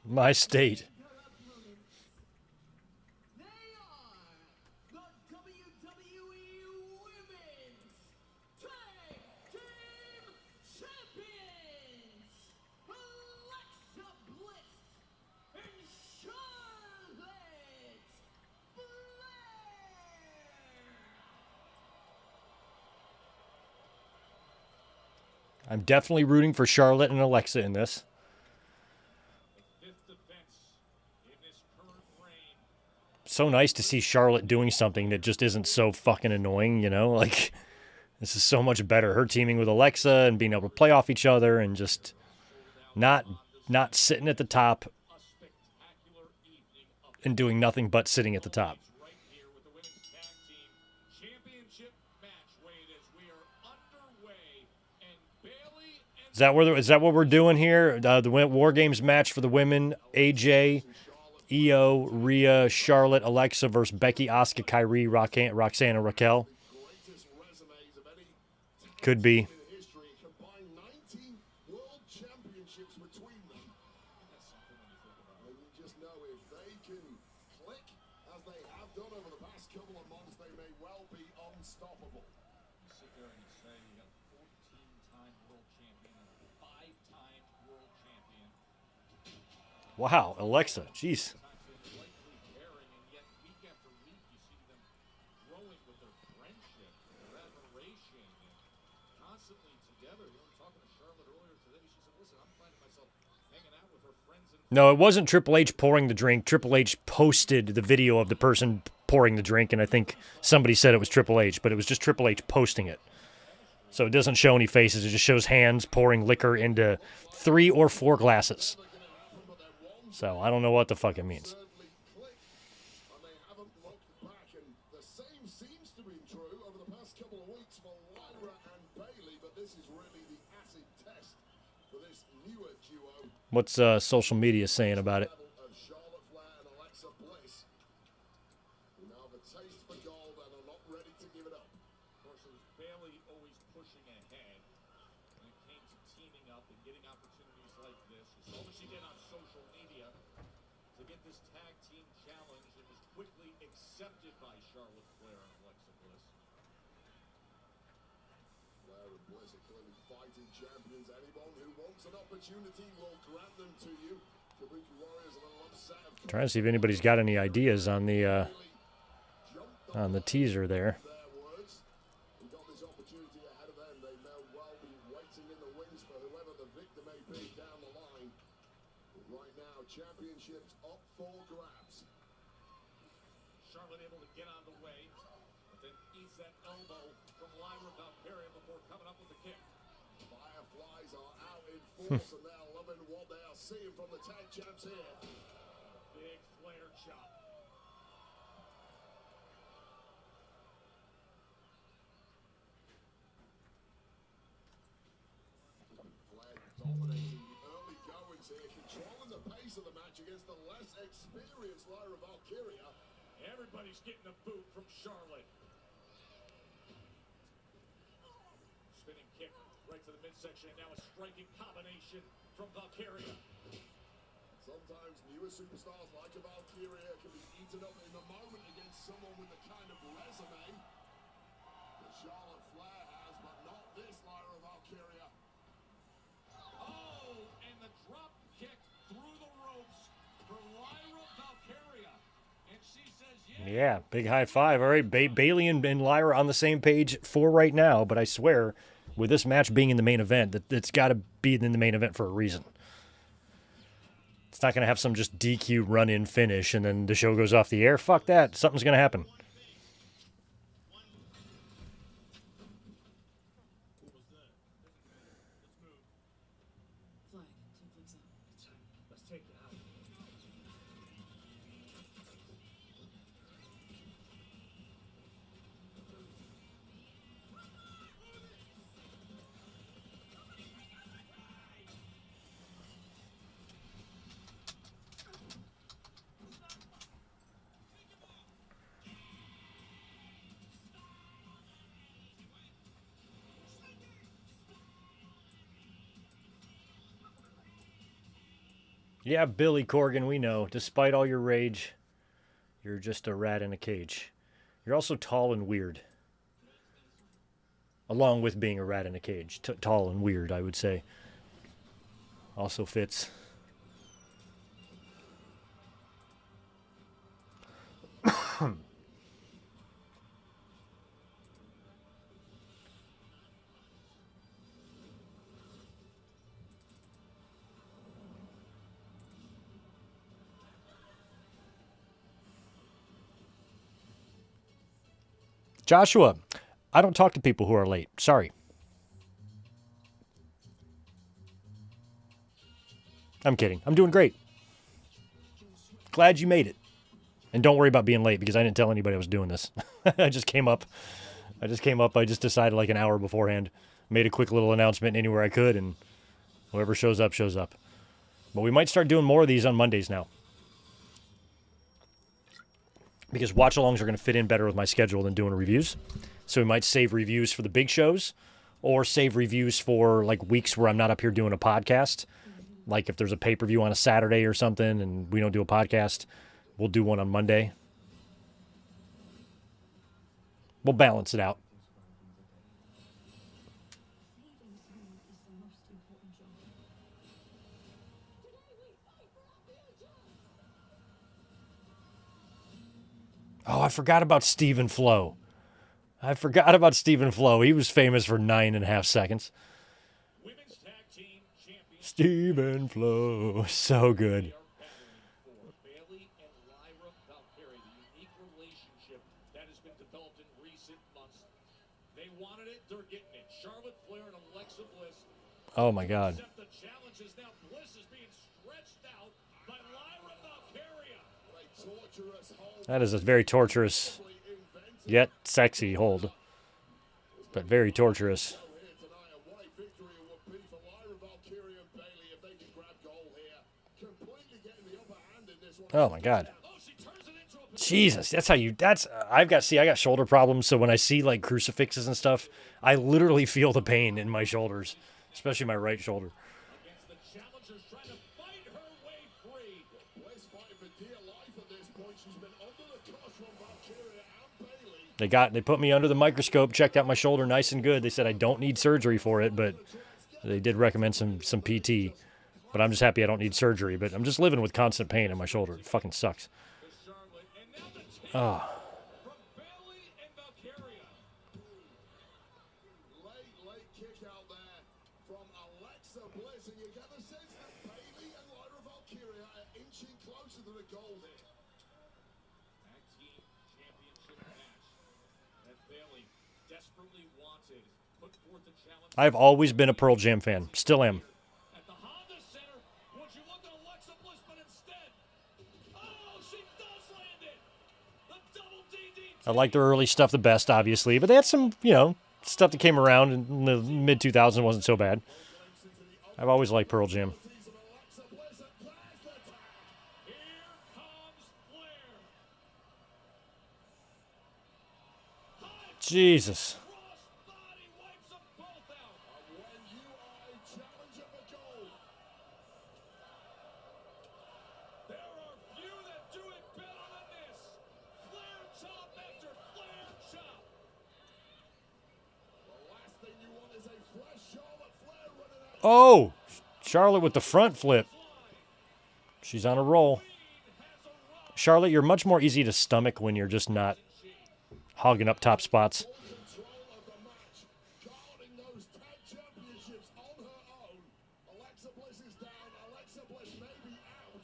[SPEAKER 1] My state.
[SPEAKER 10] Their opponents, they are the WWE Women's Tag Team Champions, Alexa Bliss and Charlotte Flair.
[SPEAKER 1] I'm definitely rooting for Charlotte and Alexa in this.
[SPEAKER 5] Fifth defense in this current reign.
[SPEAKER 1] So nice to see Charlotte doing something that just isn't so fucking annoying, you know? Like, this is so much better. Her teaming with Alexa and being able to play off each other and just not sitting at the top
[SPEAKER 5] A spectacular evening of
[SPEAKER 1] and doing nothing but sitting at the top.
[SPEAKER 5] right here with the Women's Tag Team Championship match. Wait, as we are underway, and Bailey and
[SPEAKER 1] Is that what we're doing here? The War Games match for the women: AJ, Io, Rhea, Charlotte, Alexa versus Becky, Asuka, Kyrie, Roxanne, and Raquel.
[SPEAKER 2] Greatest resumes of any
[SPEAKER 1] Could be.
[SPEAKER 2] in history. Combined 19 world championships between them. And you just know if they can click as they have done over the past couple of months, they may well be unstoppable.
[SPEAKER 5] you sit there and you say you got a 14-time world champion and a 5-time world champion.
[SPEAKER 1] Wow, Alexa, jeez.
[SPEAKER 5] Likely pairing, and yet week after week you see them growing with their friendship, their admiration, and constantly together. You know, I'm talking to Charlotte earlier today. She said, "Listen, I'm finding myself hanging out with her friends and
[SPEAKER 1] No, it wasn't Triple H pouring the drink. Triple H posted the video of the person pouring the drink, and I think somebody said it was Triple H, but it was just Triple H posting it. So it doesn't show any faces. It just shows hands pouring liquor into 3 or 4 glasses. So I don't know what the fuck it means.
[SPEAKER 2] Certainly click, and they haven't looked back. And the same seems to be true over the past couple of weeks for Lyra and Bailey, but this is really the acid test for this newer duo.
[SPEAKER 1] What's social media saying about it?
[SPEAKER 2] Level of Charlotte Flair and Alexa Bliss, who now have a taste for gold and are not ready to give it up.
[SPEAKER 5] of course, it was Bailey always pushing ahead when it came to teaming up and getting opportunities like this. You saw what she did on social media to get this tag team challenge and was quickly accepted by Charlotte Flair and Alexa Bliss.
[SPEAKER 2] Flair and Bliss are clearly fighting champions. Anyone who wants an opportunity will grant them to you. Kabuki Warriors are a little upset.
[SPEAKER 1] Trying to see if anybody's got any ideas on the
[SPEAKER 2] Jumped
[SPEAKER 1] teaser there.
[SPEAKER 2] their words. Who got this opportunity ahead of them. They may well be waiting in the wings for whoever the victor may be down the line. But right now, championships up for grabs.
[SPEAKER 5] Charlotte able to get on the way, but then eats that elbow from Lyra Valkyria before coming up with the kick.
[SPEAKER 2] Fireflies are out in force and they're loving what they are seeing from the tag champs here.
[SPEAKER 5] Big flare chop.
[SPEAKER 2] Flair dominating the early goings here, controlling the pace of the match against the less experienced Lyra Valkyria.
[SPEAKER 5] Everybody's getting a boot from Charlotte. Spinning kick right to the midsection, and now a striking combination from Valkyria.
[SPEAKER 2] Sometimes newer superstars like a Valkyria can be eaten up in the moment against someone with the kind of resume that Charlotte Flair has, but not this Lyra Valkyria.
[SPEAKER 5] Oh, and the drop kick through the ropes for Lyra Valkyria. And
[SPEAKER 1] Yeah, big high five. All right, Bailey and Lyra on the same page for right now, but I swear, with this match being in the main event, that it's got to be in the main event for a reason. It's not going to have some just DQ run-in finish and then the show goes off the air. Fuck that. Something's going to happen. Yeah, Billy Corgan, we know. Despite all your rage, you're just a rat in a cage. You're also tall and weird. Along with being a rat in a cage. Tall and weird, I would say. Also fits. Joshua, I don't talk to people who are late. Sorry. I'm kidding. I'm doing great. Glad you made it. And don't worry about being late because I didn't tell anybody I was doing this. I just came up. I just decided like an hour beforehand. Made a quick little announcement anywhere I could, and whoever shows up, shows up. But we might start doing more of these on Mondays now. Because watch-alongs are going to fit in better with my schedule than doing reviews. So we might save reviews for the big shows or save reviews for like weeks where I'm not up here doing a podcast. Like if there's a pay-per-view on a Saturday or something and we don't do a podcast, we'll do one on Monday. We'll balance it out. Oh, I forgot about Stephen Flo. He was famous for 9.5 seconds.
[SPEAKER 5] Women's Tag Team Champions
[SPEAKER 1] Stephen Flo. So good.
[SPEAKER 5] Bailey and Lyra Valkyrie, the unique relationship that has been developed in recent months. They wanted it, they're getting it. Charlotte Flair and Alexa Bliss.
[SPEAKER 1] Oh, my God.
[SPEAKER 5] Except the challenge is now Bliss is being stretched out by Lyra Valkyrie.
[SPEAKER 1] That is a very torturous, yet sexy hold. But very torturous. Oh, my God. Jesus, I got shoulder problems, so when I see, like, crucifixes and stuff, I literally feel the pain in my shoulders, especially my right shoulder. They put me under the microscope, checked out my shoulder nice and good. They said I don't need surgery for it, but they did recommend some PT. But I'm just happy I don't need surgery. But I'm just living with constant pain in my shoulder. It fucking sucks. Oh.
[SPEAKER 2] Late kick out there from Alexa Bliss, and you get the sense that Bailey and Lyra Valkyrie are inching closer to the goal here.
[SPEAKER 5] Tag Team Championship match that Bailey desperately wanted. Put forth the challenge.
[SPEAKER 1] I've always been a Pearl Jam fan. Still am.
[SPEAKER 5] At the Honda Center, would you look at Alexa Bliss, but instead, oh, she does land it. The double DDT.
[SPEAKER 1] I like their early stuff the best, obviously. But they had some, stuff that came around in the mid-2000s wasn't so bad. I've always liked Pearl Jam. Jesus. Oh, Charlotte with the front flip. She's on a roll. Charlotte, you're much more easy to stomach when you're just not hogging up top spots.
[SPEAKER 2] Control of the match, guarding those tag championships on her own. Alexa Bliss is down. Alexa Bliss may be out.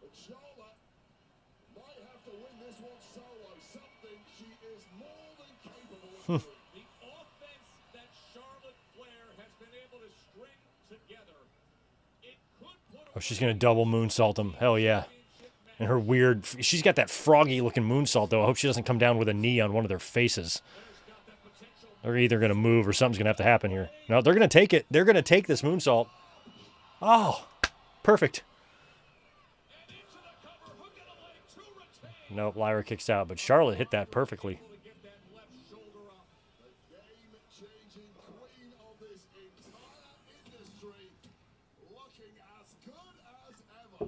[SPEAKER 2] But Charlotte might have to win this one solo. Something she is more than capable of doing.
[SPEAKER 5] The offense that Charlotte Flair has been able to string together, it could put
[SPEAKER 1] Oh, she's going to double moonsault him. Hell yeah. And her weird... She's got that froggy-looking moonsault, though. I hope she doesn't come down with a knee on one of their faces. They're either going to move or something's going to have to happen here. No, they're going to take it. They're going to take this moonsault. Oh, perfect. Nope, Lyra kicks out, but Charlotte hit that perfectly.
[SPEAKER 2] Game-changing queen of this entire industry, looking as good as ever.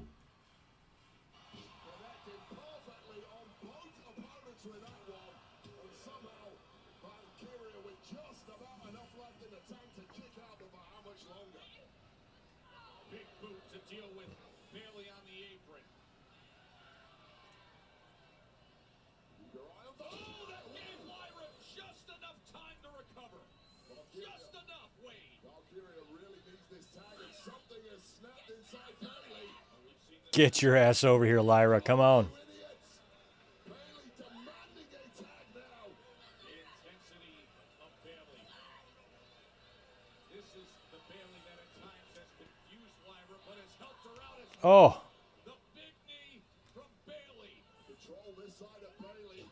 [SPEAKER 2] Connected perfectly on both opponents with that one, and somehow Valkyria with just about enough left in the tank to kick out, but for how much longer?
[SPEAKER 5] big boot to deal with Bailey on the apron. Oh, that gave Lyra just enough time to recover. Just enough, Wade.
[SPEAKER 2] Valkyria really needs this tag, and something has snapped inside Bailey.
[SPEAKER 1] Get your ass over here, Lyra. Come on.
[SPEAKER 2] Idiots! Bailey demanding a tag now.
[SPEAKER 5] The intensity of Bailey. This is the Bailey that at times has confused Lyra, but has helped her out as
[SPEAKER 1] Oh,
[SPEAKER 5] the big knee from Bailey.
[SPEAKER 2] Control this side of Bailey.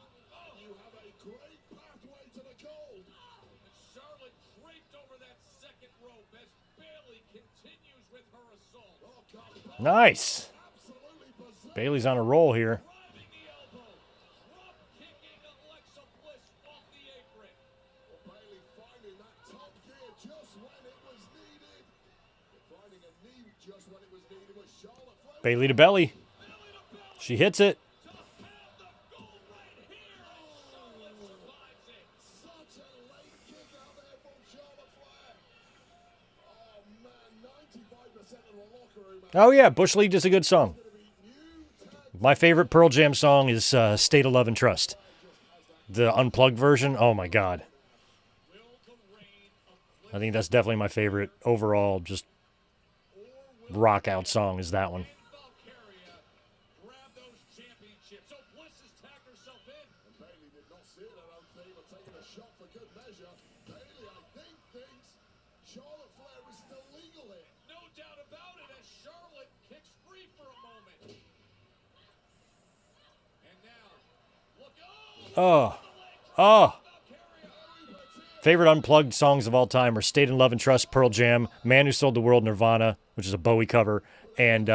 [SPEAKER 2] You have a great pathway to the gold.
[SPEAKER 5] And Charlotte draped over that second rope as Bailey continues with her assault.
[SPEAKER 2] Oh, God.
[SPEAKER 1] nice.
[SPEAKER 2] Absolutely berserk.
[SPEAKER 1] Bailey's on a roll here.
[SPEAKER 5] Driving the elbow. Drop kicking Alexa Bliss off the apron.
[SPEAKER 2] Well, Bailey finding that top gear just when it was needed. Finding a knee just when it was needed was Charlotte Flair.
[SPEAKER 1] Bailey to belly. She hits it.
[SPEAKER 5] To pound the gold right here. And Charlotte survives it.
[SPEAKER 2] Such a late kick out there from Charlotte Flair. Oh, man, 95% of the locker room
[SPEAKER 1] Oh, yeah. Bush League is a good song.
[SPEAKER 2] going to be new tag.
[SPEAKER 1] My favorite Pearl Jam song is State of Love and Trust. The unplugged version. Oh, my God.
[SPEAKER 5] Will the reign of
[SPEAKER 1] I think that's definitely my favorite overall, just rock out song is that one.
[SPEAKER 5] Valkyria grab those championships. So Bliss has tagged herself in.
[SPEAKER 2] And Bailey did not see it, I don't think, but taking a shot for good measure. Bailey, I think, thinks Charlotte Flair is still legal here.
[SPEAKER 5] No doubt about it as Charlotte kicks free for a moment. And now, look,
[SPEAKER 1] Oh. Oh. Favorite unplugged songs of all time are State in Love and Trust, Pearl Jam, Man Who Sold the World, Nirvana, which is a Bowie cover, and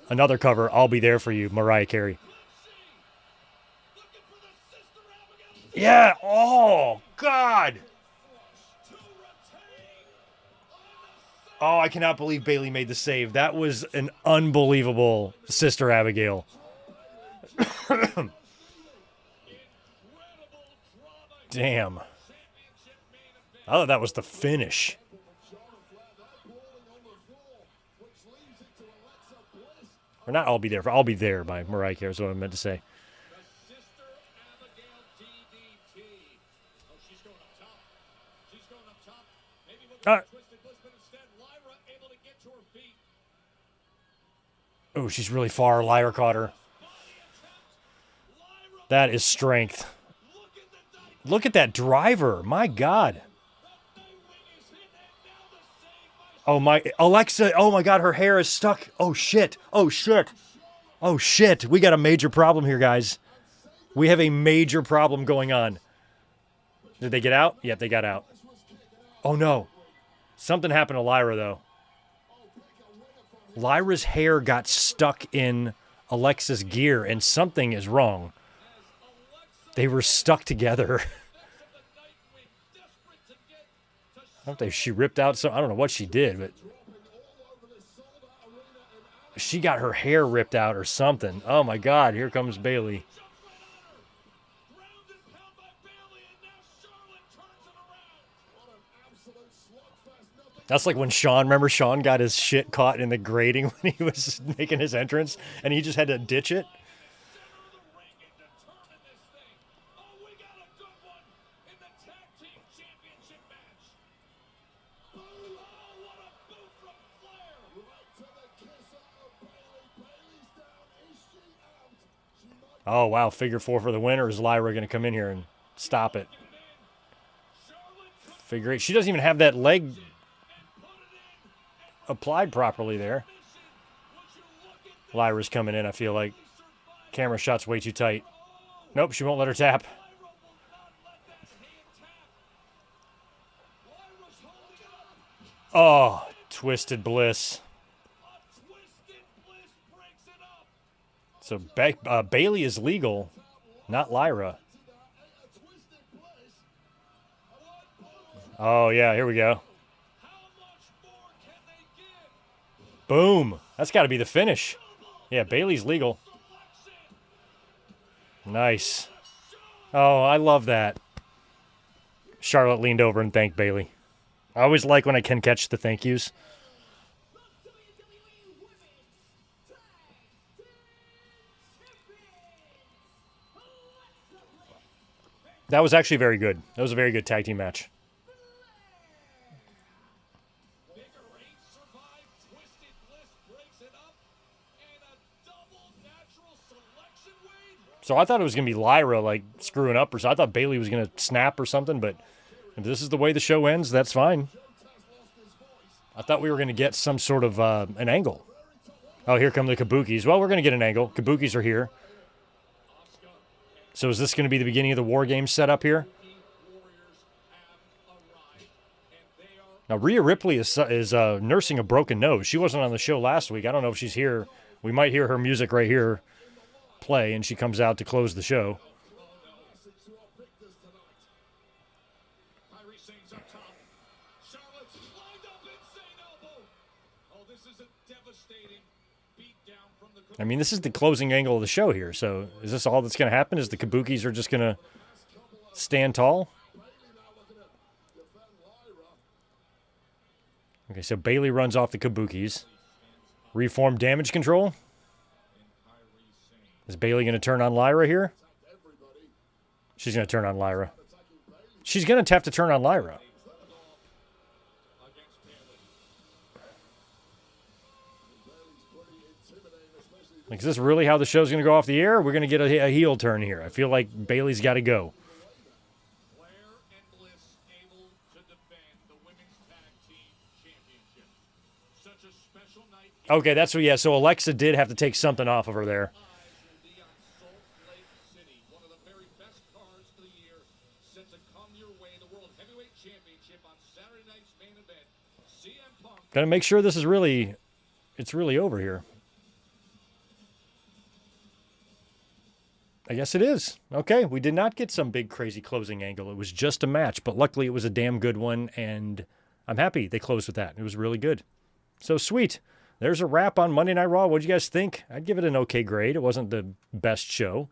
[SPEAKER 1] another cover, I'll Be There For You, Mariah Carey.
[SPEAKER 5] looking for the sister Abigail
[SPEAKER 1] Yeah. Oh, God.
[SPEAKER 5] to retain.
[SPEAKER 1] Oh, I cannot believe Bailey made the save. That was an unbelievable Sister Abigail.
[SPEAKER 5] Incredible drama.
[SPEAKER 1] Damn.
[SPEAKER 5] Championship main event.
[SPEAKER 1] I thought that was the finish.
[SPEAKER 2] Charlotte Flair, they're brawling on the floor, which leaves it to Alexa Bliss.
[SPEAKER 1] Or not I'll Be There For I'll Be There by Mariah Carey is what I meant to say.
[SPEAKER 5] The sister Abigail DDT. Oh, she's going up top. She's going up top. Maybe looking
[SPEAKER 1] Uh.
[SPEAKER 5] for Twisted Bliss, but instead Lyra able to get to her feet.
[SPEAKER 1] Oh, she's really far. Lyra caught her.
[SPEAKER 5] Lyra,
[SPEAKER 1] That is strength.
[SPEAKER 5] look at the dynamic.
[SPEAKER 1] Look at that driver. My God.
[SPEAKER 5] The ring is hit, and now the save by
[SPEAKER 1] Oh, my. Alexa. Oh, my God. Her hair is stuck. Oh, shit. Oh, shit. Oh, shit. We got a major problem here, guys. We have a major problem going on. Did they get out? Yep, they got out. Oh, no. Something happened to Lyra, though. Lyra's hair got stuck in Alexa's gear, and something is wrong. They were stuck together. I don't know if she ripped out some. I don't know what she did, but she got her hair ripped out or something. Oh my God! Here comes Bailey.
[SPEAKER 5] ground and pound by Bailey, and now Charlotte turns it around.
[SPEAKER 2] What an absolute slugfest. Nothing
[SPEAKER 1] That's like when remember Sean got his shit caught in the grating when he was making his entrance, and he just had to ditch it. Oh, wow, figure four for the win, or is Lyra going to come in here and stop it? Figure eight. She doesn't even have that leg applied properly there. Lyra's coming in, I feel like. Camera shot's way too tight. Nope, she won't let her tap. Oh, Twisted Bliss. So Bailey is legal, not Lyra. Oh, yeah, here we go. Boom. That's got to be the finish. Yeah, Bailey's legal. Nice. Oh, I love that. Charlotte leaned over and thanked Bailey. I always like when I can catch the thank yous. That was actually very good. That was a very good tag team match. So I thought it was going to be Lyra, like, screwing up, or so I thought Bailey was going to snap or something, but if this is the way the show ends, that's fine. I thought we were going to get some sort of an angle. Oh, here come the Kabukis. Well, we're going to get an angle. Kabukis are here. So is this going to be the beginning of the War Games setup here? Now, Rhea Ripley is nursing a broken nose. She wasn't on the show last week. I don't know if she's here. We might hear her music right here play, and she comes out to close the show. I mean, this is the closing angle of the show here. So is this all that's going to happen? Is the Kabukis are just going to stand tall? Okay, so Bailey runs off the Kabukis. Reform Damage Control. Is Bailey going to turn on Lyra here? She's going to turn on Lyra. She's going to have to turn on Lyra. Like, is this really how the show's going to go off the air? We're going to get a heel turn here. I feel like Bailey's got to go. Okay, that's what, yeah, so Alexa did have to take something off of her there. Got to make sure this is really, it's really over here. I guess it is. Okay, we did not get some big crazy closing angle. It was just a match, but luckily it was a damn good one, and I'm happy they closed with that. It was really good. So sweet. There's a wrap on Monday Night Raw. What do you guys think? I'd give it an okay grade. It wasn't the best show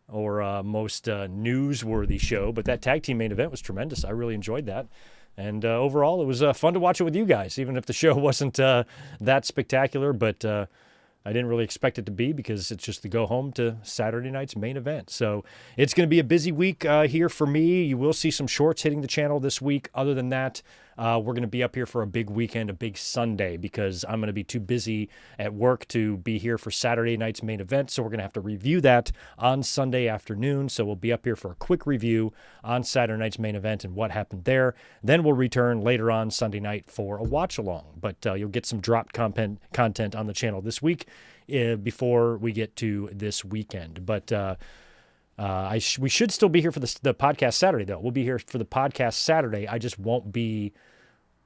[SPEAKER 1] or most newsworthy show, but that tag team main event was tremendous. I really enjoyed that. And overall, it was fun to watch it with you guys, even if the show wasn't that spectacular, but I didn't really expect it to be because it's just the go home to Saturday night's main event. So it's going to be a busy week here for me. You will see some shorts hitting the channel this week. Other than that, we're going to be up here for a big weekend, a big Sunday, because I'm going to be too busy at work to be here for Saturday night's main event. So we're going to have to review that on Sunday afternoon. So we'll be up here for a quick review on Saturday night's main event and what happened there. Then we'll return later on Sunday night for a watch along. But you'll get some dropped content on the channel this week before we get to this weekend. But we should still be here for the podcast Saturday, though. We'll be here for the podcast Saturday. I just won't be...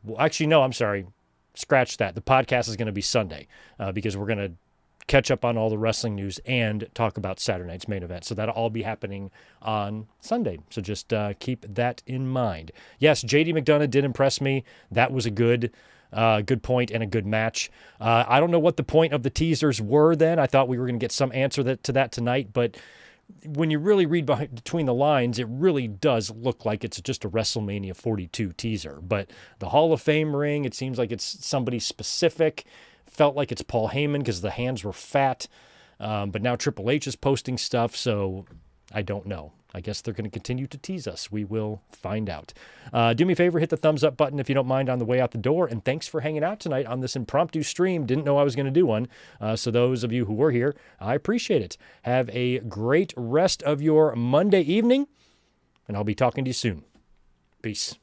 [SPEAKER 1] Well, actually, no, I'm sorry. Scratch that. The podcast is going to be Sunday because we're going to catch up on all the wrestling news and talk about Saturday night's main event. So that'll all be happening on Sunday. So just keep that in mind. Yes, JD McDonough did impress me. That was a good point and a good match. I don't know what the point of the teasers were then. I thought we were going to get some answer to that tonight, but when you really read between the lines, it really does look like it's just a WrestleMania 42 teaser. But the Hall of Fame ring, it seems like it's somebody specific. Felt like it's Paul Heyman because the hands were fat. But now Triple H is posting stuff, so I don't know. I guess they're going to continue to tease us. We will find out. Do me a favor, hit the thumbs up button if you don't mind on the way out the door. And thanks for hanging out tonight on this impromptu stream. Didn't know I was going to do one. So those of you who were here, I appreciate it. Have a great rest of your Monday evening, and I'll be talking to you soon. Peace.